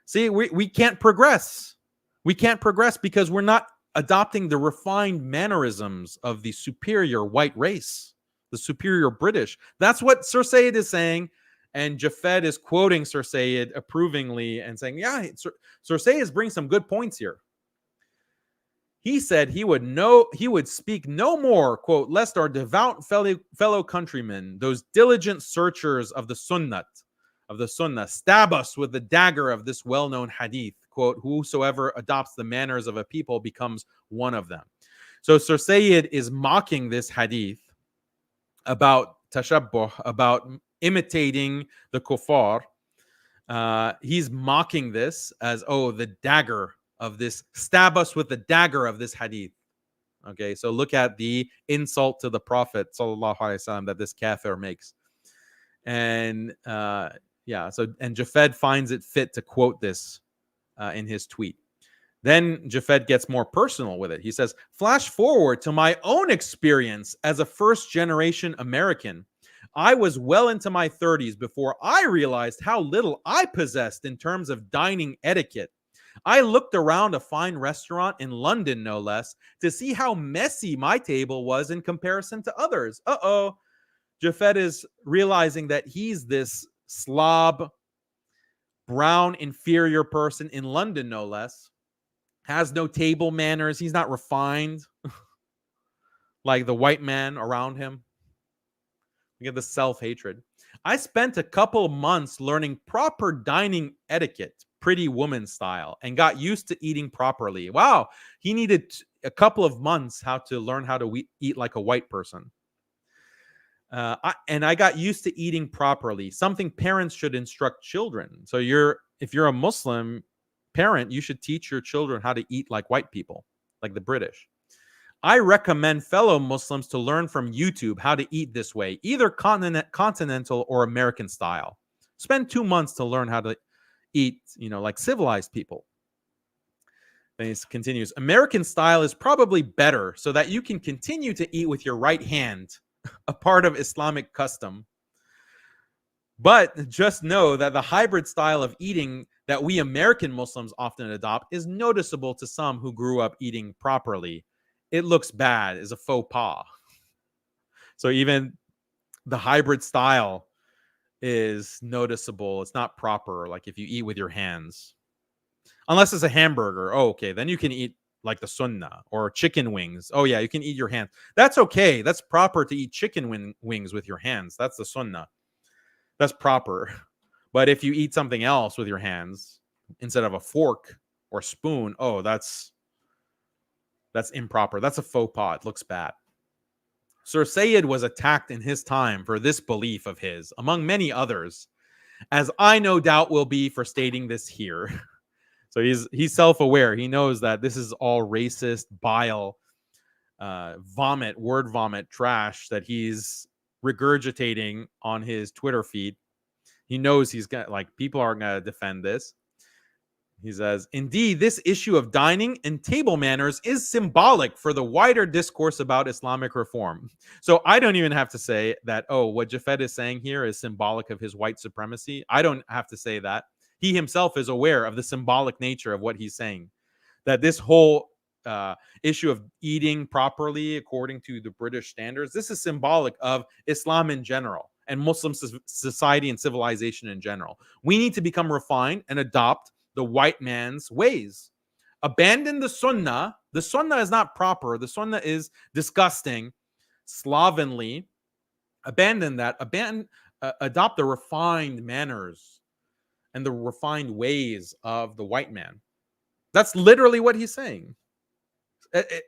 See, we can't progress. We can't progress because we're not adopting the refined mannerisms of the superior white race, the superior British. That's what Sir Sayyid is saying. And Jafet is quoting Sir Sayyid approvingly and saying, yeah, Sir Sayyid brings some good points here. He said he would speak no more, quote, "lest our devout fellow countrymen, those diligent searchers of the sunnah, stab us with the dagger of this well-known hadith, quote, whosoever adopts the manners of a people becomes one of them." So Sir Sayyid is mocking this hadith about tashabbuh, about imitating the kuffar. He's mocking this as, oh, the dagger of this, stab us with the dagger of this hadith. Okay, so look at the insult to the Prophet sallallahu alaihi wasallam that this kafir makes. And and Jafed finds it fit to quote this in his tweet. Then Jafed gets more personal with it. He says, "Flash forward to my own experience as a first-generation American. I was well into my 30s before I realized how little I possessed in terms of dining etiquette. I looked around a fine restaurant in London, no less, to see how messy my table was in comparison to others." Jafet is realizing that he's this slob, brown, inferior person in London, no less. Has no table manners. He's not refined like the white man around him. You get the self-hatred. "I spent a couple months learning proper dining etiquette, pretty woman style, and got used to eating properly." Wow, he needed a couple of months to learn how to eat like a white person. I got used to eating properly, something parents should instruct children. So if you're a Muslim parent, you should teach your children how to eat like white people, like the British. "I recommend fellow Muslims to learn from YouTube how to eat this way, either continental or American style. Spend 2 months to learn how to eat, like civilized people." Then he continues, "American style is probably better so that you can continue to eat with your right hand, a part of Islamic custom. But just know that the hybrid style of eating that we American Muslims often adopt is noticeable to some who grew up eating properly. It looks bad, is a faux pas." So even the hybrid style is noticeable. It's not proper, like if you eat with your hands. Unless it's a hamburger. Oh, okay. Then you can eat like the sunnah, or chicken wings. Oh, yeah, you can eat your hands. That's okay. That's proper to eat chicken wings with your hands. That's the sunnah. That's proper. But if you eat something else with your hands instead of a fork or spoon, oh, that's improper. That's a faux pas. It looks bad. Sir Sayyid was attacked in his time for this belief of his, among many others, as I no doubt will be for stating this here. So he's self-aware. He knows that this is all racist, bile, word vomit trash that he's regurgitating on his Twitter feed. He knows he's got, people aren't going to defend this. He says, "Indeed, this issue of dining and table manners is symbolic for the wider discourse about Islamic reform." So I don't even have to say that, what Jafet is saying here is symbolic of his white supremacy. I don't have to say that. He himself is aware of the symbolic nature of what he's saying. That this whole issue of eating properly according to the British standards, this is symbolic of Islam in general and Muslim society and civilization in general. We need to become refined and adopt the white man's ways. Abandon the sunnah. The sunnah is not proper. The sunnah is disgusting, slovenly. Abandon that. Adopt the refined manners and the refined ways of the white man. That's literally what he's saying.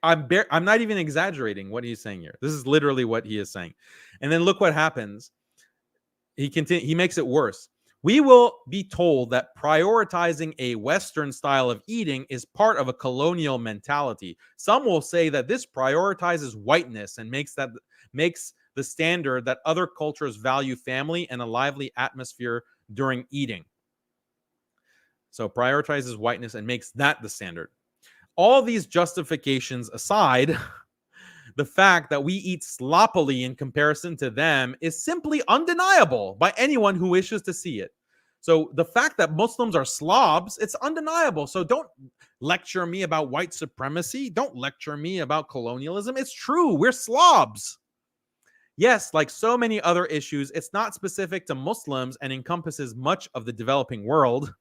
I'm not even exaggerating what he's saying here. This is literally what he is saying. And then look what happens. He makes it worse. We will be told that prioritizing a Western style of eating is part of a colonial mentality. Some will say that this prioritizes whiteness and makes the standard that other cultures value family and a lively atmosphere during eating. So prioritizes whiteness and makes that the standard. All these justifications aside, the fact that we eat sloppily in comparison to them is simply undeniable by anyone who wishes to see it. So the fact that Muslims are slobs, it's undeniable. So don't lecture me about white supremacy. Don't lecture me about colonialism. It's true. We're slobs. Yes, like so many other issues, it's not specific to Muslims and encompasses much of the developing world.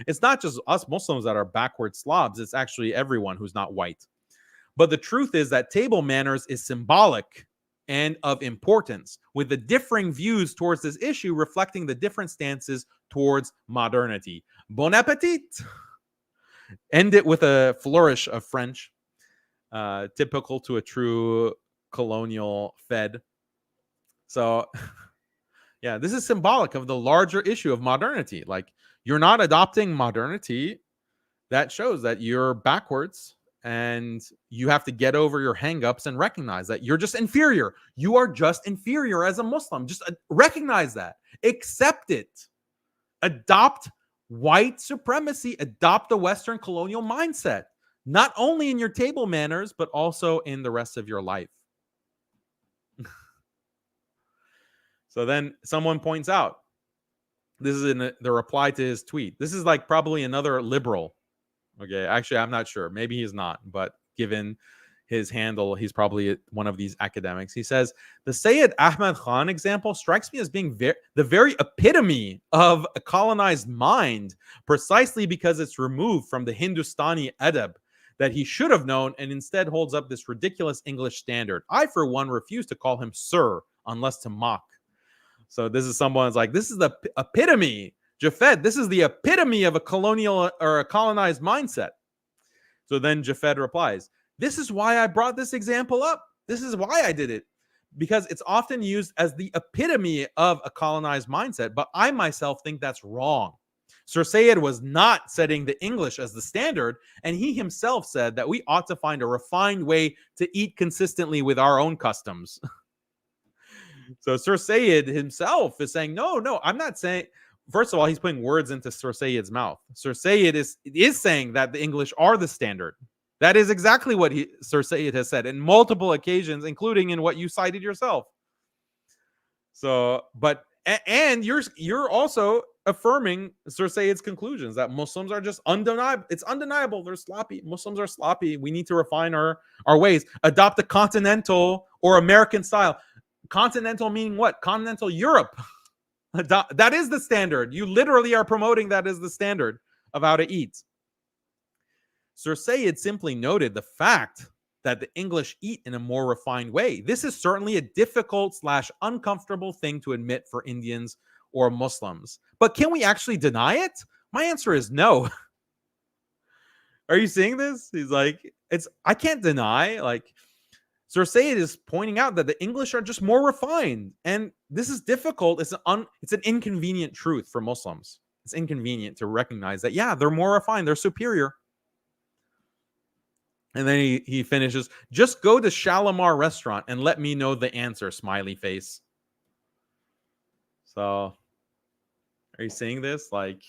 It's not just us Muslims that are backward slobs. It's actually everyone who's not white. But the truth is that table manners is symbolic and of importance, with the differing views towards this issue reflecting the different stances towards modernity. Bon appetit! End it with a flourish of French, typical to a true colonial Fed. So, yeah, this is symbolic of the larger issue of modernity. Like, you're not adopting modernity. That shows that you're backwards and you have to get over your hangups and recognize that you're just inferior. You are just inferior as a Muslim. Just recognize that. Accept it. Adopt white supremacy. Adopt the Western colonial mindset, not only in your table manners, but also in the rest of your life. So then someone points out, this is in the reply to his tweet. This is like probably another liberal. Okay, actually, I'm not sure. Maybe he's not, but given his handle, he's probably one of these academics. He says, the Sayyid Ahmad Khan example strikes me as being the very epitome of a colonized mind, precisely because it's removed from the Hindustani adab that he should have known and instead holds up this ridiculous English standard. I, for one, refuse to call him sir unless to mock. So this is someone's like, this is the epitome. Jafed, this is the epitome of a colonial or a colonized mindset. So then Jafed replies, this is why I brought this example up. This is why I did it. Because it's often used as the epitome of a colonized mindset. But I myself think that's wrong. Sir Sayyid was not setting the English as the standard. And he himself said that we ought to find a refined way to eat consistently with our own customs. So Sir Sayyid himself is saying, no, I'm not saying. First of all, he's putting words into Sir Sayyid's mouth. Sir Sayyid is saying that the English are the standard. That is exactly what Sir Sayyid has said in multiple occasions, including in what you cited yourself. So, and you're also affirming Sir Sayyid's conclusions that Muslims are just undeniable. It's undeniable. They're sloppy. Muslims are sloppy. We need to refine our ways. Adopt a continental or American style. Continental meaning what? Continental Europe. That is the standard. You literally are promoting that as the standard of how to eat. Sir Sayyid simply noted the fact that the English eat in a more refined way. This is certainly a difficult / uncomfortable thing to admit for Indians or Muslims. But can we actually deny it? My answer is no. Are you seeing this? He's like, I can't deny, like, Sir Sayyid is pointing out that the English are just more refined. And this is difficult. It's an inconvenient truth for Muslims. It's inconvenient to recognize that, yeah, they're more refined. They're superior. And then he finishes, just go to Shalimar restaurant and let me know the answer, smiley face. So are you seeing this? Like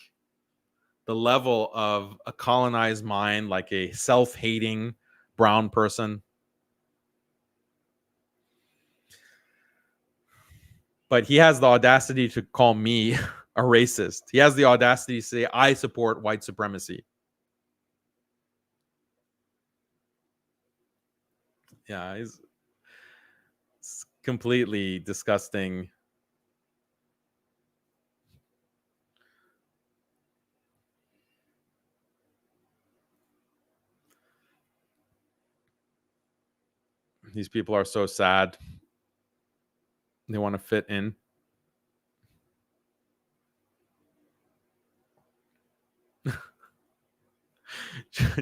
the level of a colonized mind, like a self-hating brown person. But he has the audacity to call me a racist. He has the audacity to say, I support white supremacy. Yeah, it's completely disgusting. These people are so sad. They want to fit in.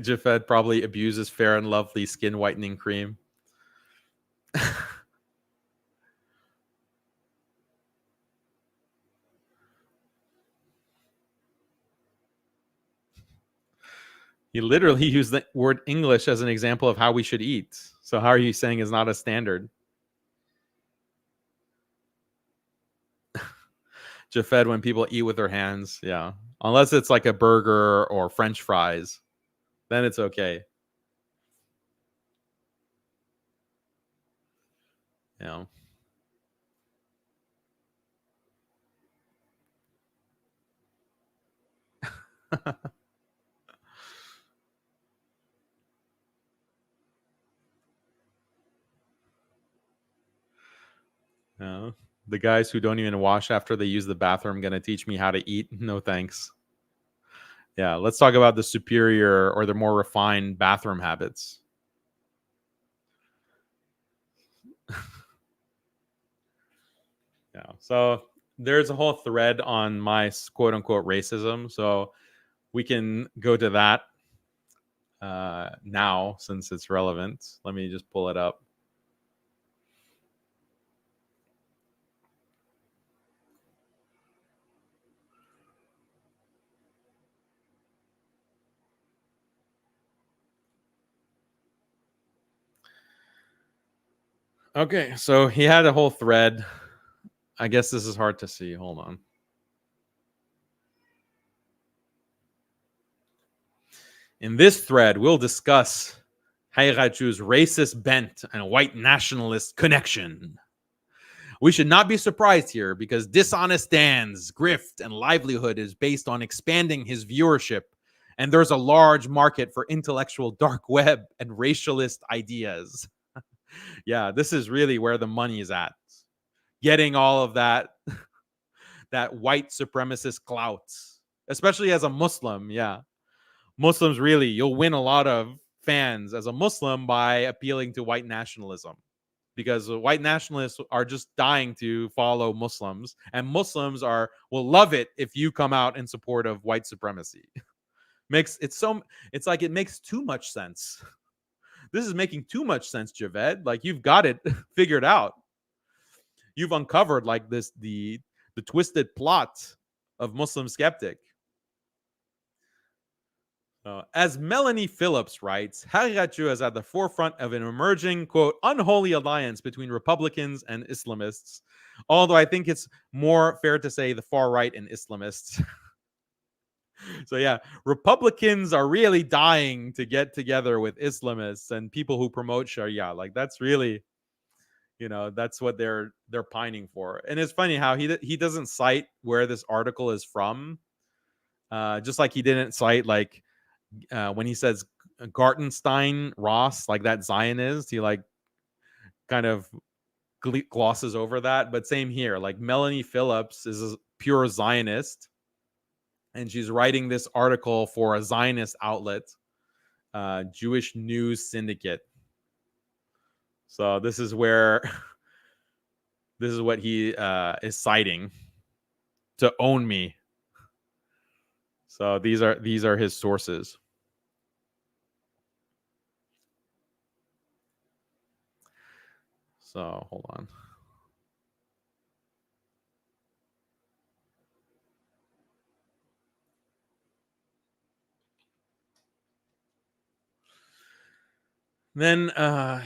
Jafed probably abuses Fair and Lovely skin whitening cream. He literally used the word English as an example of how we should eat. So how are you saying is not a standard? Jafed, when people eat with their hands, yeah. Unless it's like a burger or French fries, then it's okay. Yeah. Yeah. The guys who don't even wash after they use the bathroom going to teach me how to eat? No thanks. Yeah, let's talk about the superior or the more refined bathroom habits. Yeah. So there's a whole thread on my quote unquote racism. So we can go to that now since it's relevant. Let me just pull it up. Okay, so he had a whole thread. I guess this is hard to see. Hold on. In this thread, we'll discuss Haqiqatjou's racist bent and white nationalist connection. We should not be surprised here because Dishonest Dan's grift and livelihood is based on expanding his viewership, and there's a large market for intellectual dark web and racialist ideas. Yeah, this is really where the money is at. Getting all of that that white supremacist clout, especially as a Muslim. Yeah, Muslims really, you'll win a lot of fans as a Muslim by appealing to white nationalism, because white nationalists are just dying to follow Muslims, and Muslims will love it if you come out in support of white supremacy. It's like it makes too much sense. This is making too much sense, Javed. Like, you've got it figured out. You've uncovered like this the twisted plot of Muslim skeptic. As Melanie Phillips writes, Haqiqatjou is at the forefront of an emerging, quote, unholy alliance between Republicans and Islamists. Although I think it's more fair to say the far right and Islamists. So yeah, Republicans are really dying to get together with Islamists and people who promote Sharia. Like, that's really, that's what they're pining for. And it's funny how he doesn't cite where this article is from. Just like he didn't cite like when he says Gartenstein Ross, like that Zionist, he like kind of glosses over that. But same here, like Melanie Phillips is a pure Zionist, and she's writing this article for a Zionist outlet, Jewish News Syndicate. So this is where this is what he is citing to own me. So these are his sources. So hold on. Then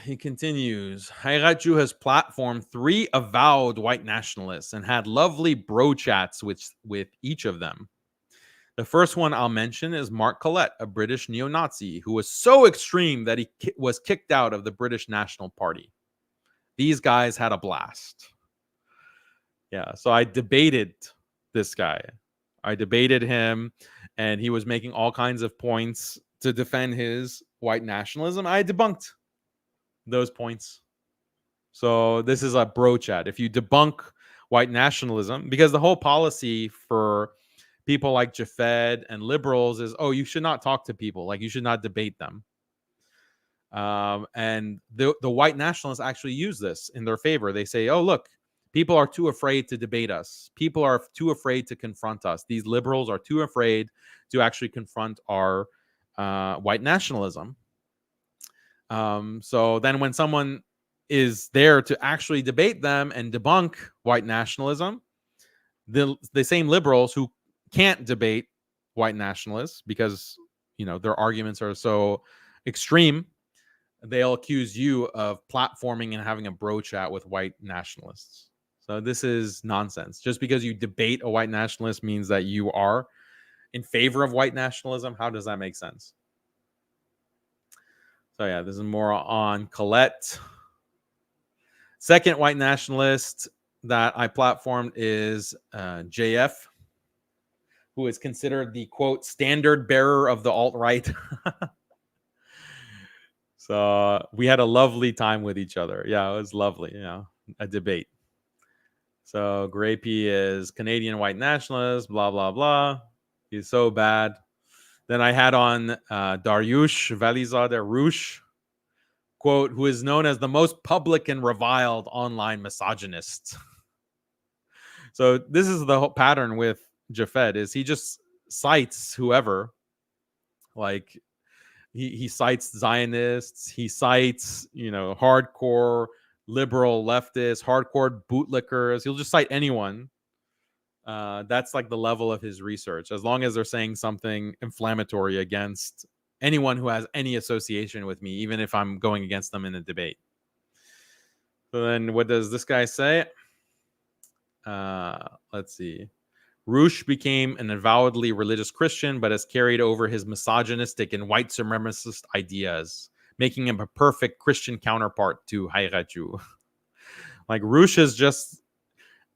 he continues. Haqiqatjou has platformed 3 avowed white nationalists and had lovely bro chats with each of them. The first one I'll mention is Mark Collett, a British neo-Nazi who was so extreme that he was kicked out of the British National Party. These guys had a blast. Yeah, so I debated this guy. I debated him, and he was making all kinds of points to defend his white nationalism. I debunked. those points. So this is a bro chat. If you debunk white nationalism, because the whole policy for people like Jafed and liberals is, oh, you should not talk to people, like you should not debate them. And the white nationalists actually use this in their favor. They say, oh, look, people are too afraid to debate us. People are too afraid to confront us. These liberals are too afraid to actually confront our white nationalism. So then when someone is there to actually debate them and debunk white nationalism, the same liberals who can't debate white nationalists because, you know, their arguments are so extreme, they'll accuse you of platforming and having a bro chat with white nationalists. So this is nonsense. Just because you debate a white nationalist means that you are in favor of white nationalism. How does that make sense? So yeah, this is more on Colette. Second white nationalist that I platformed is JF, who is considered the, quote, standard bearer of the alt-right. So we had a lovely time with each other. Yeah, it was lovely. You know, a debate. So Grapey is Canadian white nationalist, blah, blah, blah. He's so bad. Then I had on Dariush Valizadeh Roush, quote, who is known as the most public and reviled online misogynist. So this is the whole pattern with Jafed, is he just cites whoever. Like he cites Zionists, he cites, you know, hardcore liberal leftists, hardcore bootlickers. He'll just cite anyone. That's like the level of his research, as long as they're saying something inflammatory against anyone who has any association with me, even if I'm going against them in a debate. So then what does this guy say? Let's see. Roush became an avowedly religious Christian, but has carried over his misogynistic and white supremacist ideas, making him a perfect Christian counterpart to Haqiqatjou. Like Roush is just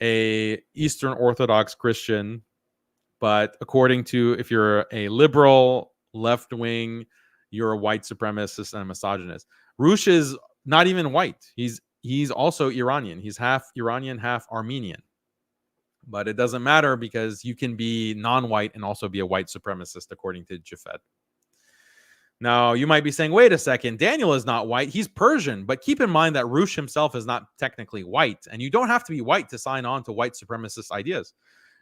a Eastern Orthodox Christian, but according to, if you're a liberal, left wing, you're a white supremacist and a misogynist. Roush is not even white. He's also Iranian. He's half Iranian, half Armenian. But it doesn't matter because you can be non-white and also be a white supremacist, according to Jafed. Now, you might be saying, wait a second, Daniel is not white. He's Persian. But keep in mind that Roush himself is not technically white. And you don't have to be white to sign on to white supremacist ideas.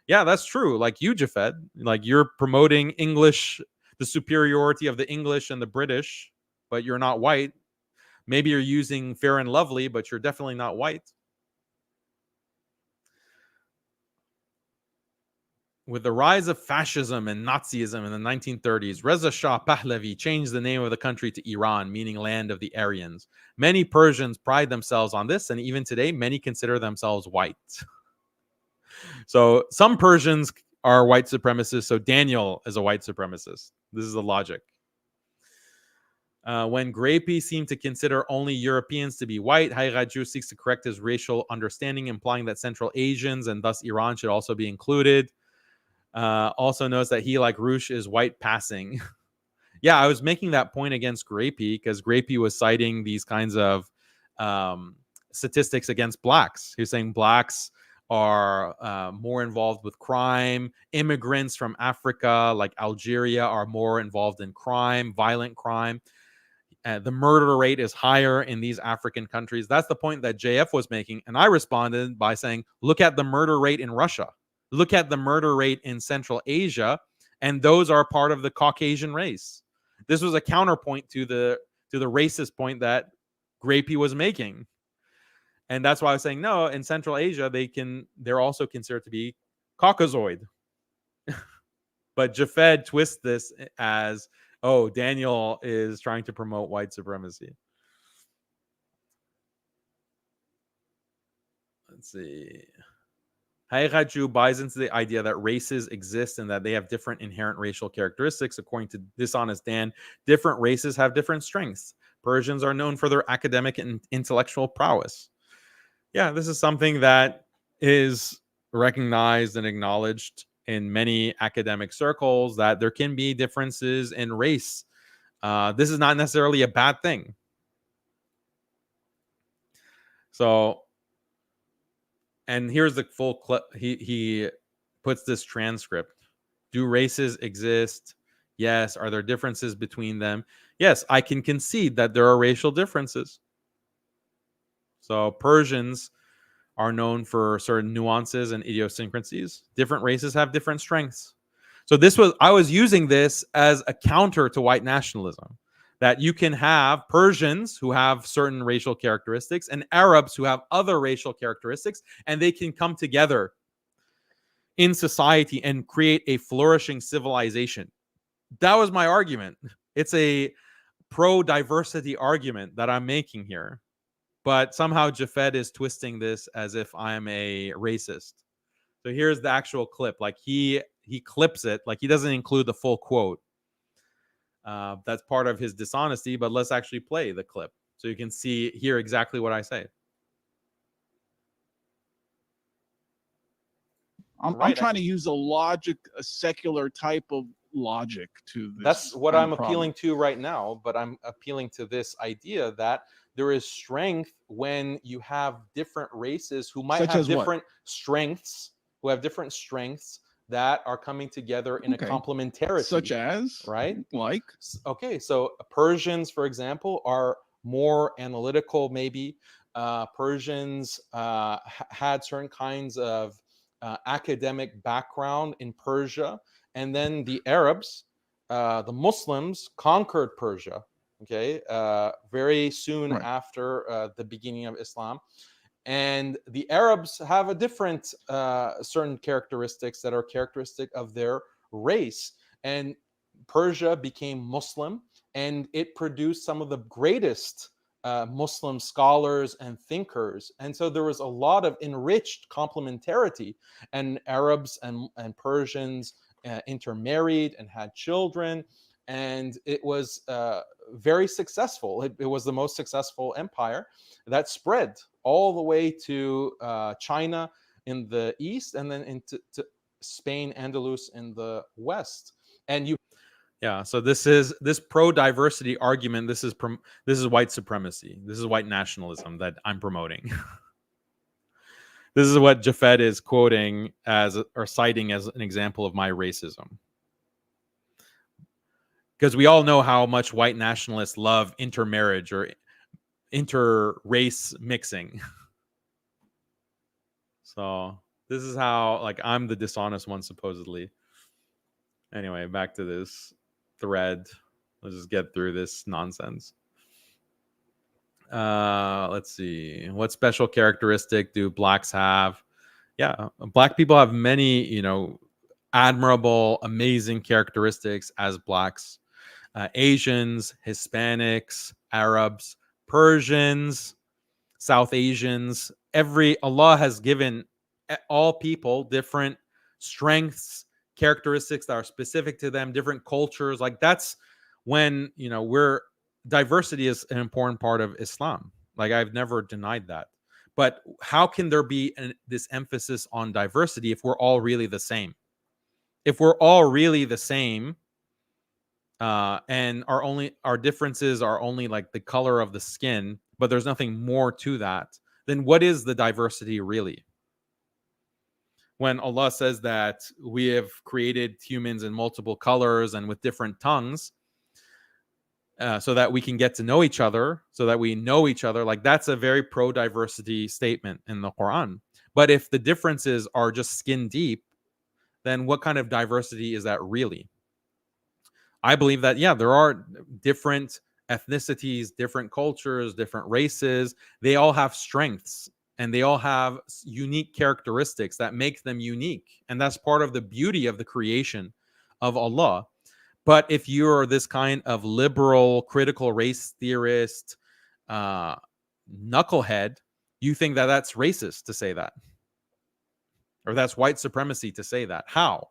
Yeah, that's true. Like you, Jafed, like you're promoting English, the superiority of the English and the British, but you're not white. Maybe you're using Fair and Lovely, but you're definitely not white. With the rise of fascism and Nazism in the 1930s, Reza Shah Pahlavi changed the name of the country to Iran, meaning land of the Aryans. Many Persians pride themselves on this, and even today, many consider themselves white. So some Persians are white supremacists, so Daniel is a white supremacist. This is the logic. When Grapey seemed to consider only Europeans to be white, Haqiqatjou seeks to correct his racial understanding, implying that Central Asians and thus Iran should also be included. Also notes that he, like Roush, is white passing. Yeah, I was making that point against Grapey because Grapey was citing these kinds of statistics against blacks. He was saying blacks are more involved with crime. Immigrants from Africa, like Algeria, are more involved in crime, violent crime. The murder rate is higher in these African countries. That's the point that JF was making. And I responded by saying, look at the murder rate in Russia. Look at the murder rate in Central Asia. And those are part of the Caucasian race. This was a counterpoint to the racist point that Grapey was making. And that's why I was saying, no, in Central Asia, they're also considered to be Caucasoid. But Jafed twists this as, oh, Daniel is trying to promote white supremacy. Let's see. Haqiqatjou buys into the idea that races exist and that they have different inherent racial characteristics. According to Dishonest Dan, different races have different strengths. Persians are known for their academic and intellectual prowess. Yeah, this is something that is recognized and acknowledged in many academic circles, that there can be differences in race. This is not necessarily a bad thing. So, and here's the full clip. He puts this transcript. Do races exist? Yes. Are there differences between them? Yes, I can concede that there are racial differences. So Persians are known for certain nuances and idiosyncrasies. Different races have different strengths. So I was using this as a counter to white nationalism, that you can have Persians who have certain racial characteristics and Arabs who have other racial characteristics, and they can come together in society and create a flourishing civilization. That was my argument. It's a pro-diversity argument that I'm making here. But somehow Jafed is twisting this as if I'm a racist. So here's the actual clip. Like he clips it. Like he doesn't include the full quote. That's part of his dishonesty. But let's actually play the clip so you can hear exactly what I say. I'm trying to use a secular type of logic to this. That's what I'm appealing to right now. But I'm appealing to this idea that there is strength when you have different races who might have different strengths, that are coming together in a complementarity. Such as? Right? Like? Okay, so Persians, for example, are more analytical, maybe. Persians had certain kinds of academic background in Persia. And then the Arabs, the Muslims, conquered Persia. Okay, very soon after the beginning of Islam. And the Arabs have a different certain characteristics that are characteristic of their race. And Persia became Muslim, and it produced some of the greatest Muslim scholars and thinkers. And so there was a lot of enriched complementarity, and Arabs and Persians intermarried and had children. And it was very successful. It was the most successful empire that spread all the way to China in the east, and then into Spain, Andalus in the west. And so this pro-diversity argument. This is white supremacy. This is white nationalism that I'm promoting. This is what Jafed is quoting or citing as an example of my racism. Because we all know how much white nationalists love intermarriage or inter-race mixing. So this is how, like, I'm the dishonest one, supposedly. Anyway, back to this thread. Let's just get through this nonsense. Let's see. What special characteristic do blacks have? Yeah, black people have many, admirable, amazing characteristics as blacks. Asians, Hispanics, Arabs, Persians, South Asians. Allah has given all people different strengths, characteristics that are specific to them, different cultures. Like that's when, diversity is an important part of Islam. Like I've never denied that. But how can there be this emphasis on diversity if we're all really the same? If we're all really the same, and our differences are only like the color of the skin, but there's nothing more to that, then what is the diversity really? When Allah says that we have created humans in multiple colors and with different tongues, so that we can get to know each other, so that we know each other, like that's a very pro-diversity statement in the Quran. But if the differences are just skin deep, then what kind of diversity is that really? I believe that, there are different ethnicities, different cultures, different races. They all have strengths and they all have unique characteristics that make them unique. And that's part of the beauty of the creation of Allah. But if you're this kind of liberal, critical race theorist, knucklehead, you think that that's racist to say that. Or that's white supremacy to say that. How?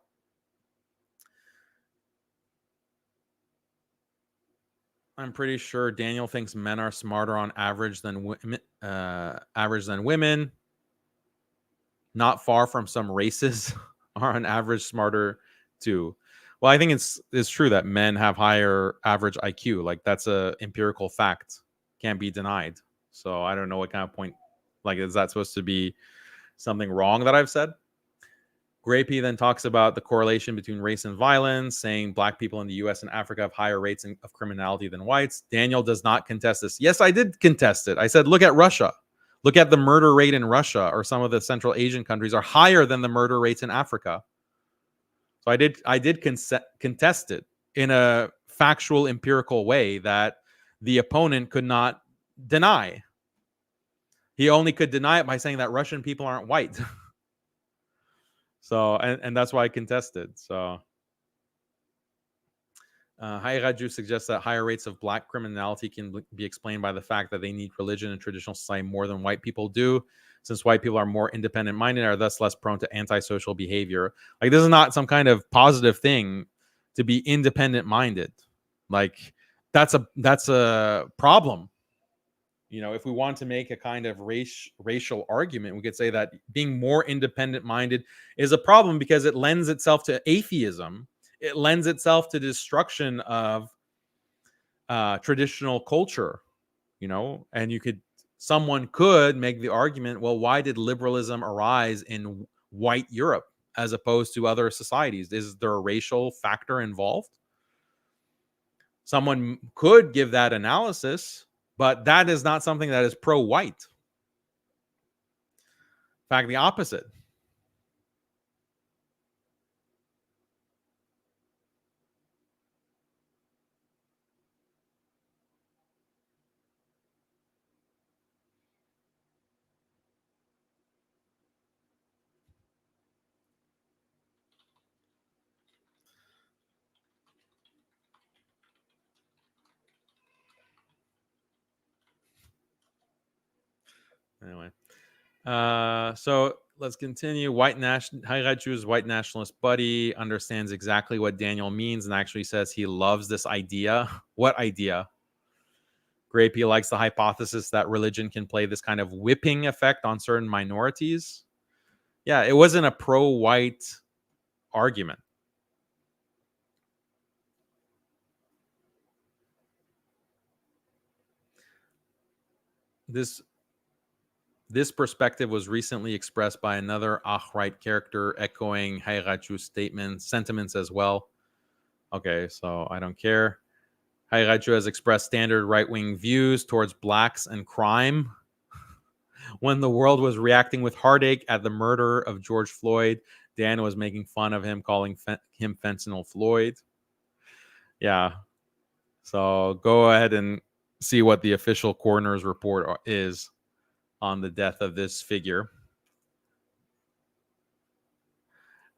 I'm pretty sure Daniel thinks men are smarter on average than women. Not far from some races are on average smarter too. Well, I think it's true that men have higher average IQ. Like that's a empirical fact, can't be denied. So I don't know what kind of point Like, is that supposed to be something wrong that I've said? Grapey then talks about the correlation between race and violence, saying black people in the US and Africa have higher rates of criminality than whites. Daniel does not contest this. Yes, I did contest it. I said, look at Russia. Look at the murder rate in Russia, or some of the Central Asian countries are higher than the murder rates in Africa. So I did contest it in a factual, empirical way that the opponent could not deny. He only could deny it by saying that Russian people aren't white. So, and that's why I contested. So, Haqiqatjou suggests that higher rates of black criminality can be explained by the fact that they need religion in traditional society more than white people do, since white people are more independent minded and are thus less prone to antisocial behavior. Like, this is not some kind of positive thing to be independent minded. Like, that's a problem. You know, if we want to make a kind of racial argument, we could say that being more independent minded is a problem because it lends itself to atheism. It lends itself to destruction of traditional culture, you know, and someone could make the argument, well, why did liberalism arise in white Europe as opposed to other societies? Is there a racial factor involved? Someone could give that analysis, but that is not something that is pro-white. In fact, the opposite. Anyway, so let's continue. Haqiqatjou's white nationalist buddy understands exactly what Daniel means and actually says he loves this idea. What idea? Grapey likes the hypothesis that religion can play this kind of whipping effect on certain minorities. Yeah, it wasn't a pro-white argument. This perspective was recently expressed by another alt-right character, echoing Haqiqatjou's sentiments as well. Okay, so I don't care. Haqiqatjou has expressed standard right-wing views towards blacks and crime. When the world was reacting with heartache at the murder of George Floyd, Dan was making fun of him, calling him Fentanyl Floyd. Yeah. So go ahead and see what the official coroner's report is on the death of this figure.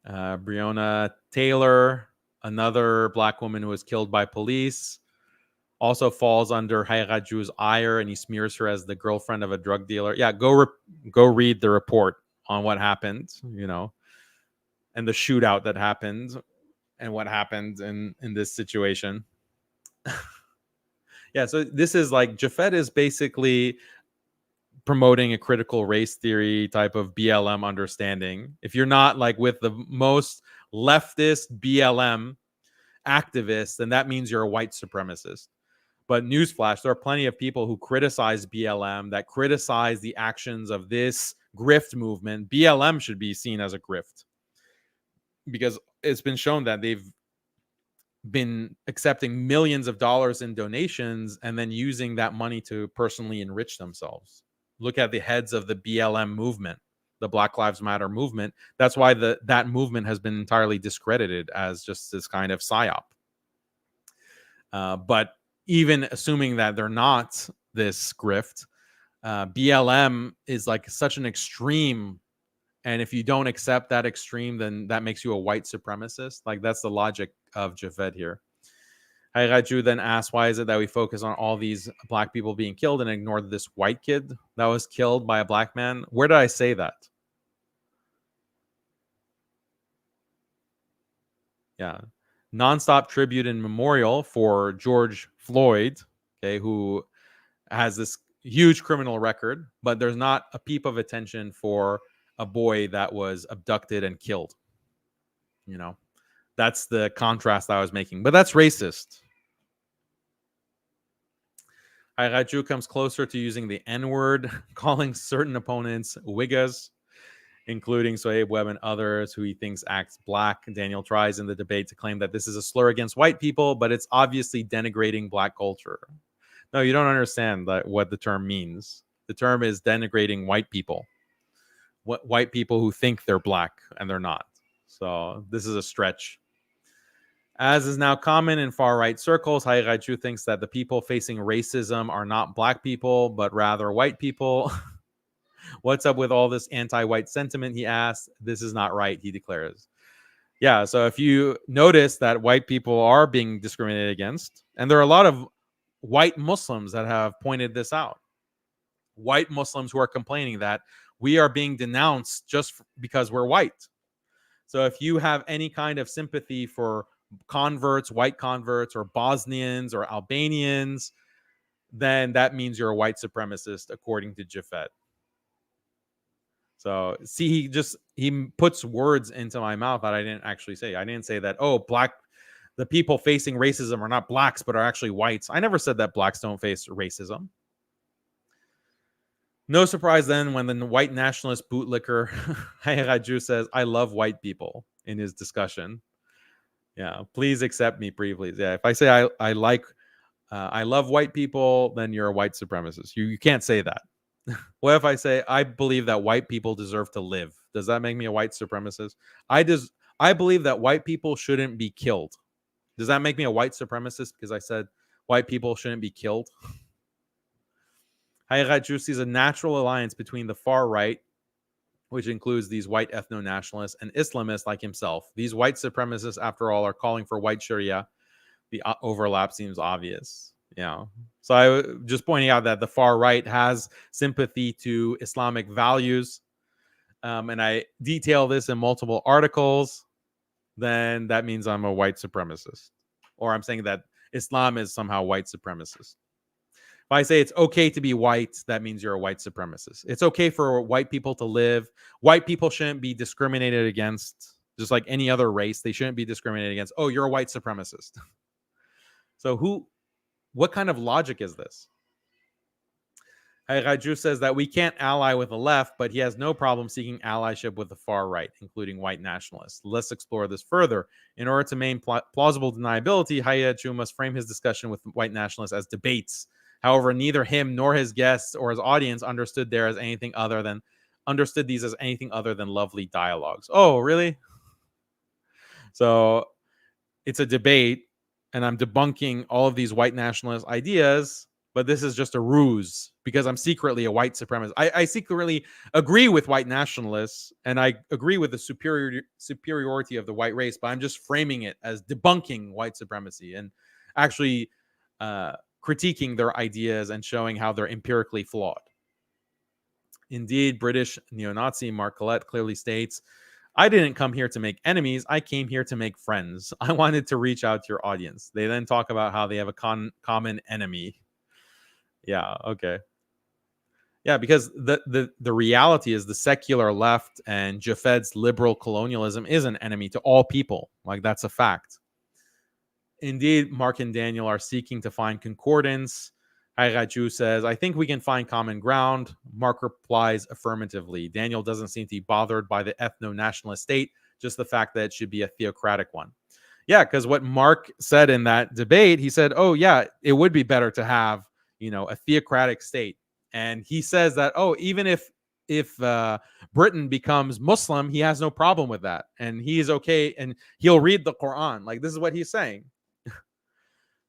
Breonna Taylor, another black woman who was killed by police, also falls under Haqiqatjou's ire, and he smears her as the girlfriend of a drug dealer. Yeah, go read the report on what happened, you know, and the shootout that happened and what happened in this situation. Yeah, so this is like, Jafet is basically promoting a critical race theory type of BLM understanding. If you're not like with the most leftist BLM activists, then that means you're a white supremacist. But newsflash, there are plenty of people who criticize BLM, that criticize the actions of this grift movement. BLM should be seen as a grift because it's been shown that they've been accepting millions of dollars in donations and then using that money to personally enrich themselves. Look at the heads of the BLM movement, the Black Lives Matter movement. That's why that movement has been entirely discredited as just this kind of psyop. But even assuming that they're not this grift, BLM is like such an extreme. And if you don't accept that extreme, then that makes you a white supremacist. Like, that's the logic of Jafet here. Haqiqatjou then asks, why is it that we focus on all these black people being killed and ignore this white kid that was killed by a black man? Where did I say that? Yeah. Nonstop tribute and memorial for George Floyd, okay, who has this huge criminal record, but there's not a peep of attention for a boy that was abducted and killed. You know, that's the contrast I was making, but that's racist. Haqiqatjou comes closer to using the N-word, calling certain opponents wiggas, including Sohaib Webb and others who he thinks acts black. Daniel tries in the debate to claim that this is a slur against white people, but it's obviously denigrating black culture. No, you don't understand what the term means. The term is denigrating white people. White people who think they're black and they're not. So this is a stretch. As is now common in far-right circles, Haqiqatjou thinks that the people facing racism are not black people, but rather white people. What's up with all this anti-white sentiment, he asks. This is not right, he declares. Yeah, so if you notice that white people are being discriminated against, and there are a lot of white Muslims that have pointed this out. White Muslims who are complaining that we are being denounced just because we're white. So if you have any kind of sympathy for converts, white converts, or Bosnians or Albanians, then that means you're a white supremacist, according to Jafet. So see, he puts words into my mouth that I didn't actually say. I didn't say that, oh, the people facing racism are not blacks, but are actually whites. I never said that blacks don't face racism. No surprise then when the white nationalist bootlicker Haqiqatjou says, I love white people in his discussion. Yeah, please accept me, please. Yeah, if I say I love white people, then you're a white supremacist. You can't say that. What if I say I believe that white people deserve to live? Does that make me a white supremacist? I believe that white people shouldn't be killed. Does that make me a white supremacist because I said white people shouldn't be killed? Haqiqatjou sees a natural alliance between the far right, which includes these white ethno-nationalists, and Islamists like himself. These white supremacists, after all, are calling for white Sharia. The overlap seems obvious. Yeah. So I just pointing out that the far right has sympathy to Islamic values, and I detail this in multiple articles. Then that means I'm a white supremacist, or I'm saying that Islam is somehow white supremacist. If I say it's okay to be white, that means you're a white supremacist. It's okay for white people to live. White people shouldn't be discriminated against, just like any other race. They shouldn't be discriminated against. Oh, you're a white supremacist. So what kind of logic is this? Haqiqatjou says that we can't ally with the left, but he has no problem seeking allyship with the far right, including white nationalists. Let's explore this further. In order to maintain plausible deniability, Haqiqatjou must frame his discussion with white nationalists as debates. However, neither him nor his guests or his audience understood these as anything other than lovely dialogues. Oh, really? So it's a debate, and I'm debunking all of these white nationalist ideas, but this is just a ruse because I'm secretly a white supremacist. I secretly agree with white nationalists, and I agree with the superiority of the white race, but I'm just framing it as debunking white supremacy and actually critiquing their ideas and showing how they're empirically flawed. Indeed, British neo-Nazi Mark Collett clearly states, I didn't come here to make enemies. I came here to make friends. I wanted to reach out to your audience. They then talk about how they have a common enemy. Yeah, okay. Yeah, because the reality is the secular left and Jafed's liberal colonialism is an enemy to all people. Like, that's a fact. Indeed, Mark and Daniel are seeking to find concordance. Haqiqatjou says, I think we can find common ground. Mark replies affirmatively. Daniel doesn't seem to be bothered by the ethno-nationalist state, just the fact that it should be a theocratic one. Yeah, because what Mark said in that debate, he said, oh, yeah, it would be better to have, a theocratic state. And he says that, oh, even if Britain becomes Muslim, he has no problem with that. And he is okay. And he'll read the Quran. Like, this is what he's saying.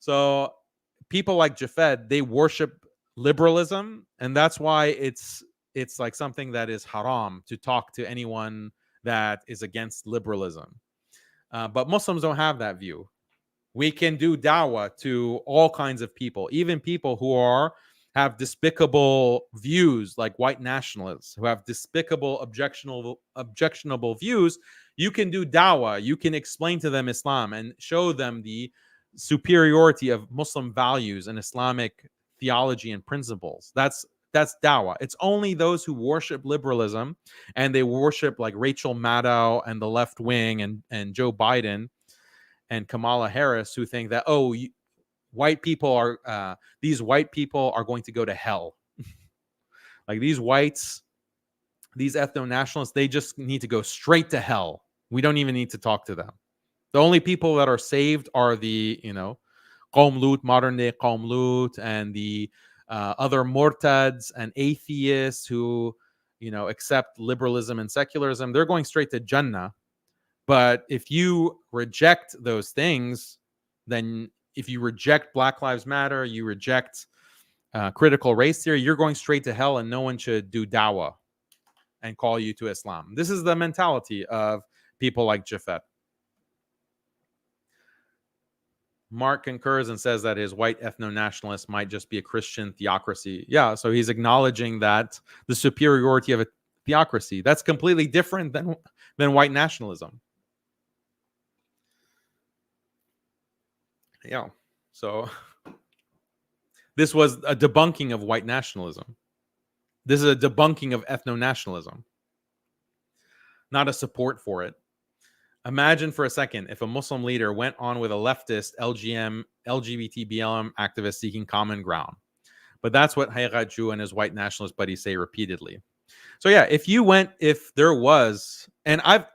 So people like Jafed, they worship liberalism, and that's why it's like something that is haram to talk to anyone that is against liberalism. But Muslims don't have that view. We can do dawah to all kinds of people, even people who have despicable views, like white nationalists who have despicable, objectionable views. You can do dawah. You can explain to them Islam and show them the superiority of Muslim values and Islamic theology and principles. That's dawah. It's only those who worship liberalism and they worship like Rachel Maddow and the left wing and Joe Biden and Kamala Harris who think that, these white people are going to go to hell. Like these whites, these ethno-nationalists, they just need to go straight to hell. We don't even need to talk to them. The only people that are saved are the, Qawm Lut, modern day Qawm Lut, and the other murtads and atheists who, accept liberalism and secularism. They're going straight to Jannah. But if you reject those things, then if you reject Black Lives Matter, you reject critical race theory, you're going straight to hell, and no one should do dawah and call you to Islam. This is the mentality of people like Jafet. Mark concurs and says that his white ethno-nationalist might just be a Christian theocracy. Yeah, so he's acknowledging that the superiority of a theocracy. That's completely different than white nationalism. Yeah, so this was a debunking of white nationalism. This is a debunking of ethno-nationalism, not a support for it. Imagine for a second if a Muslim leader went on with a leftist LGBT BLM activist seeking common ground. But that's what Haqiqatjou and his white nationalist buddies say repeatedly. So yeah, if there was, and I've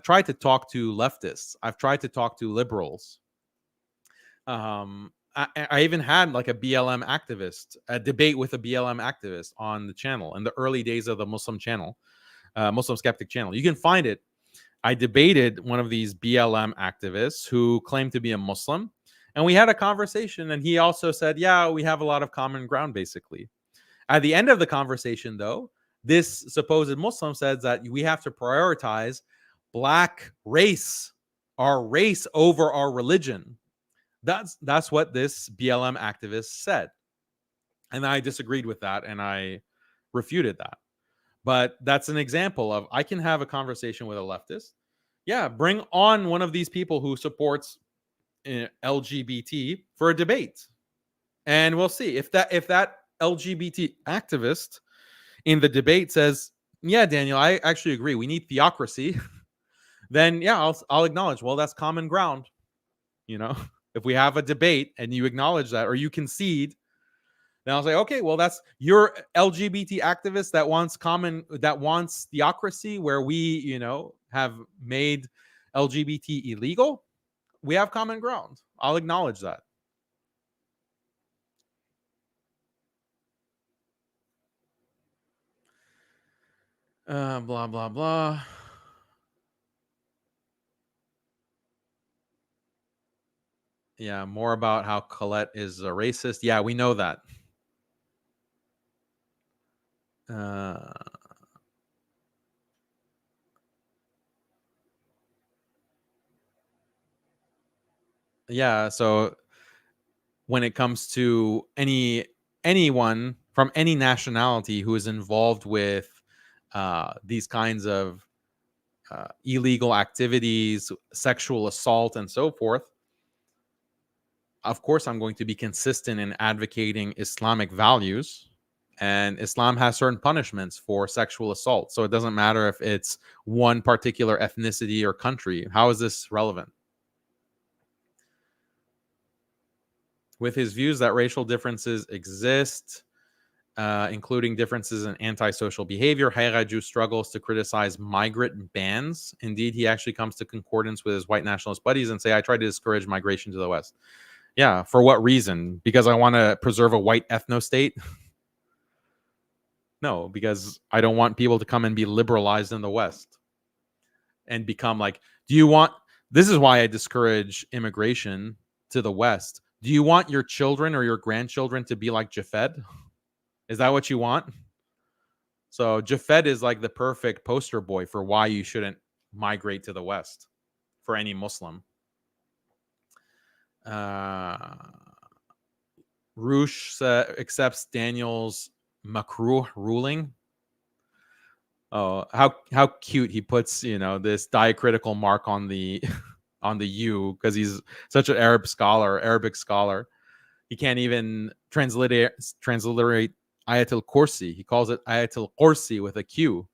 tried to talk to leftists, I've tried to talk to liberals. I even had like a BLM activist, a debate with a BLM activist on the channel in the early days of the Muslim channel, Muslim Skeptic channel. You can find it. I debated one of these BLM activists who claimed to be a Muslim, and we had a conversation, and he also said, yeah, we have a lot of common ground, basically. At the end of the conversation, though, this supposed Muslim says that we have to prioritize Black race, our race over our religion. That's what this BLM activist said. And I disagreed with that, and I refuted that. But that's an example of, I can have a conversation with a leftist. Yeah, bring on one of these people who supports LGBT for a debate. And we'll see if that LGBT activist in the debate says, yeah, Daniel, I actually agree, we need theocracy. Then yeah, I'll acknowledge, well, that's common ground. If we have a debate and you acknowledge that, or you concede, then I'll say, okay, well, that's your LGBT activist that wants theocracy, where we, have made LGBT illegal. We have common ground. I'll acknowledge that. Blah, blah, blah. Yeah, more about how Colette is a racist. Yeah, we know that. Yeah, so when it comes to anyone from any nationality who is involved with these kinds of illegal activities, sexual assault, and so forth, of course, I'm going to be consistent in advocating Islamic values. And Islam has certain punishments for sexual assault. So it doesn't matter if it's one particular ethnicity or country. How is this relevant? With his views that racial differences exist, including differences in antisocial behavior, Haqiqatjou struggles to criticize migrant bans. Indeed, he actually comes to concordance with his white nationalist buddies and say, I try to discourage migration to the West. Yeah, for what reason? Because I want to preserve a white ethno-state? No, because I don't want people to come and be liberalized in the West and become like, this is why I discourage immigration to the West. Do you want your children or your grandchildren to be like Jafed? Is that what you want? So Jafed is like the perfect poster boy for why you shouldn't migrate to the West for any Muslim. Roosh accepts Daniel's makruh ruling. Oh, how cute he puts, this diacritical mark on the on the U, because he's such an Arabic scholar. He can't even transliterate Ayatul Kursi. He calls it Ayatul Kursi with a Q.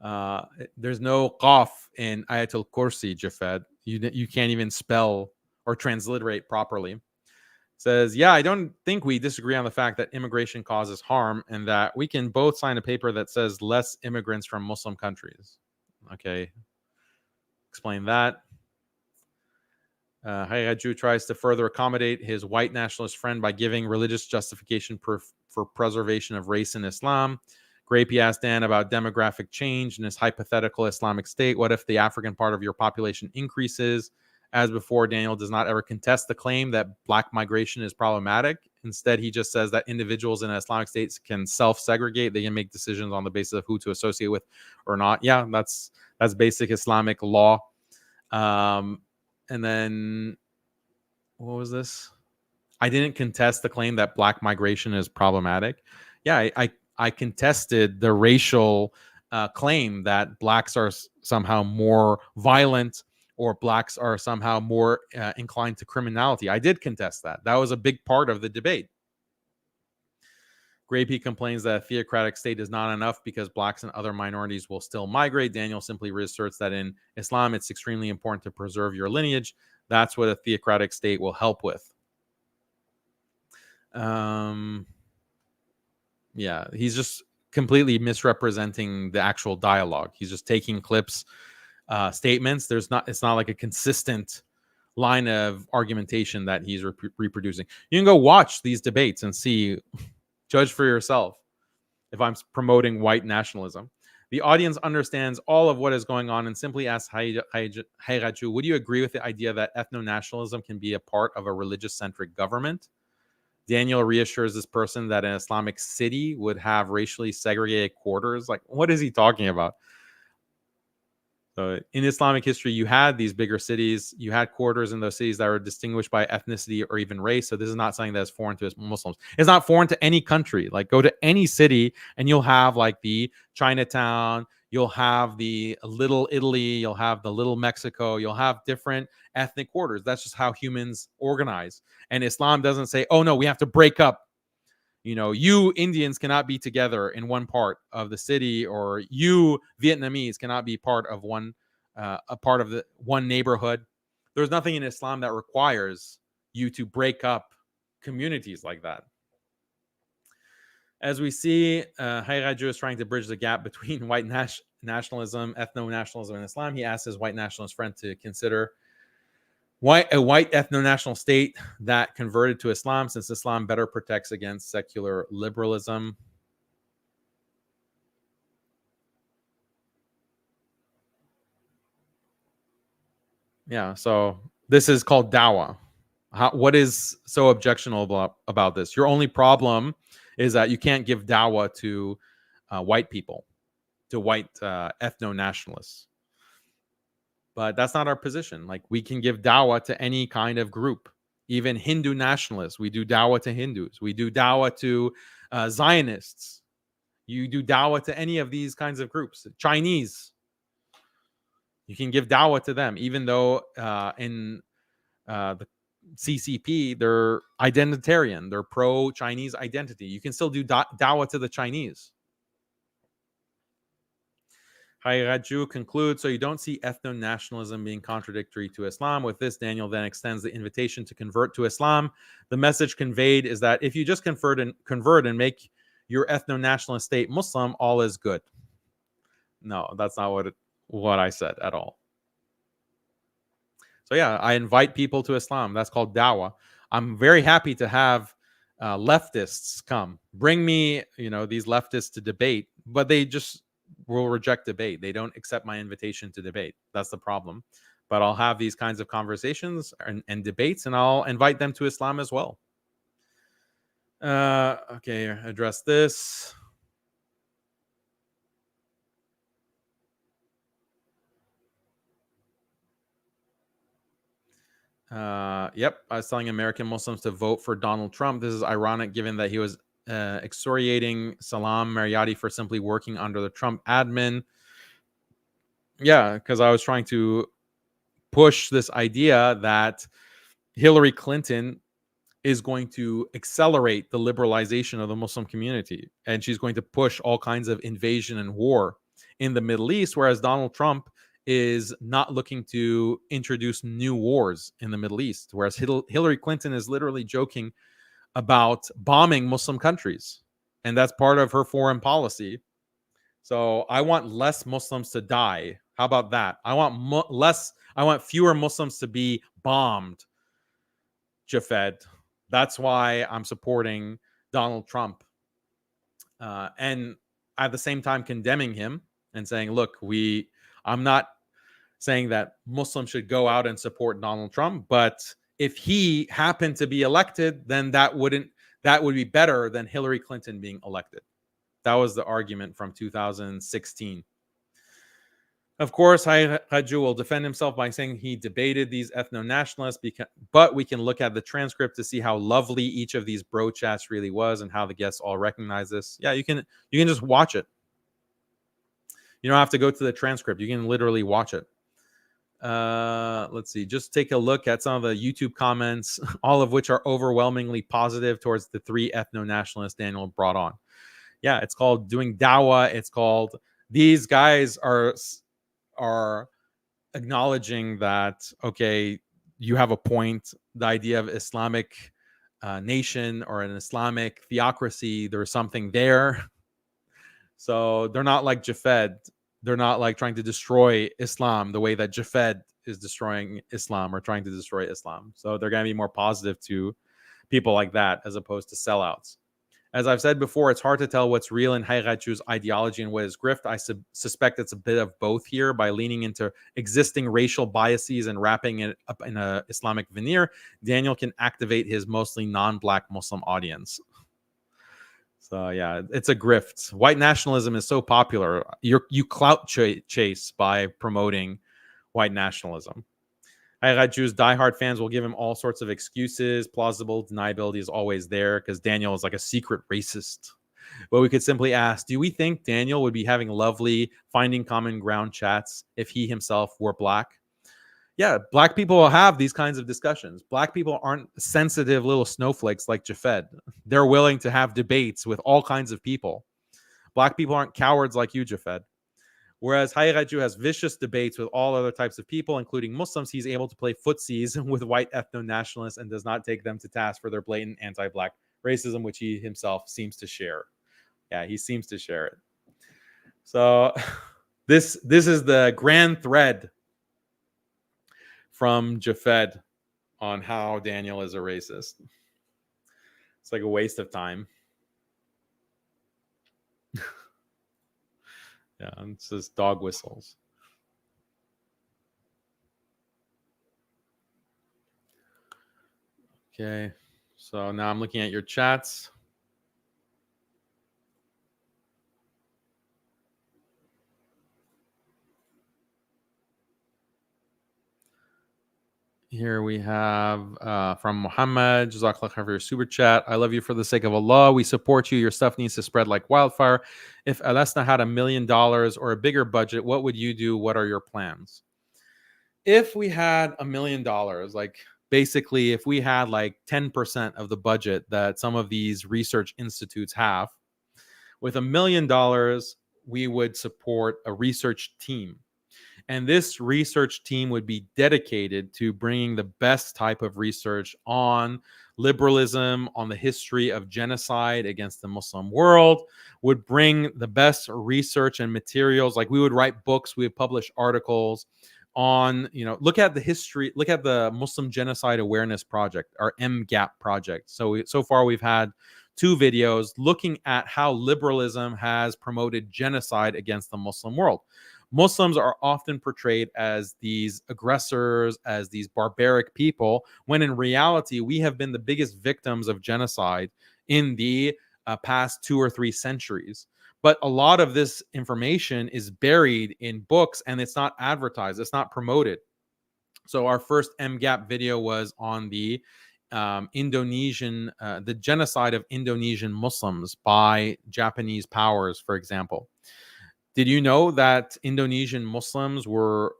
There's no qaf in Ayatul Kursi, Jafed. You can't even spell or transliterate properly. Says, yeah, I don't think we disagree on the fact that immigration causes harm and that we can both sign a paper that says less immigrants from Muslim countries. Okay. Explain that. Haqiqatjou tries to further accommodate his white nationalist friend by giving religious justification for preservation of race in Islam. Grapey asked Dan about demographic change in his hypothetical Islamic state. What if the African part of your population increases? As before, Daniel does not ever contest the claim that black migration is problematic. Instead, he just says that individuals in Islamic states can self-segregate. They can make decisions on the basis of who to associate with or not. Yeah, that's basic Islamic law. And then, what was this? I didn't contest the claim that black migration is problematic. Yeah, I contested the racial claim that blacks are somehow more violent or blacks are somehow more inclined to criminality. I did contest that. That was a big part of the debate. Grapey complains that a theocratic state is not enough because blacks and other minorities will still migrate. Daniel simply reasserts that in Islam, it's extremely important to preserve your lineage. That's what a theocratic state will help with. Yeah, he's just completely misrepresenting the actual dialogue. He's just taking clips, statements. It's not like a consistent line of argumentation that he's reproducing. You can go watch these debates and see, judge for yourself if I'm promoting white nationalism. The audience understands all of what is going on and simply asks Haqiqatjou, would you agree with the idea that ethno-nationalism can be a part of a religious-centric government? Daniel reassures this person that an Islamic city would have racially segregated quarters. Like, what is he talking about? So in Islamic history, you had these bigger cities. You had quarters in those cities that were distinguished by ethnicity or even race. So this is not something that's foreign to Muslims. It's not foreign to any country. Like, go to any city and you'll have like the Chinatown. You'll have the Little Italy. You'll have the Little Mexico. You'll have different ethnic quarters. That's just how humans organize. And Islam doesn't say, oh, no, we have to break up. You know, you Indians cannot be together in one part of the city, or you Vietnamese cannot be part of one neighborhood. There's nothing in Islam that requires you to break up communities like that. As we see, Haqiqatjou is trying to bridge the gap between white nationalism, ethno-nationalism, and Islam. He asks his white nationalist friend to consider a white ethno-national state that converted to Islam, since Islam better protects against secular liberalism. Yeah, so this is called dawah. What is so objectionable about this? Your only problem is that you can't give dawah to white people, to white ethno-nationalists. But that's not our position. Like, we can give dawah to any kind of group, even Hindu nationalists. We do dawah to Hindus. We do dawah to Zionists. You do dawah to any of these kinds of groups. Chinese, you can give dawah to them, even though in the CCP, they're identitarian. They're pro-Chinese identity. You can still do dawah to the Chinese. Haqiqatjou concludes, so you don't see ethno-nationalism being contradictory to Islam. With this, Daniel then extends the invitation to convert to Islam. The message conveyed is that if you just convert and make your ethno-nationalist state Muslim, all is good. No, that's not what I said at all. So yeah, I invite people to Islam. That's called dawah. I'm very happy to have leftists come. Bring me, these leftists to debate, but they just will reject debate. They don't accept my invitation to debate. That's the problem. But I'll have these kinds of conversations and debates, and I'll invite them to Islam as well. Okay, address this. Yep, I was telling American Muslims to vote for Donald Trump. This is ironic given that he was excoriating Salam Mariyati for simply working under the Trump admin. Yeah, because I was trying to push this idea that Hillary Clinton is going to accelerate the liberalization of the Muslim community, and she's going to push all kinds of invasion and war in the Middle East, whereas Donald Trump is not looking to introduce new wars in the Middle East, whereas Hillary Clinton is literally joking about bombing Muslim countries, and that's part of her foreign policy. So I want less Muslims to die. How about that? I want fewer Muslims to be bombed, Jafed. That's why I'm supporting Donald Trump. And at the same time condemning him and saying, look, I'm not saying that Muslims should go out and support Donald Trump, but if he happened to be elected, then that would be better than Hillary Clinton being elected. That was the argument from 2016. Of course, Haqiqatjou will defend himself by saying he debated these ethno-nationalists, but we can look at the transcript to see how lovely each of these bro chats really was and how the guests all recognize this. Yeah, you can just watch it. You don't have to go to the transcript. You can literally watch it. Let's see. Just take a look at some of the YouTube comments, all of which are overwhelmingly positive towards the 3 ethno-nationalists Daniel brought on. Yeah, it's called doing dawah. It's called, these guys are acknowledging that, okay, you have a point. The idea of Islamic nation or an Islamic theocracy, there's something there. So they're not like Jafed. They're not like trying to destroy Islam the way that Jafed is destroying Islam or trying to destroy Islam. So they're going to be more positive to people like that as opposed to sellouts. As I've said before, it's hard to tell what's real in Haqiqatjou's ideology and what is grift. I suspect it's a bit of both here. By leaning into existing racial biases and wrapping it up in an Islamic veneer, Daniel can activate his mostly non-black Muslim audience. So yeah, it's a grift. White nationalism is so popular. You clout chase by promoting white nationalism. Haqiqatjou's diehard fans will give him all sorts of excuses. Plausible deniability is always there because Daniel is like a secret racist. But we could simply ask, do we think Daniel would be having lovely finding common ground chats if he himself were black? Yeah, black people will have these kinds of discussions. Black people aren't sensitive little snowflakes like Jafed. They're willing to have debates with all kinds of people. Black people aren't cowards like you, Jafed. Whereas Haqiqatjou has vicious debates with all other types of people, including Muslims. He's able to play footsies with white ethno-nationalists and does not take them to task for their blatant anti-black racism, which he himself seems to share. Yeah, he seems to share it. So this is the grand thread from Jafed on how Daniel is a racist. It's like a waste of time. Yeah, it's just dog whistles. Okay, so now I'm looking at your chats. Here we have from Muhammad, Jazakallah khair for your super chat. I love you for the sake of Allah. We support you. Your stuff needs to spread like wildfire. If Alesna had $1 million or a bigger budget, what would you do? What are your plans? If we had $1 million, like basically if we had like 10% of the budget that some of these research institutes have, with $1 million, we would support a research team. And this research team would be dedicated to bringing the best type of research on liberalism, on the history of genocide against the Muslim world, would bring the best research and materials. Like we would write books, we would publish articles on, look at the history, look at the Muslim Genocide Awareness Project, our MGAP project. So far we've had 2 videos looking at how liberalism has promoted genocide against the Muslim world. Muslims are often portrayed as these aggressors, as these barbaric people, when in reality, we have been the biggest victims of genocide in the past 2 or 3 centuries. But a lot of this information is buried in books and it's not advertised, it's not promoted. So our first MGAP video was on the the genocide of Indonesian Muslims by Japanese powers, for example. Did you know that Indonesian Muslims were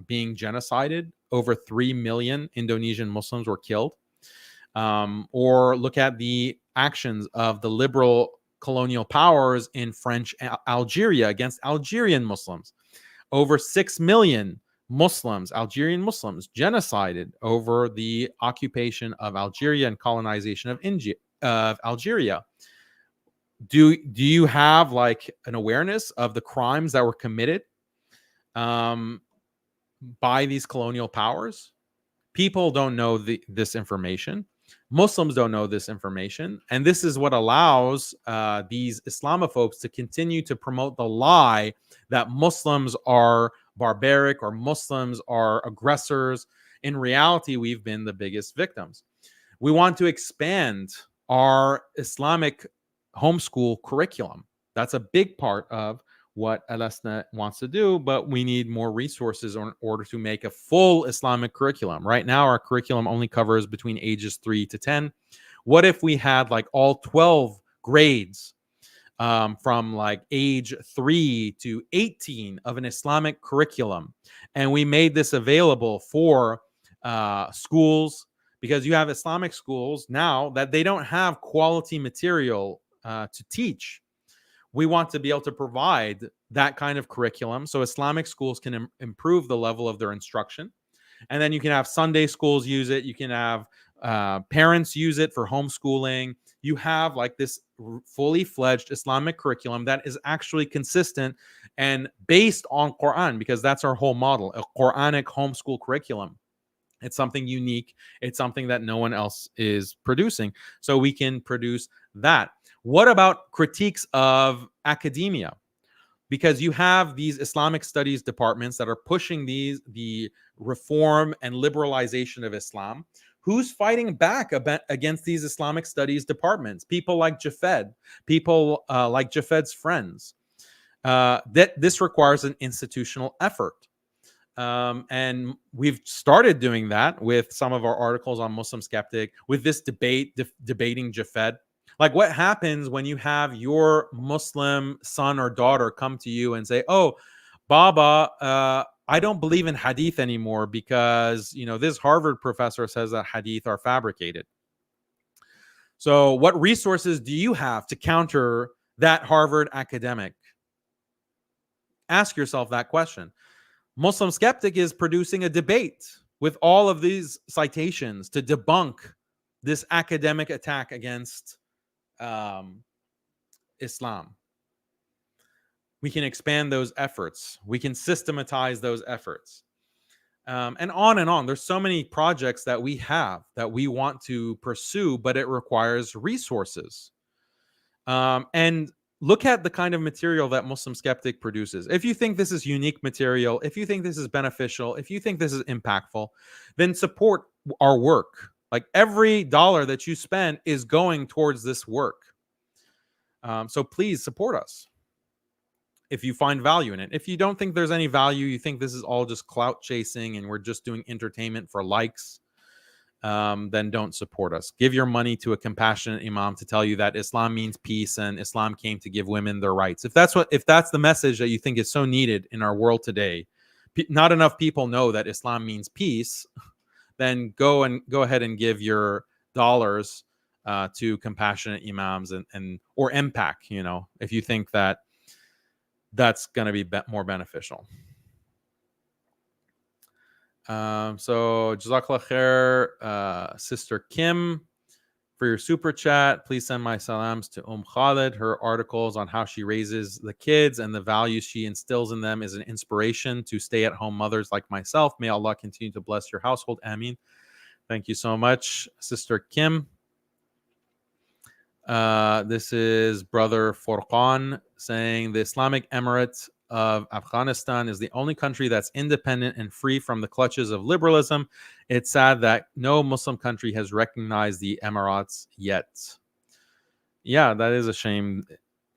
being genocided? Over 3 million Indonesian Muslims were killed. Or look at the actions of the liberal colonial powers in French Algeria against Algerian Muslims. Over 6 million Muslims, Algerian Muslims, genocided over the occupation of Algeria and colonization of Algeria. Do you have like an awareness of the crimes that were committed by these colonial powers? People don't know this information. Muslims don't know this information. And this is what allows these Islamophobes to continue to promote the lie that Muslims are barbaric or Muslims are aggressors. In reality, we've been the biggest victims. We want to expand our Islamic homeschool curriculum. That's a big part of what Alesna wants to do, but we need more resources in order to make a full Islamic curriculum. Right now, our curriculum only covers between ages 3 to 10. What if we had like all 12 grades from like age 3 to 18 of an Islamic curriculum, and we made this available for schools, because you have Islamic schools now that they don't have quality material to teach. We want to be able to provide that kind of curriculum so Islamic schools can improve the level of their instruction. And then you can have Sunday schools use it. You can have parents use it for homeschooling. You have like this fully fledged Islamic curriculum that is actually consistent and based on Quran, because that's our whole model, a Quranic homeschool curriculum. It's something unique. It's something that no one else is producing. So we can produce that. What about critiques of academia? Because you have these Islamic studies departments that are pushing the reform and liberalization of Islam. Who's fighting back against these Islamic studies departments? People like Jafed, people like Jafed's friends. This requires an institutional effort. And we've started doing that with some of our articles on Muslim Skeptic, with this debate, debating Jafed. Like, what happens when you have your Muslim son or daughter come to you and say, oh, Baba, I don't believe in hadith anymore because, you know, this Harvard professor says that hadith are fabricated. So what resources do you have to counter that Harvard academic? Ask yourself that question. Muslim Skeptic is producing a debate with all of these citations to debunk this academic attack against Islam. We can expand those efforts. We can systematize those efforts. And on and on. There's so many projects that we have that we want to pursue, but it requires resources. And look at the kind of material that Muslim Skeptic produces. If you think this is unique material, if you think this is beneficial, if you think this is impactful, then support our work. Like, every dollar that you spend is going towards this work. So please support us if you find value in it. If you don't think there's any value, you think this is all just clout chasing and we're just doing entertainment for likes, then don't support us. Give your money to a compassionate imam to tell you that Islam means peace and Islam came to give women their rights. If that's the message that you think is so needed in our world today, not enough people know that Islam means peace, then go ahead and give your dollars to compassionate imams and or MPAC, you know, if you think that that's going to be more beneficial. So Jazakallah khair, Sister Kim, for your super chat. Please send my salams to Khalid. Her articles on how she raises the kids and the values she instills in them is an inspiration to stay-at-home mothers like myself. May Allah continue to bless your household. Ameen. Thank you so much, Sister Kim. This is Brother Furqan saying the Islamic Emirate of Afghanistan is the only country that's independent and free from the clutches of liberalism. It's sad that no Muslim country has recognized the Emirates yet. Yeah, that is a shame.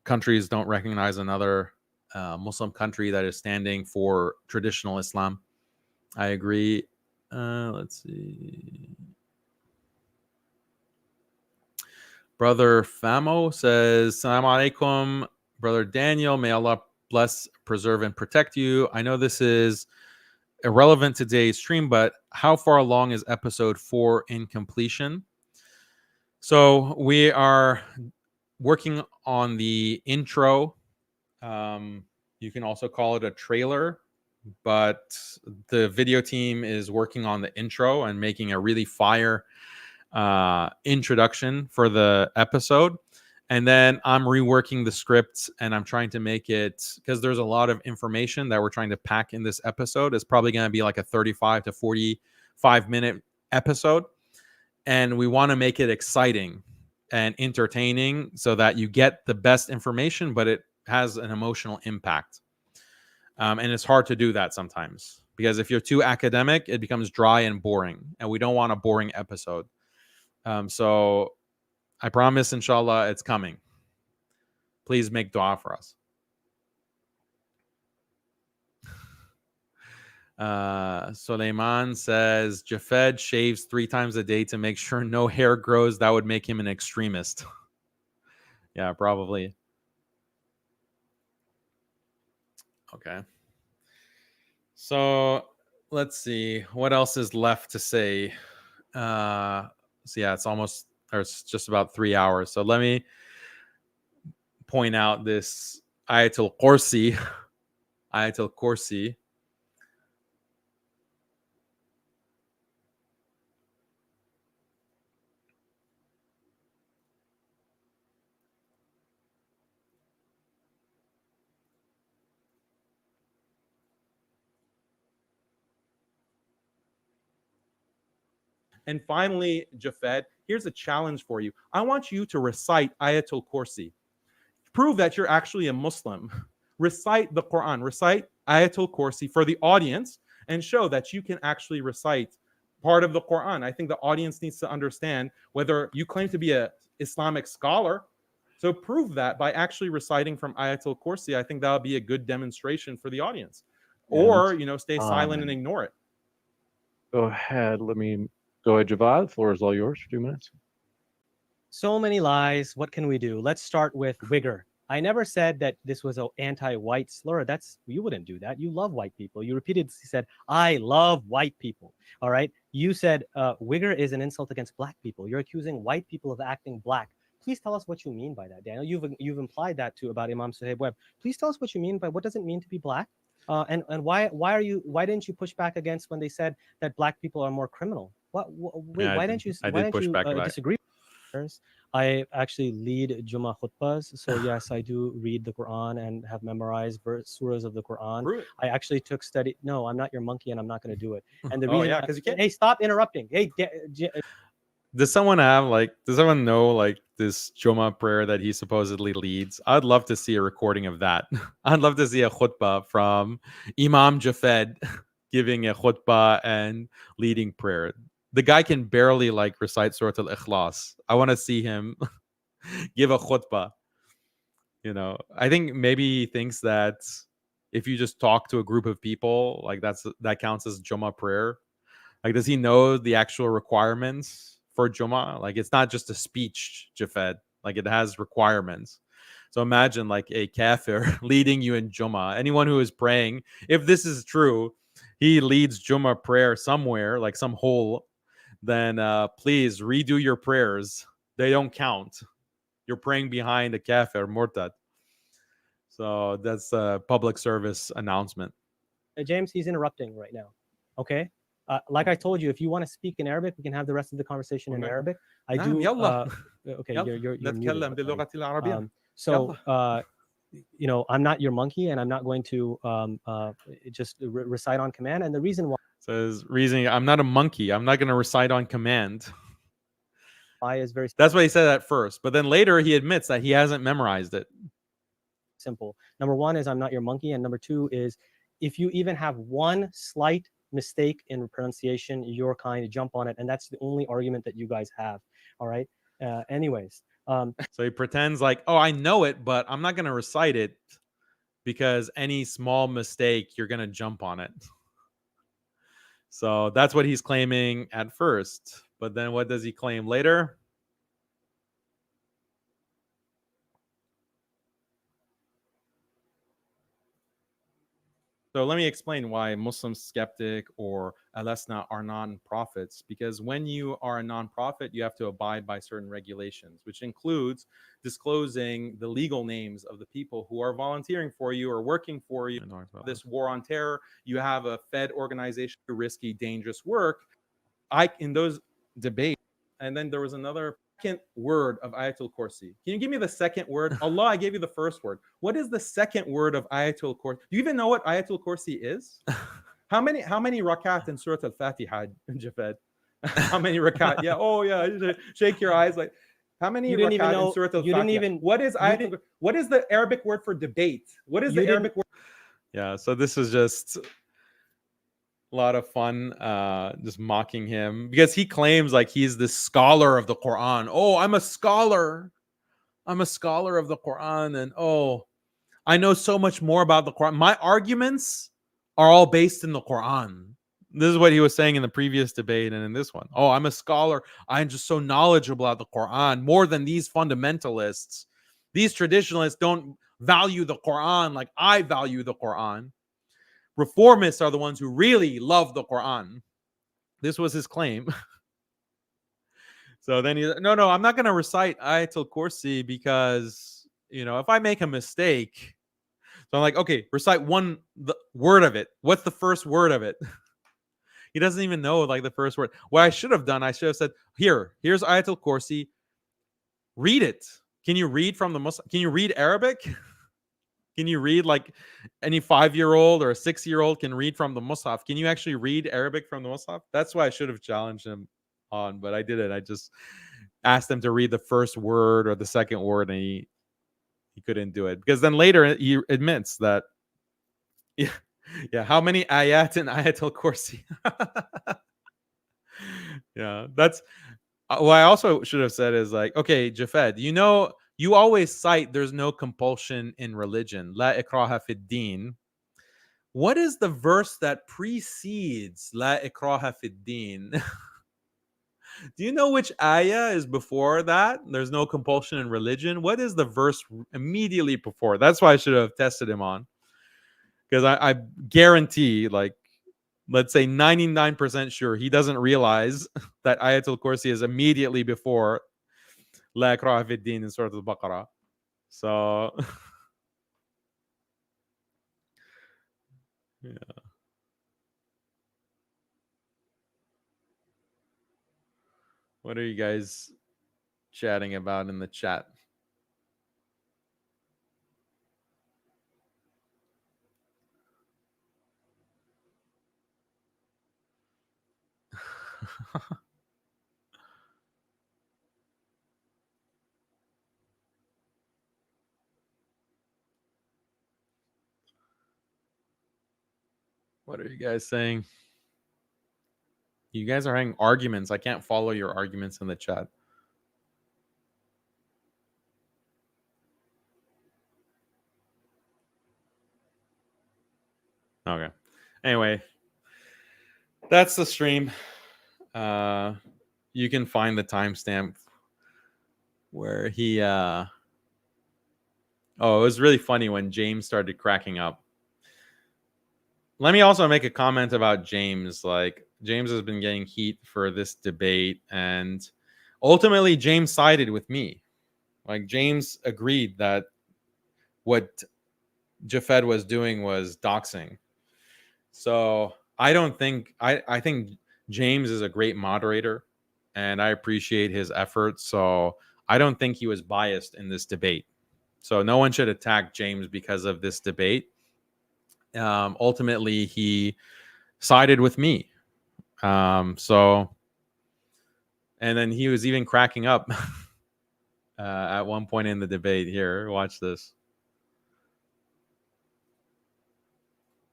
Countries don't recognize another Muslim country that is standing for traditional Islam. I agree. Let's see. Brother Famo says, Assalamu alaikum, Brother Daniel. May Allah bless, preserve, and protect you. I know this is irrelevant to today's stream, but how far along is episode 4 in completion? So we are working on the intro. You can also call it a trailer but the video team is working on the intro and making a really fire introduction for the episode. And then I'm reworking the script and I'm trying to make it, because there's a lot of information that we're trying to pack in this episode. It's probably going to be like a 35 to 45-minute episode. And we want to make it exciting and entertaining so that you get the best information, but it has an emotional impact. And it's hard to do that sometimes, because if you're too academic, it becomes dry and boring. And we don't want a boring episode. So I promise, inshallah, it's coming. Please make dua for us. Suleiman says, Jafed shaves 3 times a day to make sure no hair grows. That would make him an extremist. Yeah, probably. Okay. So let's see. What else is left to say? So yeah, it's just about 3 hours. So let me point out this Ayatul Kursi. Ayatul Kursi. And finally, Jafed, here's a challenge for you. I want you to recite Ayatul Kursi. Prove that you're actually a Muslim. Recite the Quran. Recite Ayatul Kursi for the audience and show that you can actually recite part of the Quran. I think the audience needs to understand whether you claim to be an Islamic scholar. So prove that by actually reciting from Ayatul Kursi. I think that would be a good demonstration for the audience. Or, stay silent and ignore it. Go ahead. Go ahead, Javad. The floor is all yours for 2 minutes. So many lies. What can we do? Let's start with wigger. I never said that this was an anti-white slur. You wouldn't do that. You love white people. You repeatedly said, I love white people. All right. You said wigger is an insult against black people. You're accusing white people of acting black. Please tell us what you mean by that, Daniel. You've implied that too about Imam Suhaib Webb. Please tell us what you mean by what does it mean to be black? And why didn't you push back against when they said that black people are more criminal? Why didn't you disagree? I actually lead Jummah khutbahs. So yes, I do read the Quran and have memorized surahs of the Quran. I actually took study. No, I'm not your monkey and I'm not going to do it. And the reason, because you can't. Hey, stop interrupting. Hey, does someone know this Jummah prayer that he supposedly leads? I'd love to see a recording of that. I'd love to see a khutbah from Imam Jafed giving a khutbah and leading prayer. The guy can barely recite Surah Al-Ikhlas. I want to see him give a khutbah. I think maybe he thinks that if you just talk to a group of people, that counts as Jummah prayer. Does he know the actual requirements for Jummah? It's not just a speech, Jafed. It has requirements. So imagine a kafir leading you in Jummah. Anyone who is praying, if this is true, he leads Jummah prayer somewhere, some hole, then please redo your prayers. They don't count. You're praying behind a kafir, murtad. So that's a public service announcement. James, he's interrupting right now. Okay. Like I told you, if you want to speak in Arabic, we can have the rest of the conversation in Arabic. I do. Okay, you're muted. So, I'm not your monkey, and I'm not going to just recite on command. And the reason why. Says reasoning, I'm not a monkey. I'm not going to recite on command. Is very. That's what he said at first, but then later he admits that he hasn't memorized it. Simple. Number one is I'm not your monkey, and number two is if you even have one slight mistake in pronunciation, you're kind of jump on it, and that's the only argument that you guys have. All right. Anyways. So he pretends I know it, but I'm not going to recite it because any small mistake, you're going to jump on it. So that's what he's claiming at first. But then what does he claim later? So let me explain why Muslim skeptic or Alasna are non-profits. Because when you are a non-profit, you have to abide by certain regulations, which includes disclosing the legal names of the people who are volunteering for you or working for you. This war on terror, you have a Fed organization, risky, dangerous work. In those debates, and then there was another second word of Ayatul Kursi. Can you give me the second word? Allah, I gave you the first word. What is the second word of Ayatul Kursi? Do you even know what Ayatul Kursi is? How many rakat in Surah Al-Fatiha, Jafed? How many rakat? Yeah. Oh, yeah. Shake your eyes like. How many rakat in Surah Al-Fatiha? What is Ayatul? What is the Arabic word for debate? What is the Arabic word? Yeah. So this is just a lot of fun, just mocking him because he claims like he's the scholar of the Quran. Oh, I'm a scholar of the Quran, and oh, I know so much more about the Quran. My arguments are all based in the Quran. This is what he was saying in the previous debate and in this one. Oh, I'm a scholar. I'm just so knowledgeable about the Quran more than these fundamentalists. These traditionalists don't value the Quran like I value the Quran. Reformists are the ones who really love the Quran. This was his claim. So then he's no, I'm not going to recite Ayatul Kursi because, if I make a mistake. So I'm like, okay, recite the word of it. What's the first word of it? He doesn't even know like the first word. What I should have done, I should have said, here's Ayatul Kursi. Read it. Can you read from the Muslim? Can you read Arabic? Can you read like any 5-year-old or a 6-year-old can read from the Mus'haf? Can you actually read Arabic from the Mus'haf? That's why I should have challenged him on, but I didn't. I just asked him to read the first word or the second word, and he couldn't do it. Because then later he admits that, how many ayat in Ayatul Kursi? Yeah, that's what I also should have said is like, okay, Jafed, you always cite there's no compulsion in religion. La ikraha fid din. What is the verse that precedes La ikraha fid din? Do you know which ayah is before that? There's no compulsion in religion. What is the verse immediately before? That's why I should have tested him on. Because I guarantee, like, let's say 99% sure he doesn't realize that Ayatul Kursi is immediately before La ikraha fid din in Surah Al-Baqarah. So, yeah. What are you guys chatting about in the chat? What are you guys saying? You guys are having arguments. I can't follow your arguments in the chat. Okay. Anyway, that's the stream. You can find the timestamp where he it was really funny when James started cracking up. Let me also make a comment about James. Like, James has been getting heat for this debate, and ultimately James sided with me. Like, James agreed that what Jafed was doing was doxing. So I think James is a great moderator, and I appreciate his efforts. So I don't think he was biased in this debate. So no one should attack James because of this debate. Ultimately, he sided with me. And then he was even cracking up at one point in the debate. Here, watch this.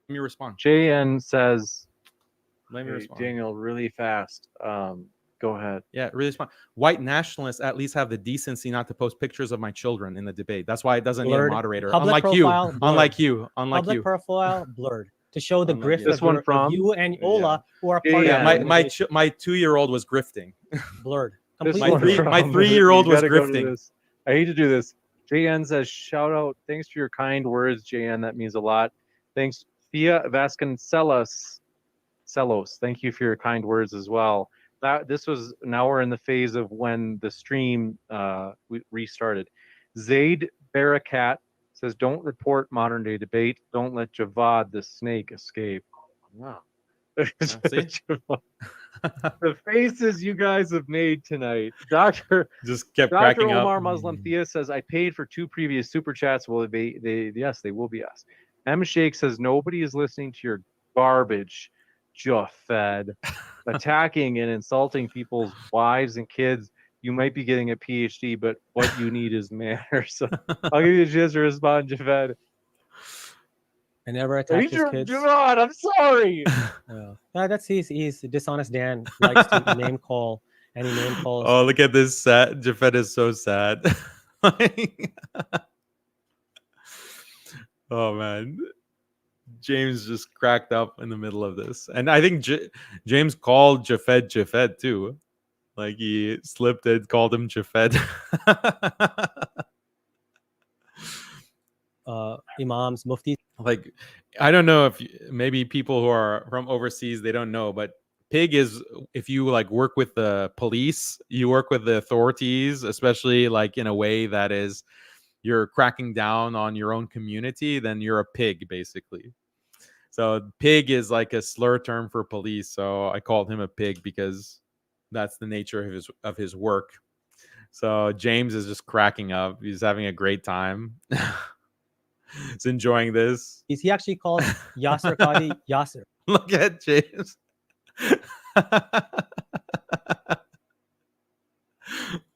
Let me respond. JN says, Let me respond. Daniel, really fast. Go ahead. Yeah, really respond. White nationalists at least have the decency not to post pictures of my children in the debate. That's why it doesn't need a moderator. Unlike you. Public profile blurred to show the grift this one from you and Ola who are part of my 2-year-old was grifting. Blurred. My 3-year-old was grifting. I hate to do this. JN says, shout out. Thanks for your kind words, JN. That means a lot. Thanks Thea Vasconcelos, thank you for your kind words as well. Now we're in the phase of when the stream restarted. Zaid Barakat says, don't report modern day debate. Don't let Javad the snake escape. Wow. See? The faces you guys have made tonight. Dr. Just kept Dr. cracking Omar up. Muslim Thea says, I paid for 2 previous super chats. Will yes, they will be asked. M Sheikh says, nobody is listening to your garbage, Jafed. Attacking and insulting people's wives and kids. You might be getting a PhD, but what you need is manners. I'll give you a chance to respond, Jafed. I never attacked his kids. Javad, I'm sorry. He's dishonest. Dan likes to name call, and he name calls. Oh, look at this sad. Jafet is so sad. Oh man, James just cracked up in the middle of this, and I think James called Jafet too. Like he slipped it, called him Jafet. Imams, muftis. Like, I don't know if maybe people who are from overseas, they don't know, but pig is, if you like work with the police, you work with the authorities, especially like in a way that is you're cracking down on your own community, then you're a pig basically. So pig is like a slur term for police. So I called him a pig because that's the nature of his work. So James is just cracking up. He's having a great time. He's enjoying this. He actually called Yasser Qadi Yasser. Look at James.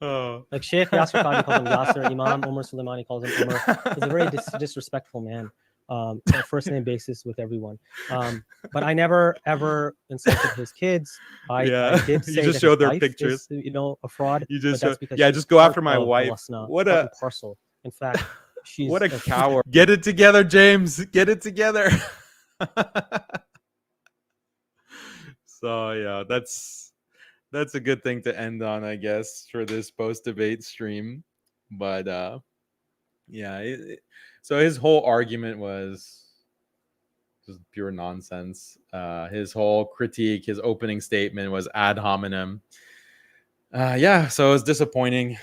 Oh. Like Sheikh Yasser Qadi calls him Yasser. Imam Umar Suleimani calls him Umar. He's a very disrespectful man. On a first name basis with everyone. But I never ever insulted his kids. I did say you just showed their pictures. Is, a fraud. You just just go after my wife. What a parcel. In fact, she's what a coward. Get it together, James. Get it together. So yeah, that's a good thing to end on, I guess, for this post-debate stream. But so his whole argument was just pure nonsense. His whole critique, his opening statement was ad hominem. So it was disappointing,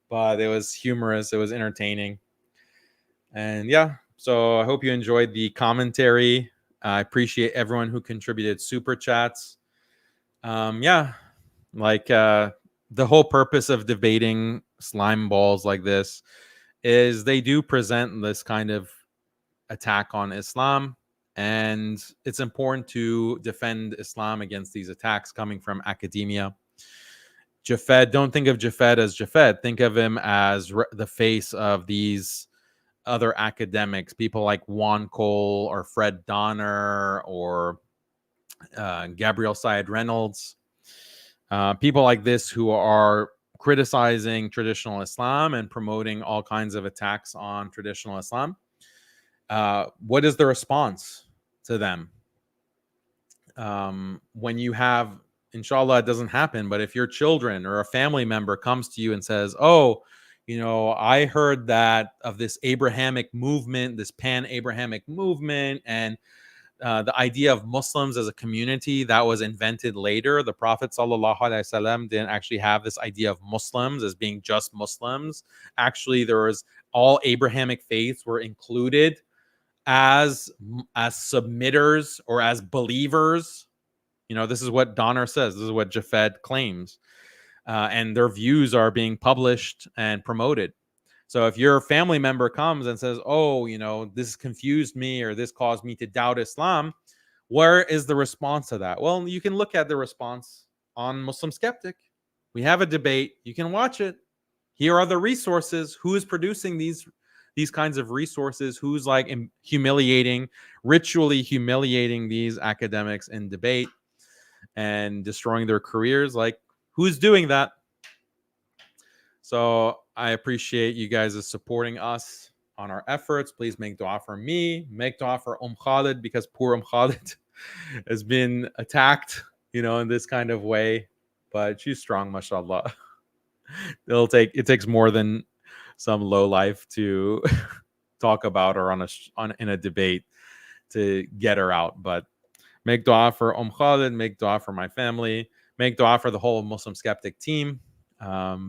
but it was humorous. It was entertaining. And so I hope you enjoyed the commentary. I appreciate everyone who contributed super chats. The whole purpose of debating slime balls like this is they do present this kind of attack on Islam, and it's important to defend Islam against these attacks coming from academia. Jafed, don't think of Jafed as Jafed. Think of him as the face of these other academics, people like Juan Cole or Fred Donner or Gabriel Syed Reynolds. People like this who are criticizing traditional Islam and promoting all kinds of attacks on traditional Islam. What is the response to them? When you have, inshallah, it doesn't happen, but if your children or a family member comes to you and says, oh, I heard that of this Abrahamic movement, this pan-Abrahamic movement, and the idea of Muslims as a community that was invented later. The Prophet ﷺ didn't actually have this idea of Muslims as being just Muslims. Actually, there was all Abrahamic faiths were included as submitters or as believers. This is what Donner says. This is what Jafed claims. And their views are being published and promoted. So if your family member comes and says, oh, this confused me or this caused me to doubt Islam, where is the response to that? Well, you can look at the response on Muslim Skeptic. We have a debate. You can watch it. Here are the resources. Who is producing these kinds of resources? Who's like ritually humiliating these academics in debate and destroying their careers? Like, who's doing that? So I appreciate you guys supporting us on our efforts. Please make dua for me. Make dua for Khalid, because poor Khalid has been attacked, in this kind of way. But she's strong, mashallah. It takes more than some low life to talk about her in a debate to get her out. But make dua for Khalid, make dua for my family, make dua for the whole Muslim Skeptic team,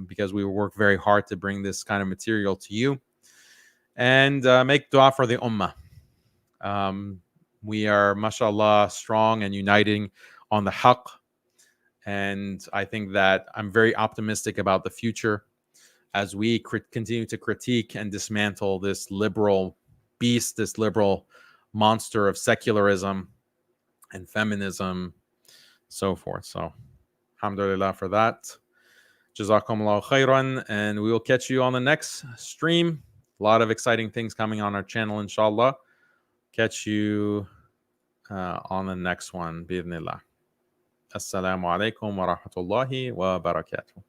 because we work very hard to bring this kind of material to you. And make dua for the ummah. We are, mashallah, strong and uniting on the haqq. And I think that I'm very optimistic about the future as we continue to critique and dismantle this liberal beast, this liberal monster of secularism and feminism, so forth. So, alhamdulillah for that. Jazakumullah khairan. And we will catch you on the next stream. A lot of exciting things coming on our channel, inshallah. Catch you on the next one, bi'idhnillah. Assalamu alaikum wa rahmatullahi wa barakatuh.